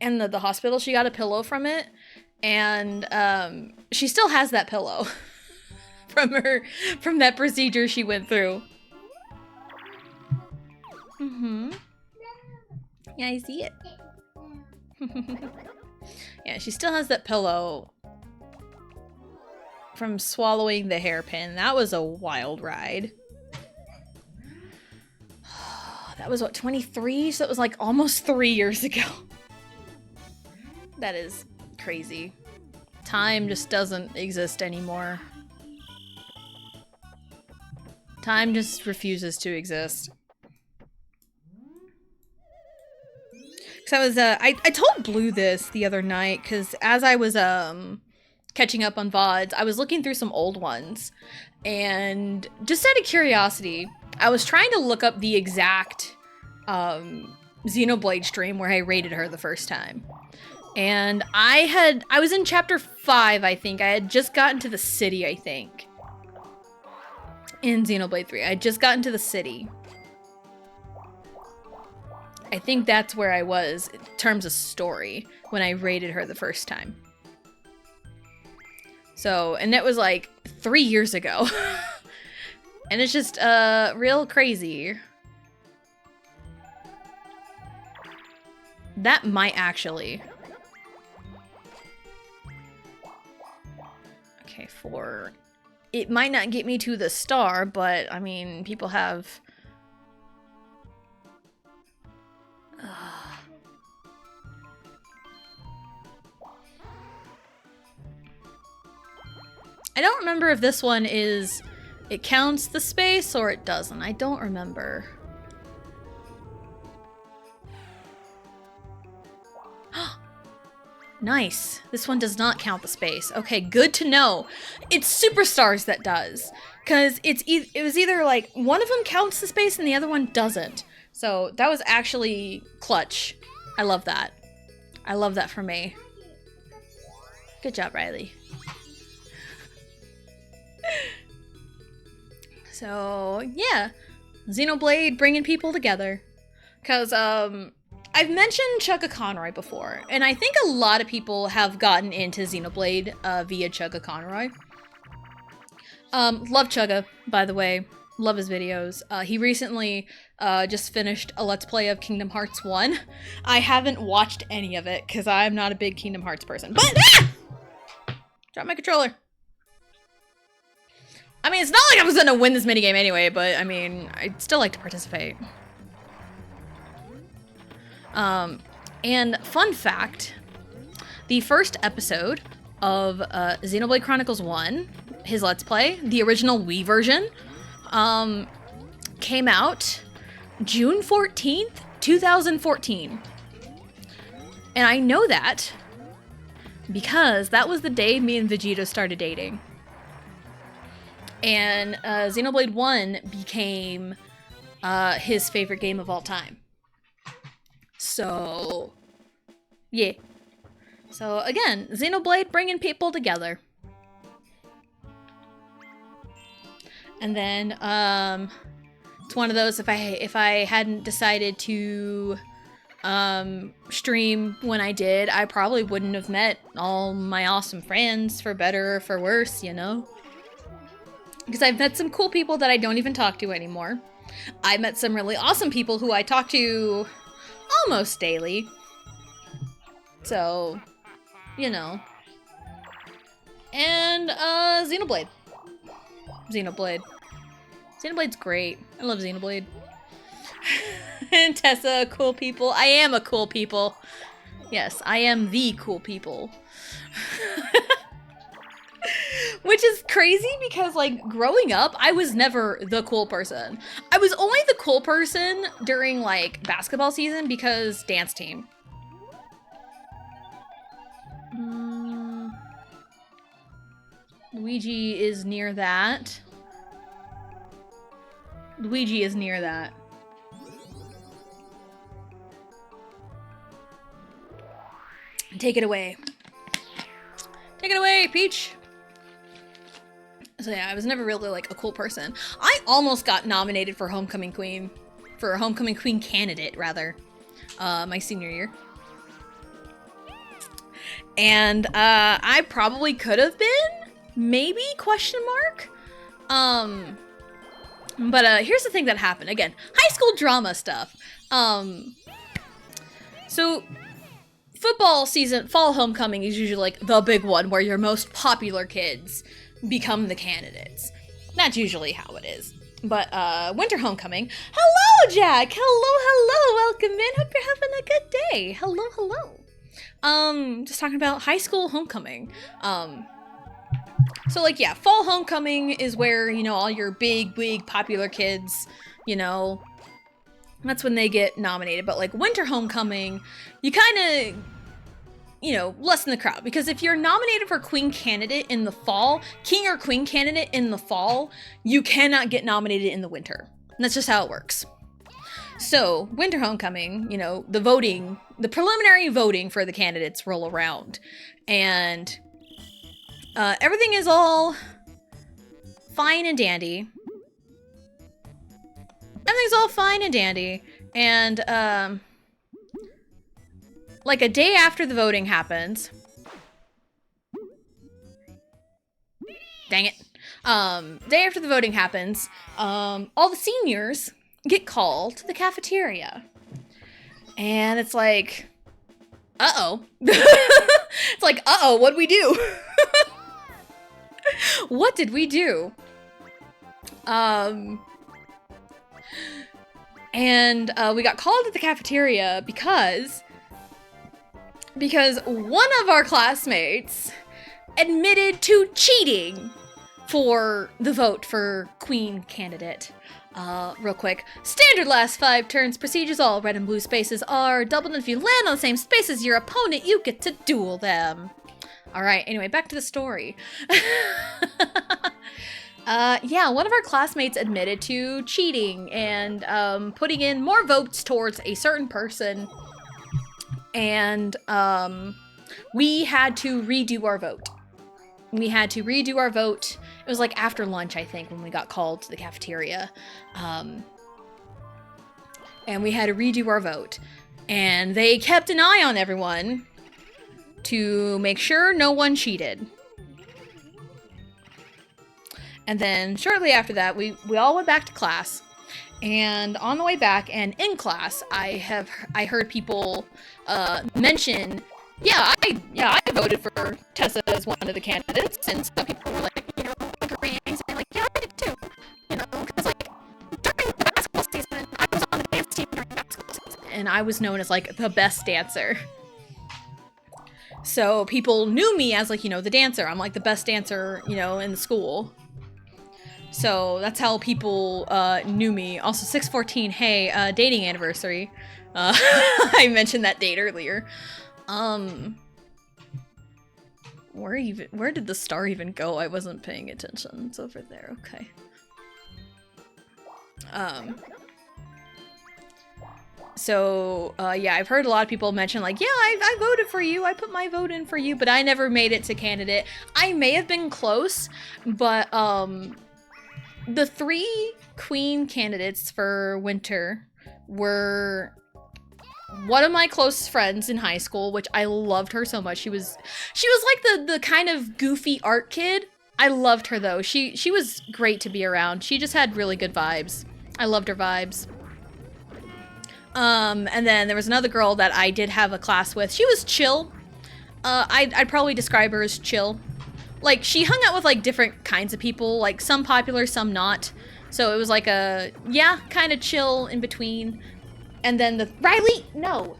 And the hospital, she got a pillow from it. And she still has that pillow from that procedure she went through. Yeah, I see it. Yeah, she still has that pillow from swallowing the hairpin. That was a wild ride. That was what, 23? So it was like almost 3 years ago. That is crazy. Time just doesn't exist anymore. Time just refuses to exist. Cause I told Blue this the other night, cause as I was catching up on VODs, I was looking through some old ones, and just out of curiosity, I was trying to look up the exact Xenoblade stream where I rated her the first time. And I was in chapter 5, I think. I had just gotten to the city, I think. In Xenoblade 3. I had just gotten to the city. I think that's where I was in terms of story when I rated her the first time. So, and that was like 3 years ago. And it's just real crazy. That might actually. Okay, 4. It might not get me to the star, but I mean, people have. I don't remember if this one is, it counts the space or it doesn't. I don't remember. Nice. This one does not count the space. Okay, good to know. It's Superstars that does. Because it was either like one of them counts the space and the other one doesn't. So that was actually clutch. I love that. I love that for me. Good job, Riley. So, yeah. Xenoblade bringing people together. Because, I've mentioned Chugga Conroy before, and I think a lot of people have gotten into Xenoblade via Chugga Conroy. Love Chugga, by the way. Love his videos. He recently just finished a Let's Play of Kingdom Hearts 1. I haven't watched any of it, because I'm not a big Kingdom Hearts person. But, drop my controller. I mean, it's not like I was gonna win this minigame anyway, but I mean, I'd still like to participate. And fun fact, the first episode of Xenoblade Chronicles 1, his Let's Play, the original Wii version, came out June 14th, 2014. And I know that because that was the day me and Vegeta started dating. And Xenoblade 1 became his favorite game of all time. So, yeah. So, again, Xenoblade bringing people together. And then, it's one of those, if I hadn't decided to stream when I did, I probably wouldn't have met all my awesome friends, for better or for worse, you know? Because I've met some cool people that I don't even talk to anymore. I met some really awesome people who I talk to almost daily. So, you know. And, Xenoblade. Xenoblade's great. I love Xenoblade. And Tessa, cool people. I am a cool people. Yes, I am the cool people. Which is crazy because, like, growing up, I was never the cool person. I was only the cool person during, like, basketball season because dance team. Luigi is near that. Luigi is near that. Take it away. Take it away, Peach. So yeah, I was never really, like, a cool person. I almost got nominated for Homecoming Queen. For a Homecoming Queen candidate, rather. My senior year. And I probably could have been, maybe, question mark. But here's the thing that happened. Again, high school drama stuff. So football season, fall homecoming is usually like the big one where your most popular kids become the candidates. That's usually how it is. But winter homecoming. Hello, Jack. Hello. Welcome in. Hope you're having a good day. Hello. Just talking about high school homecoming. So like, yeah, fall homecoming is where, you know, all your big popular kids, you know, that's when they get nominated. But like winter homecoming, you kind of, you know, lessen the crowd, because if you're nominated for queen candidate in the fall, king or queen candidate in the fall, you cannot get nominated in the winter. And that's just how it works. So winter homecoming, you know, the preliminary voting for the candidates roll around, and everything is all fine and dandy. And like a day after the voting happens, dang it, day after the voting happens, all the seniors get called to the cafeteria, and it's like, uh-oh. It's like, uh-oh, what'd we do? What did we do? And we got called to the cafeteria because one of our classmates admitted to cheating for the vote for queen candidate. Real quick. Standard last 5 turns procedures. All red and blue spaces are doubled, and if you land on the same space as your opponent, you get to duel them. Alright, anyway, back to the story. Yeah, one of our classmates admitted to cheating and putting in more votes towards a certain person. And we had to redo our vote. It was like after lunch, I think, when we got called to the cafeteria. And we had to redo our vote. And they kept an eye on everyone to make sure no one cheated. And then shortly after that, we all went back to class. And on the way back and in class, I heard people mention, I voted for Tessa as one of the candidates, and some people were like, you know, agreeing, saying like, yeah, I did too, you know, because like during the basketball season, I was on the dance team during basketball season, and I was known as like the best dancer. So people knew me as like, you know, the dancer. I'm like the best dancer, you know, in the school. So that's how people knew me. Also, 6/14, hey, dating anniversary. I mentioned that date earlier. Where did the star even go? I wasn't paying attention. It's over there. Okay. So, yeah, I've heard a lot of people mention, like, yeah, I voted for you. I put my vote in for you, but I never made it to candidate. I may have been close, but, the 3 queen candidates for winter were one of my close friends in high school, which I loved her so much. She was like the kind of goofy art kid. I loved her though. She was great to be around. She just had really good vibes. I loved her vibes. And then there was another girl that I did have a class with. She was chill. I'd probably describe her as chill. Like, she hung out with, like, different kinds of people, like, some popular, some not. So it was like a, yeah, kind of chill in between. And then the, Riley, no.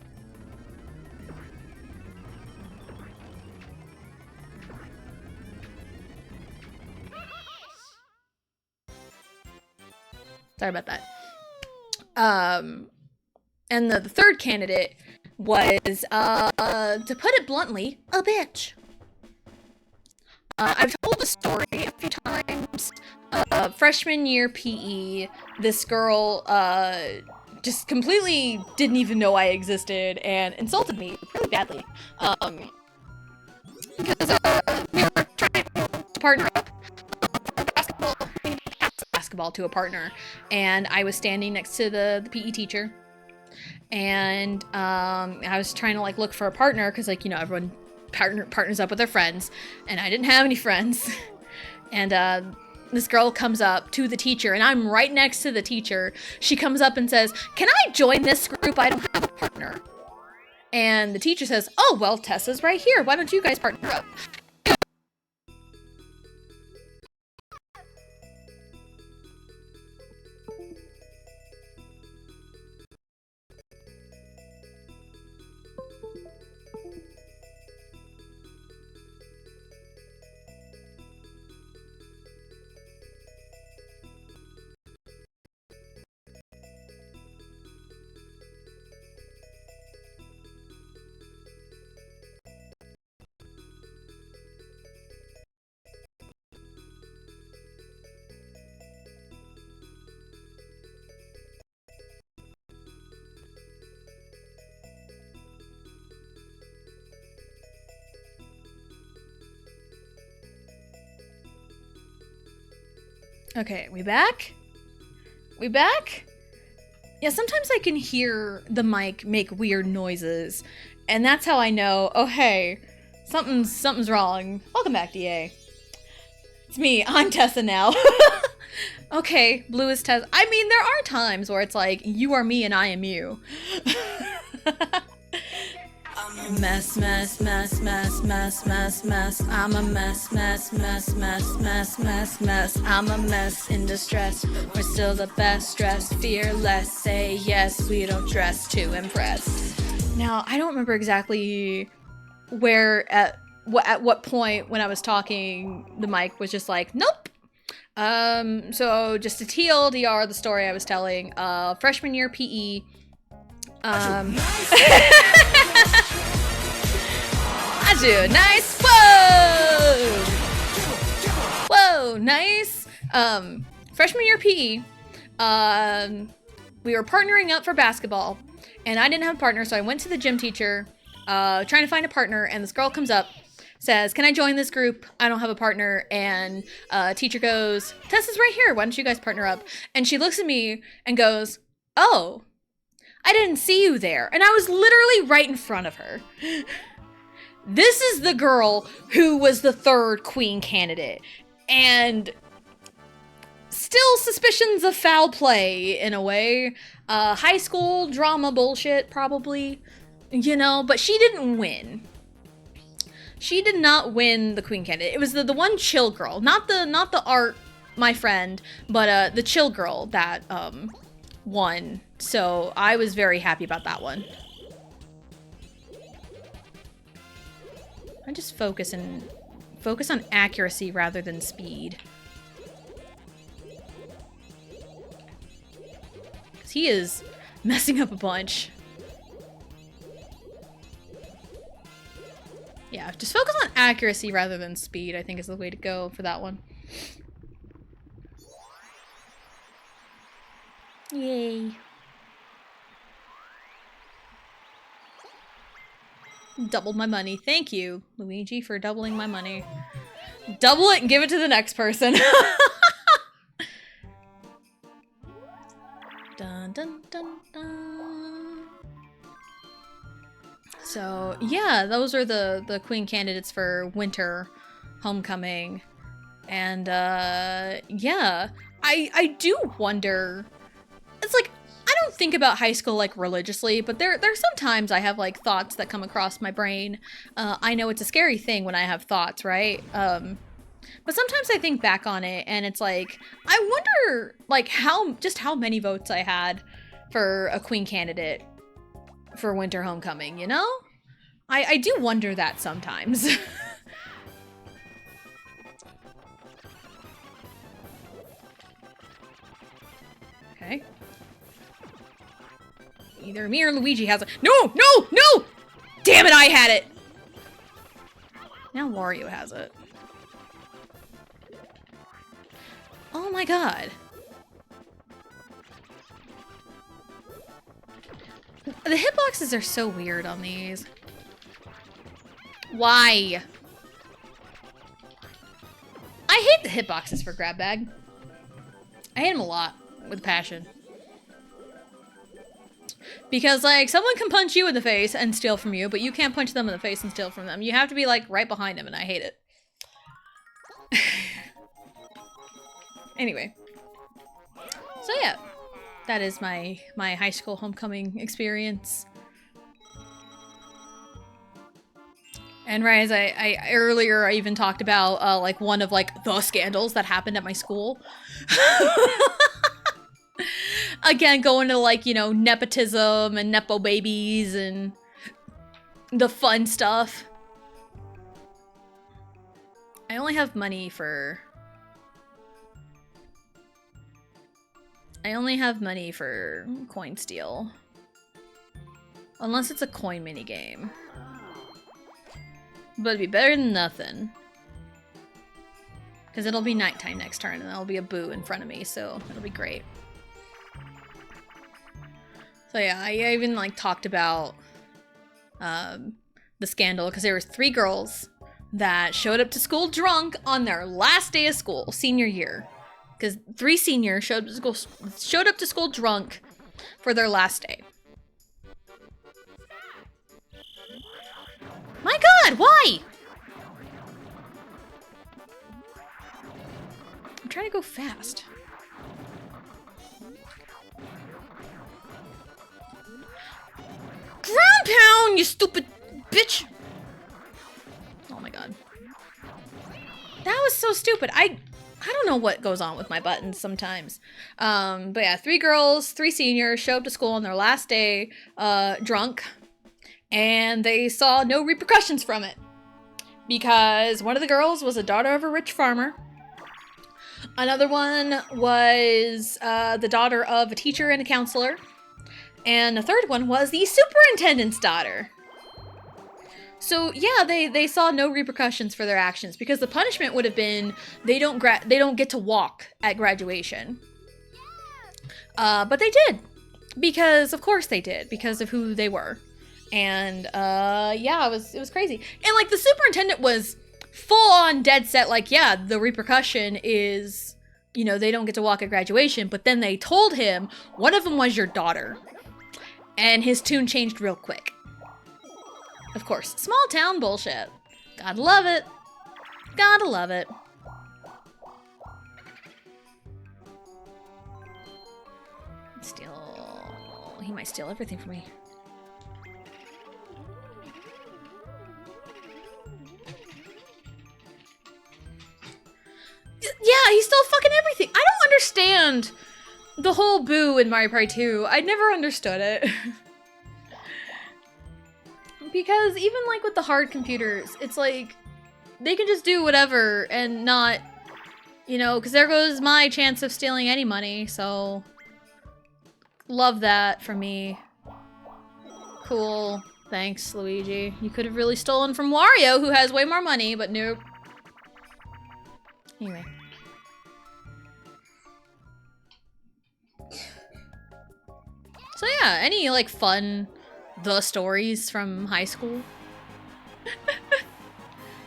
Sorry about that. And the third candidate was, to put it bluntly, a bitch. I've told the story a few times. Freshman year PE, this girl just completely didn't even know I existed and insulted me really badly. Because we were trying to partner up basketball to a partner, and I was standing next to the PE teacher, and I was trying to like look for a partner because, like, you know, everyone partners up with their friends, and I didn't have any friends. And this girl comes up to the teacher, and I'm right next to the teacher. She comes up and says, "Can I join this group? I don't have a partner." And the teacher says, "Oh, well, Tessa's right here. Why don't you guys partner up?" Okay, we back? We back? Yeah, sometimes I can hear the mic make weird noises, and that's how I know, oh hey, something's wrong. Welcome back, DA. It's me, I'm Tessa now. Okay, Blue is Tessa. I mean, there are times where it's like, you are me and I am you. Mess, mess, mess, mess, mess, mess, mess. I'm a mess, mess, mess, mess, mess, mess, mess. I'm a mess in distress. We're still the best dressed, fearless. Say yes, we don't dress to impress. Now, I don't remember exactly where at what point when I was talking, the mic was just like, nope. So just to TLDR the story I was telling, freshman year PE. I do nice. Whoa, nice. Freshman year PE. We were partnering up for basketball, and I didn't have a partner, so I went to the gym teacher, trying to find a partner. And this girl comes up, says, "Can I join this group? I don't have a partner." And teacher goes, "Tessa's right here. Why don't you guys partner up?" And she looks at me and goes, "Oh, I didn't see you there." And I was literally right in front of her. This is the girl who was the third queen candidate. And still suspicions of foul play in a way. High school drama bullshit, probably. You know, but she didn't win. She did not win the queen candidate. It was the one chill girl. Not the art, my friend, but the chill girl that won. So I was very happy about that one. I just focus on accuracy rather than speed. 'Cause he is messing up a bunch. Yeah, just focus on accuracy rather than speed, I think is the way to go for that one. Yay. Doubled my money. Thank you, Luigi, for doubling my money. Double it and give it to the next person. Dun, dun, dun, dun. So, yeah, those are the queen candidates for winter homecoming. And, yeah. I do wonder... It's like, I don't think about high school like religiously, but there's sometimes I have like thoughts that come across my brain. I know it's a scary thing when I have thoughts, right? But sometimes I think back on it and it's like, I wonder like how many votes I had for a queen candidate for winter homecoming, you know? I do wonder that sometimes. Okay. Either me or Luigi has it. No! Damn it, I had it! Now Wario has it. Oh my god. The hitboxes are so weird on these. Why? I hate the hitboxes for grab bag. I hate them a lot with passion. Because, like, someone can punch you in the face and steal from you, but you can't punch them in the face and steal from them. You have to be, like, right behind them, and I hate it. Anyway. So, yeah. That is my high school homecoming experience. And right as I earlier I even talked about, like, one of, like, the scandals that happened at my school. Again, going to, like, you know, nepotism and nepo babies and the fun stuff. I only have money for... coin steal. Unless it's a coin minigame. But it'd be better than nothing. Because it'll be nighttime next turn and there'll be a boo in front of me, so it'll be great. So yeah, I even, like, talked about the scandal because there were 3 girls that showed up to school drunk on their last day of school, senior year. Because 3 seniors showed up to school drunk for their last day. My God, why? I'm trying to go fast. Ground pound, you stupid bitch! Oh my God. That was so stupid. I don't know what goes on with my buttons sometimes. But yeah, 3 girls, 3 seniors show up to school on their last day, drunk, and they saw no repercussions from it. Because one of the girls was a daughter of a rich farmer. Another one was the daughter of a teacher and a counselor. And the third one was the superintendent's daughter. So yeah, they saw no repercussions for their actions because the punishment would have been they don't get to walk at graduation. But they did, because of course they did, because of who they were. And yeah, it was crazy. And like the superintendent was full on dead set, like, yeah, the repercussion is, you know, they don't get to walk at graduation. But then they told him one of them was your daughter, and his tune changed real quick. Of course, small town bullshit. Gotta love it. Gotta love it. He might steal everything from me. Yeah, he stole fucking everything. I don't understand the whole boo in Mario Party 2. I never understood it. Because even like with the hard computers, it's like they can just do whatever and not, you know, because there goes my chance of stealing any money, so love that for me. Cool. Thanks, Luigi. You could have really stolen from Wario, who has way more money, but nope. Anyway. So yeah, any like fun the stories from high school?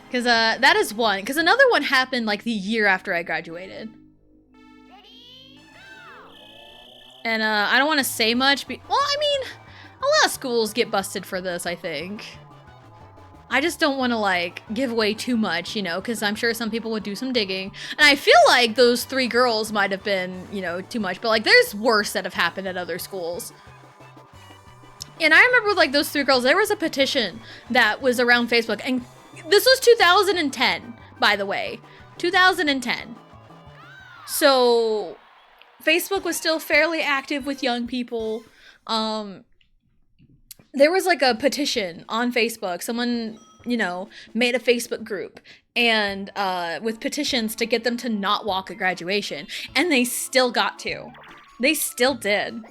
Because that is one. Because another one happened like the year after I graduated. And I don't want to say much. Well, I mean, a lot of schools get busted for this, I think. I just don't want to like give away too much, you know, because I'm sure some people would do some digging. And I feel like those 3 girls might have been, you know, too much. But like there's worse that have happened at other schools. And I remember with like those 3 girls, there was a petition that was around Facebook. And this was 2010, by the way. 2010. So Facebook was still fairly active with young people. There was like a petition on Facebook. Someone, you know, made a Facebook group and with petitions to get them to not walk at graduation. And they still got to. They still did.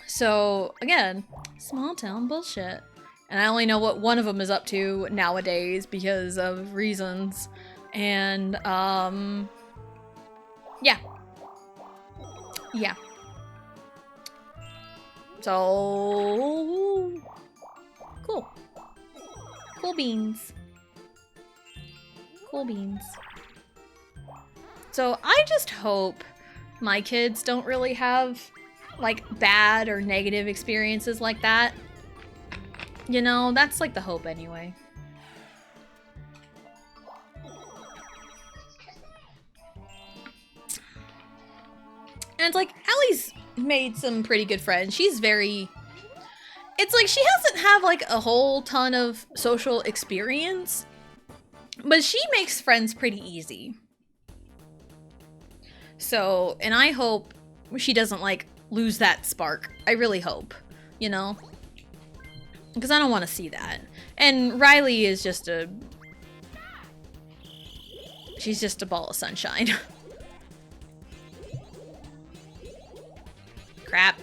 So, again, small town bullshit. And I only know what one of them is up to nowadays because of reasons. And, yeah. Yeah. So, cool. Cool beans. Cool beans. So, I just hope my kids don't really have like bad or negative experiences like that. You know, that's like the hope anyway. And it's like, Allie's made some pretty good friends. She's very... It's like, she doesn't have like a whole ton of social experience, but she makes friends pretty easy. So, and I hope she doesn't like lose that spark. I really hope, you know? Because I don't want to see that. And Riley is just a... She's just a ball of sunshine. Crap.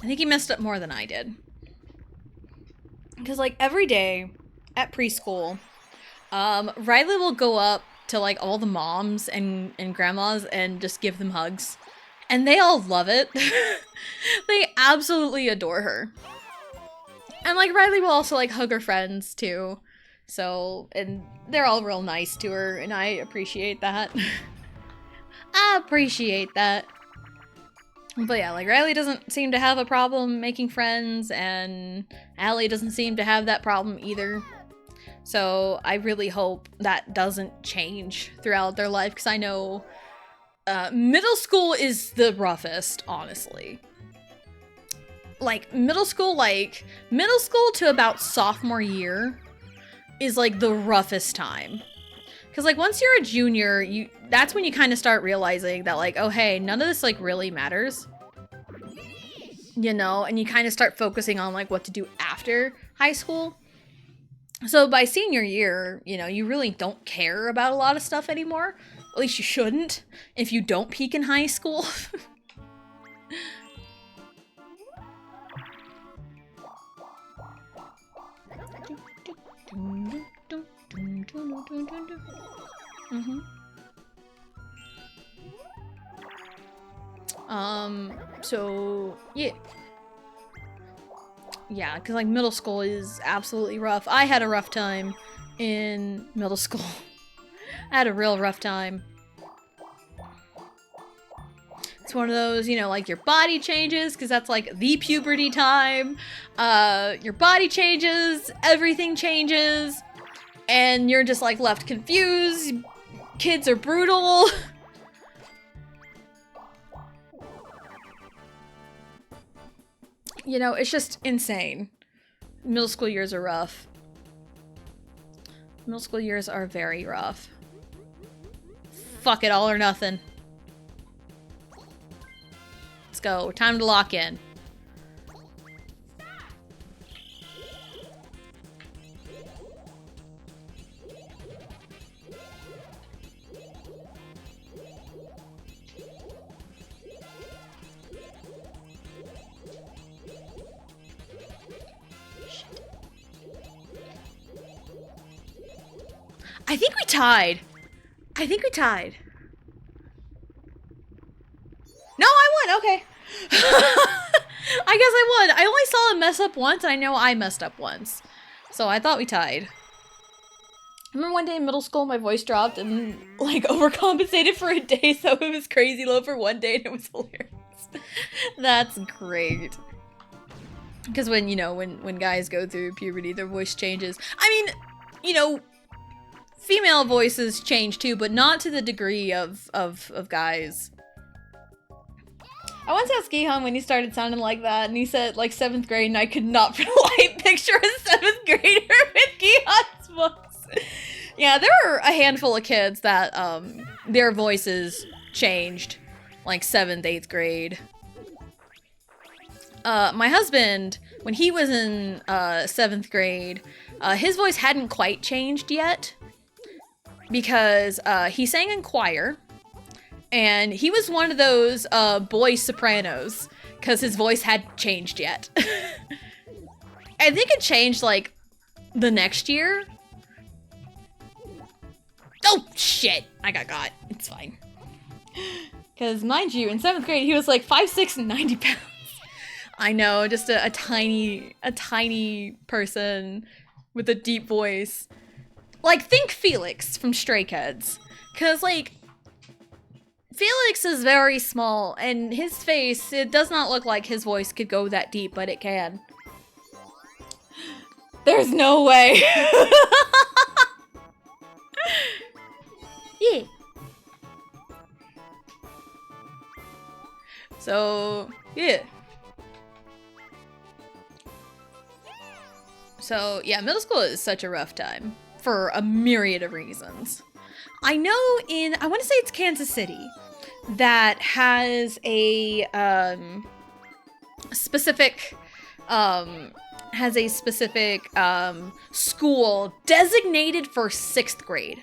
I think he messed up more than I did. Because, like, every day at preschool, Riley will go up to, like, all the moms and grandmas and just give them hugs. And they all love it. They absolutely adore her. And, like, Riley will also, like, hug her friends, too. So, and they're all real nice to her, and I appreciate that. I appreciate that. But yeah, like, Riley doesn't seem to have a problem making friends, and Allie doesn't seem to have that problem either. So I really hope that doesn't change throughout their life, because I know middle school is the roughest, honestly. Like, middle school to about sophomore year is, like, the roughest time. Because, like, once you're a junior, that's when you kind of start realizing that, like, oh, hey, none of this, like, really matters. You know? And you kind of start focusing on, like, what to do after high school. So by senior year, you know, you really don't care about a lot of stuff anymore. At least you shouldn't if you don't peak in high school. So, yeah. Yeah, because, like, middle school is absolutely rough. I had a rough time in middle school. I had a real rough time. It's one of those, you know, like, your body changes, because that's, like, the puberty time. Your body changes, everything changes, and you're just, like, left confused. Kids are brutal. You know, it's just insane. Middle school years are rough. Middle school years are very rough. Fuck it, all or nothing. Let's go. Time to lock in. I think we tied. I think we tied. No, I won. Okay. I guess I won. I only saw him mess up once, and I know I messed up once. So I thought we tied. I remember one day in middle school, my voice dropped and, like, overcompensated for a day, so it was crazy low for one day, and it was hilarious. That's great. Because when, you know, when guys go through puberty, their voice changes. I mean, you know, female voices change too, but not to the degree of guys. I once asked Gihan when he started sounding like that, and he said, like, 7th grade, and I could not for the life picture a 7th grader with Gihan's voice. Yeah, there were a handful of kids that, their voices changed, like, 7th, 8th grade. My husband, when he was in, 7th grade, his voice hadn't quite changed yet. Because he sang in choir, and he was one of those boy sopranos, because his voice hadn't changed yet. I think it changed, like, the next year. Oh, shit! I got. It's fine. Because, mind you, in 7th grade, he was, like, 5'6" and 90 pounds. I know, just a tiny person with a deep voice. Like, think Felix from Stray Kids. Cause, like, Felix is very small, and his face, it does not look like his voice could go that deep, but it can. There's no way. Yeah. So, yeah. So, yeah, middle school is such a rough time for a myriad of reasons. I know I want to say it's Kansas City, that has a specific school designated for 6th grade.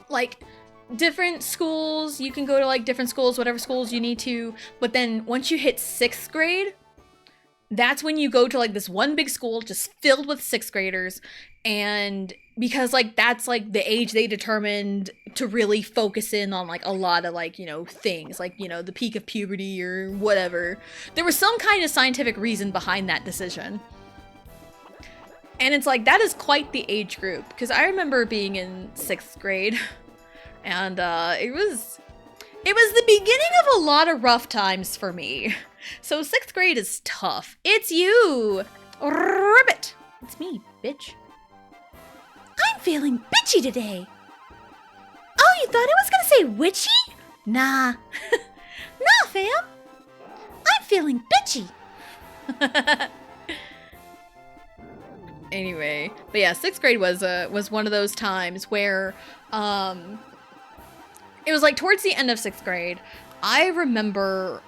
Like, different schools, you can go to like different schools, whatever schools you need to, but then once you hit 6th grade, that's when you go to like this one big school just filled with 6th graders. And because like that's like the age they determined to really focus in on like a lot of like, you know, things like, you know, the peak of puberty or whatever. There was some kind of scientific reason behind that decision. And it's like, that is quite the age group, because I remember being in 6th grade and it was the beginning of a lot of rough times for me. So 6th grade is tough. It's you, Ribbit. It's me, bitch. I'm feeling bitchy today. Oh, you thought I was gonna say witchy? Nah. Nah, fam. I'm feeling bitchy. Anyway, but yeah, 6th grade was one of those times where it was like towards the end of 6th grade. I remember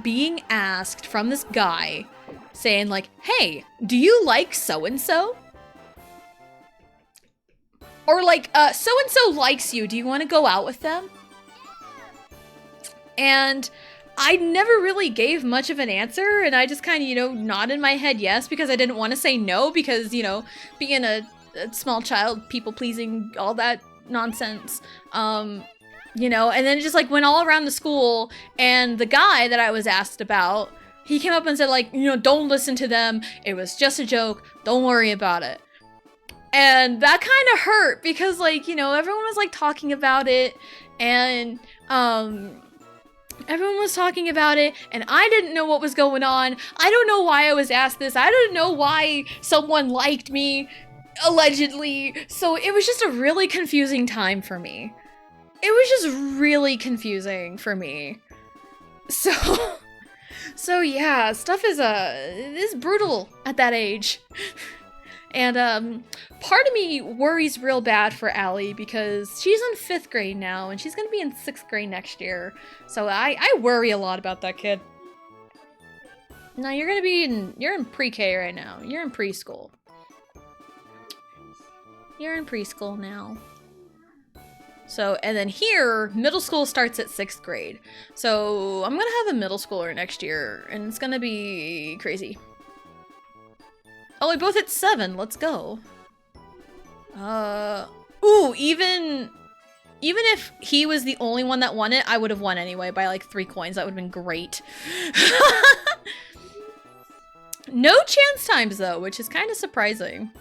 being asked from this guy saying like, "Hey, do you like so-and-so?" Or like, so-and-so likes you. Do you want to go out with them? And I never really gave much of an answer. And I just kind of, you know, nodded my head yes, because I didn't want to say no, because, you know, being a small child, people pleasing, all that nonsense. You know, and then it just like went all around the school. And the guy that I was asked about, he came up and said like, you know, don't listen to them. It was just a joke. Don't worry about it. And that kind of hurt, because like, you know, everyone was like talking about it, and everyone was talking about it, and I didn't know what was going on. I don't know why I was asked this. I don't know why someone liked me, allegedly. So it was just a really confusing time for me. It was just really confusing for me. So yeah, stuff is brutal at that age. And part of me worries real bad for Allie, because she's in 5th grade now and she's gonna be in 6th grade next year. So I worry a lot about that kid. No, you're in pre-K right now. You're in preschool. You're in preschool now. So, and then here, middle school starts at 6th grade. So I'm gonna have a middle schooler next year, and it's gonna be crazy. Oh, we both hit 7. Let's go. Ooh, even if he was the only one that won it, I would have won anyway by like 3 coins. That would have been great. No chance times though, which is kind of surprising.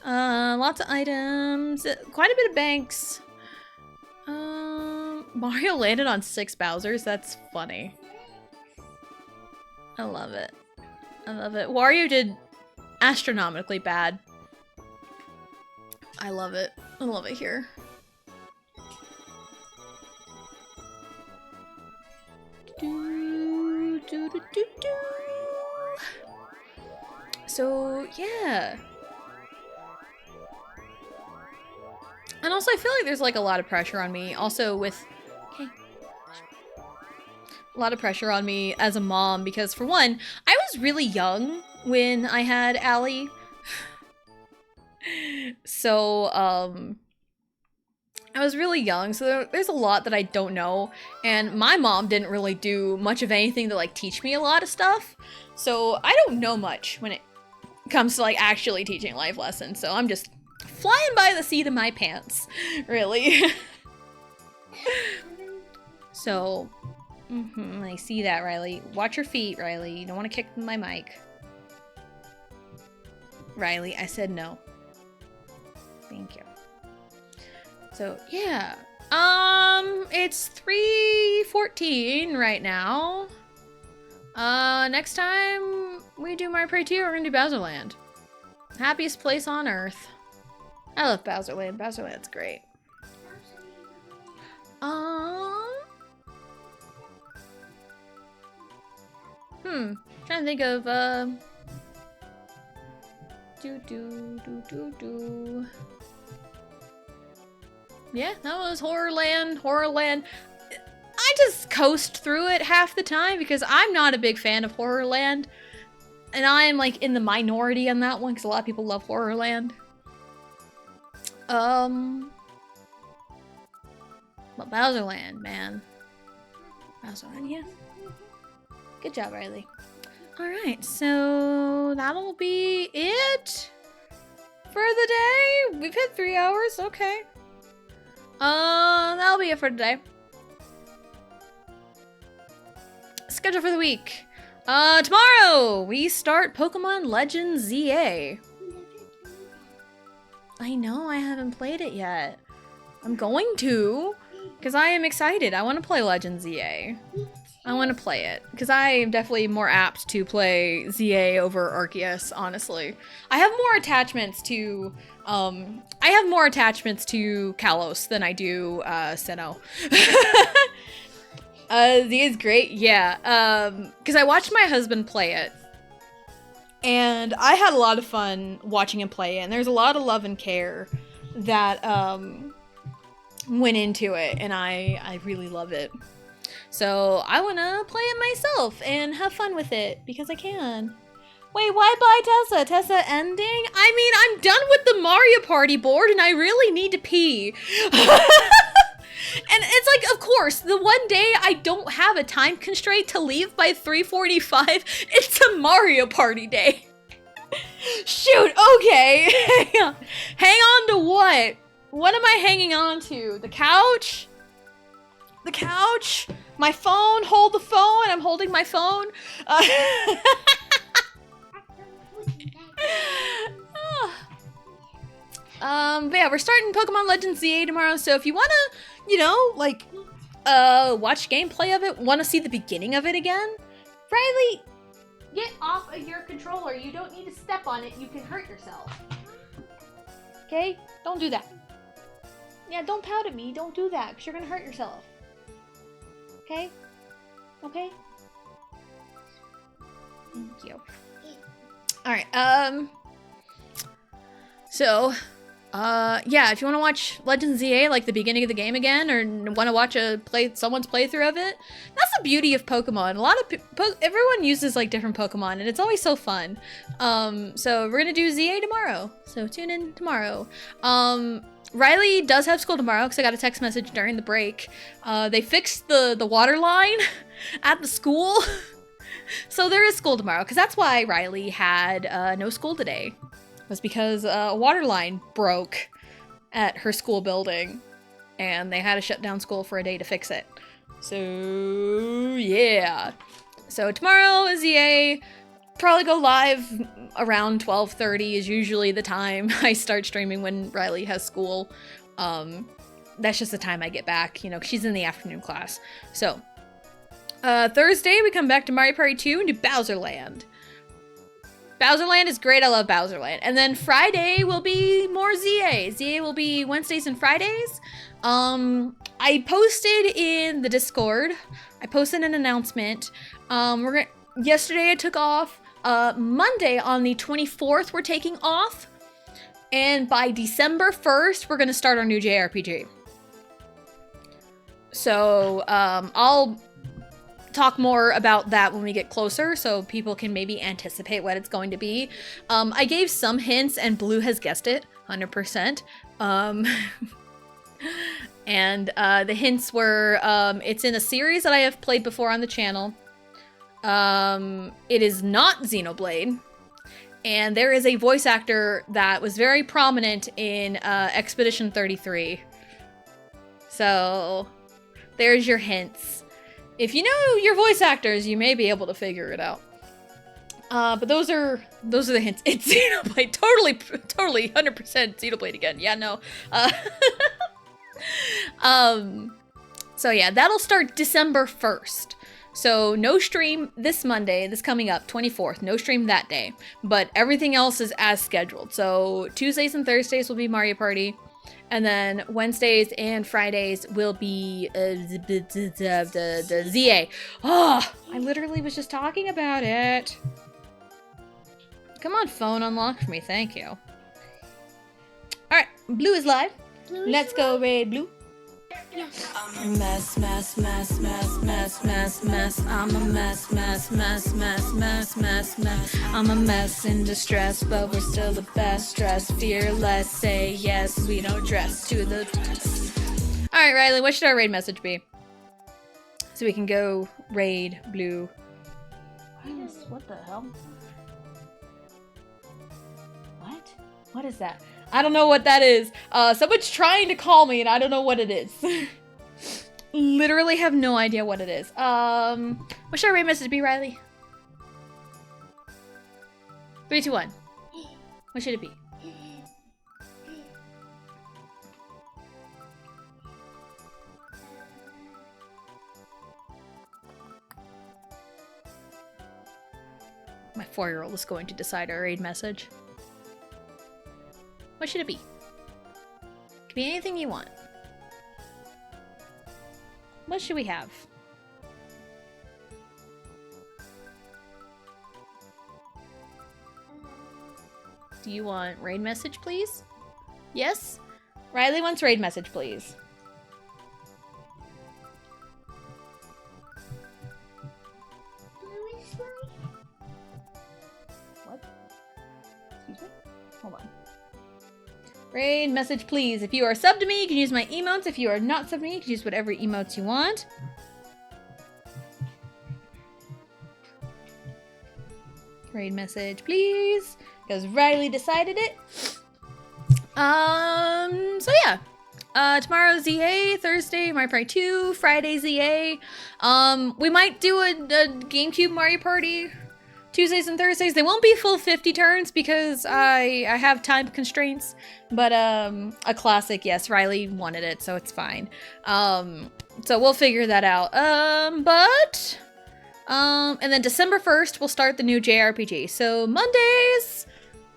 Lots of items, quite a bit of banks. Mario landed on 6 Bowsers. That's funny. I love it. I love it. Wario did astronomically bad. I love it. I love it here. So, yeah. And also, I feel like there's like a lot of pressure on me. Also with... Okay. A lot of pressure on me as a mom, because for one, I was really young when I had Allie. So, I was really young, so there's a lot that I don't know, and my mom didn't really do much of anything to like teach me a lot of stuff, so I don't know much when it comes to like actually teaching life lessons, so I'm just flying by the seat of my pants, really. So, I see that, Riley. Watch your feet, Riley. You don't want to kick my mic. Riley, I said no. Thank you. So, yeah. It's 3:14 right now. Next time we do Mario Party 2, we're gonna do Bowserland. Happiest place on earth. I love Bowserland. Bowserland's great. Trying to think of, Yeah, that was Horrorland. Horrorland. I just coast through it half the time because I'm not a big fan of Horrorland. And I am, like, in the minority on that one because a lot of people love Horrorland. But Bowserland, man. Bowserland, yeah. Good job, Riley. Alright, so that'll be it for the day. We've hit 3 hours, okay. That'll be it for today. Schedule for the week. Tomorrow we start Pokemon Legends ZA. I know, I haven't played it yet. I'm going to, because I am excited. I want to play Legends ZA. I want to play it, because I am definitely more apt to play ZA over Arceus, honestly. I have more attachments to, Kalos than I do, Sinnoh. ZA is great, yeah, because I watched my husband play it, and I had a lot of fun watching him play it, and there's a lot of love and care that, went into it, and I really love it. So I want to play it myself and have fun with it because I can. Wait, why buy Tessa? Tessa ending? I mean, I'm done with the Mario Party board and I really need to pee. And it's like, of course, the one day I don't have a time constraint to leave by 3:45, it's a Mario Party day. Shoot, okay. Hang on to what? What am I hanging on to? The couch? The couch? My phone? Hold the phone? I'm holding my phone. But yeah, we're starting Pokemon Legends ZA tomorrow, so if you wanna, you know, like, watch gameplay of it, wanna see the beginning of it again, Riley, get off of your controller. You don't need to step on it. You can hurt yourself. Okay? Don't do that. Yeah, don't pout at me. Don't do that, because you're gonna hurt yourself. Okay? Okay? Thank you. Alright, so, yeah, if you want to watch Legends ZA, like the beginning of the game again, or want to watch someone's playthrough of it, that's the beauty of Pokemon. A lot of everyone uses like different Pokemon, and it's always so fun. So we're gonna do ZA tomorrow, so tune in tomorrow. Riley does have school tomorrow because I got a text message during the break. They fixed the water line at the school, so there is school tomorrow, because that's why Riley had no school today. Was because a water line broke at her school building and they had to shut down school for a day to fix it. So yeah. So tomorrow is ZA. Probably go live around 12:30 is usually the time I start streaming when Riley has school. That's just the time I get back, you know, 'cause she's in the afternoon class. So Thursday we come back to Mario Party 2 and do Bowserland. Bowserland is great. I love Bowserland. And then Friday will be more ZA. ZA will be Wednesdays and Fridays. I posted in the Discord. I posted an announcement. Yesterday I took off. Monday on the 24th we're taking off. And by December 1st we're gonna start our new JRPG. So I'll talk more about that when we get closer so people can maybe anticipate what it's going to be. I gave some hints and Blue has guessed it 100%. And the hints were it's in a series that I have played before on the channel. It is not Xenoblade, and there is a voice actor that was very prominent in Expedition 33. So there's your hints. If you know your voice actors, you may be able to figure it out. But those are the hints. It's Xenoblade, totally 100% Xenoblade again. Yeah, no. So yeah, that'll start December 1st. So no stream this Monday, this coming up, 24th. No stream that day, but everything else is as scheduled. So Tuesdays and Thursdays will be Mario Party, and then Wednesdays and Fridays will be the ZA. Oh, I literally was just talking about it. Come on, phone, unlock for me. Thank you. All right, Blue is live. Let's go raid Blue. I'm a mess, mess, mess, mess, mess, mess, mess. I'm a mess, mess, mess, mess, mess, mess, mess. I'm a mess in distress, but we're still the best. Dress fearless, say yes. We don't dress to the test. All right, Riley, what should our raid message be? So we can go raid Blue. What the hell? What? What is that? I don't know what that is. Someone's trying to call me and I don't know what it is. Literally have no idea what it is. What should our raid message be, Riley? 3, 2, 1. What should it be? My 4-year-old is going to decide our raid message. What should it be? Could be anything you want. What should we have? Do you want raid message, please? Yes? Riley wants raid message, please. What? Excuse me? Hold on. Raid message, please. If you are subbed to me, you can use my emotes. If you are not subbed to me, you can use whatever emotes you want. Raid message, please. Because Riley decided it. So yeah. Tomorrow ZA, Thursday Mario Party 2, Friday ZA. We might do a GameCube Mario Party Tuesdays and Thursdays. They won't be full 50 turns because I have time constraints, but a classic, yes, Riley wanted it, so it's fine. So we'll figure that out. And then December 1st we'll start the new JRPG. So Mondays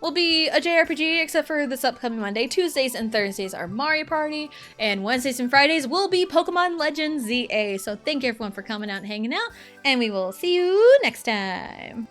will be a JRPG except for this upcoming Monday. Tuesdays and Thursdays are Mario Party, and Wednesdays and Fridays will be Pokemon Legends ZA. So thank you everyone for coming out and hanging out, and we will see you next time.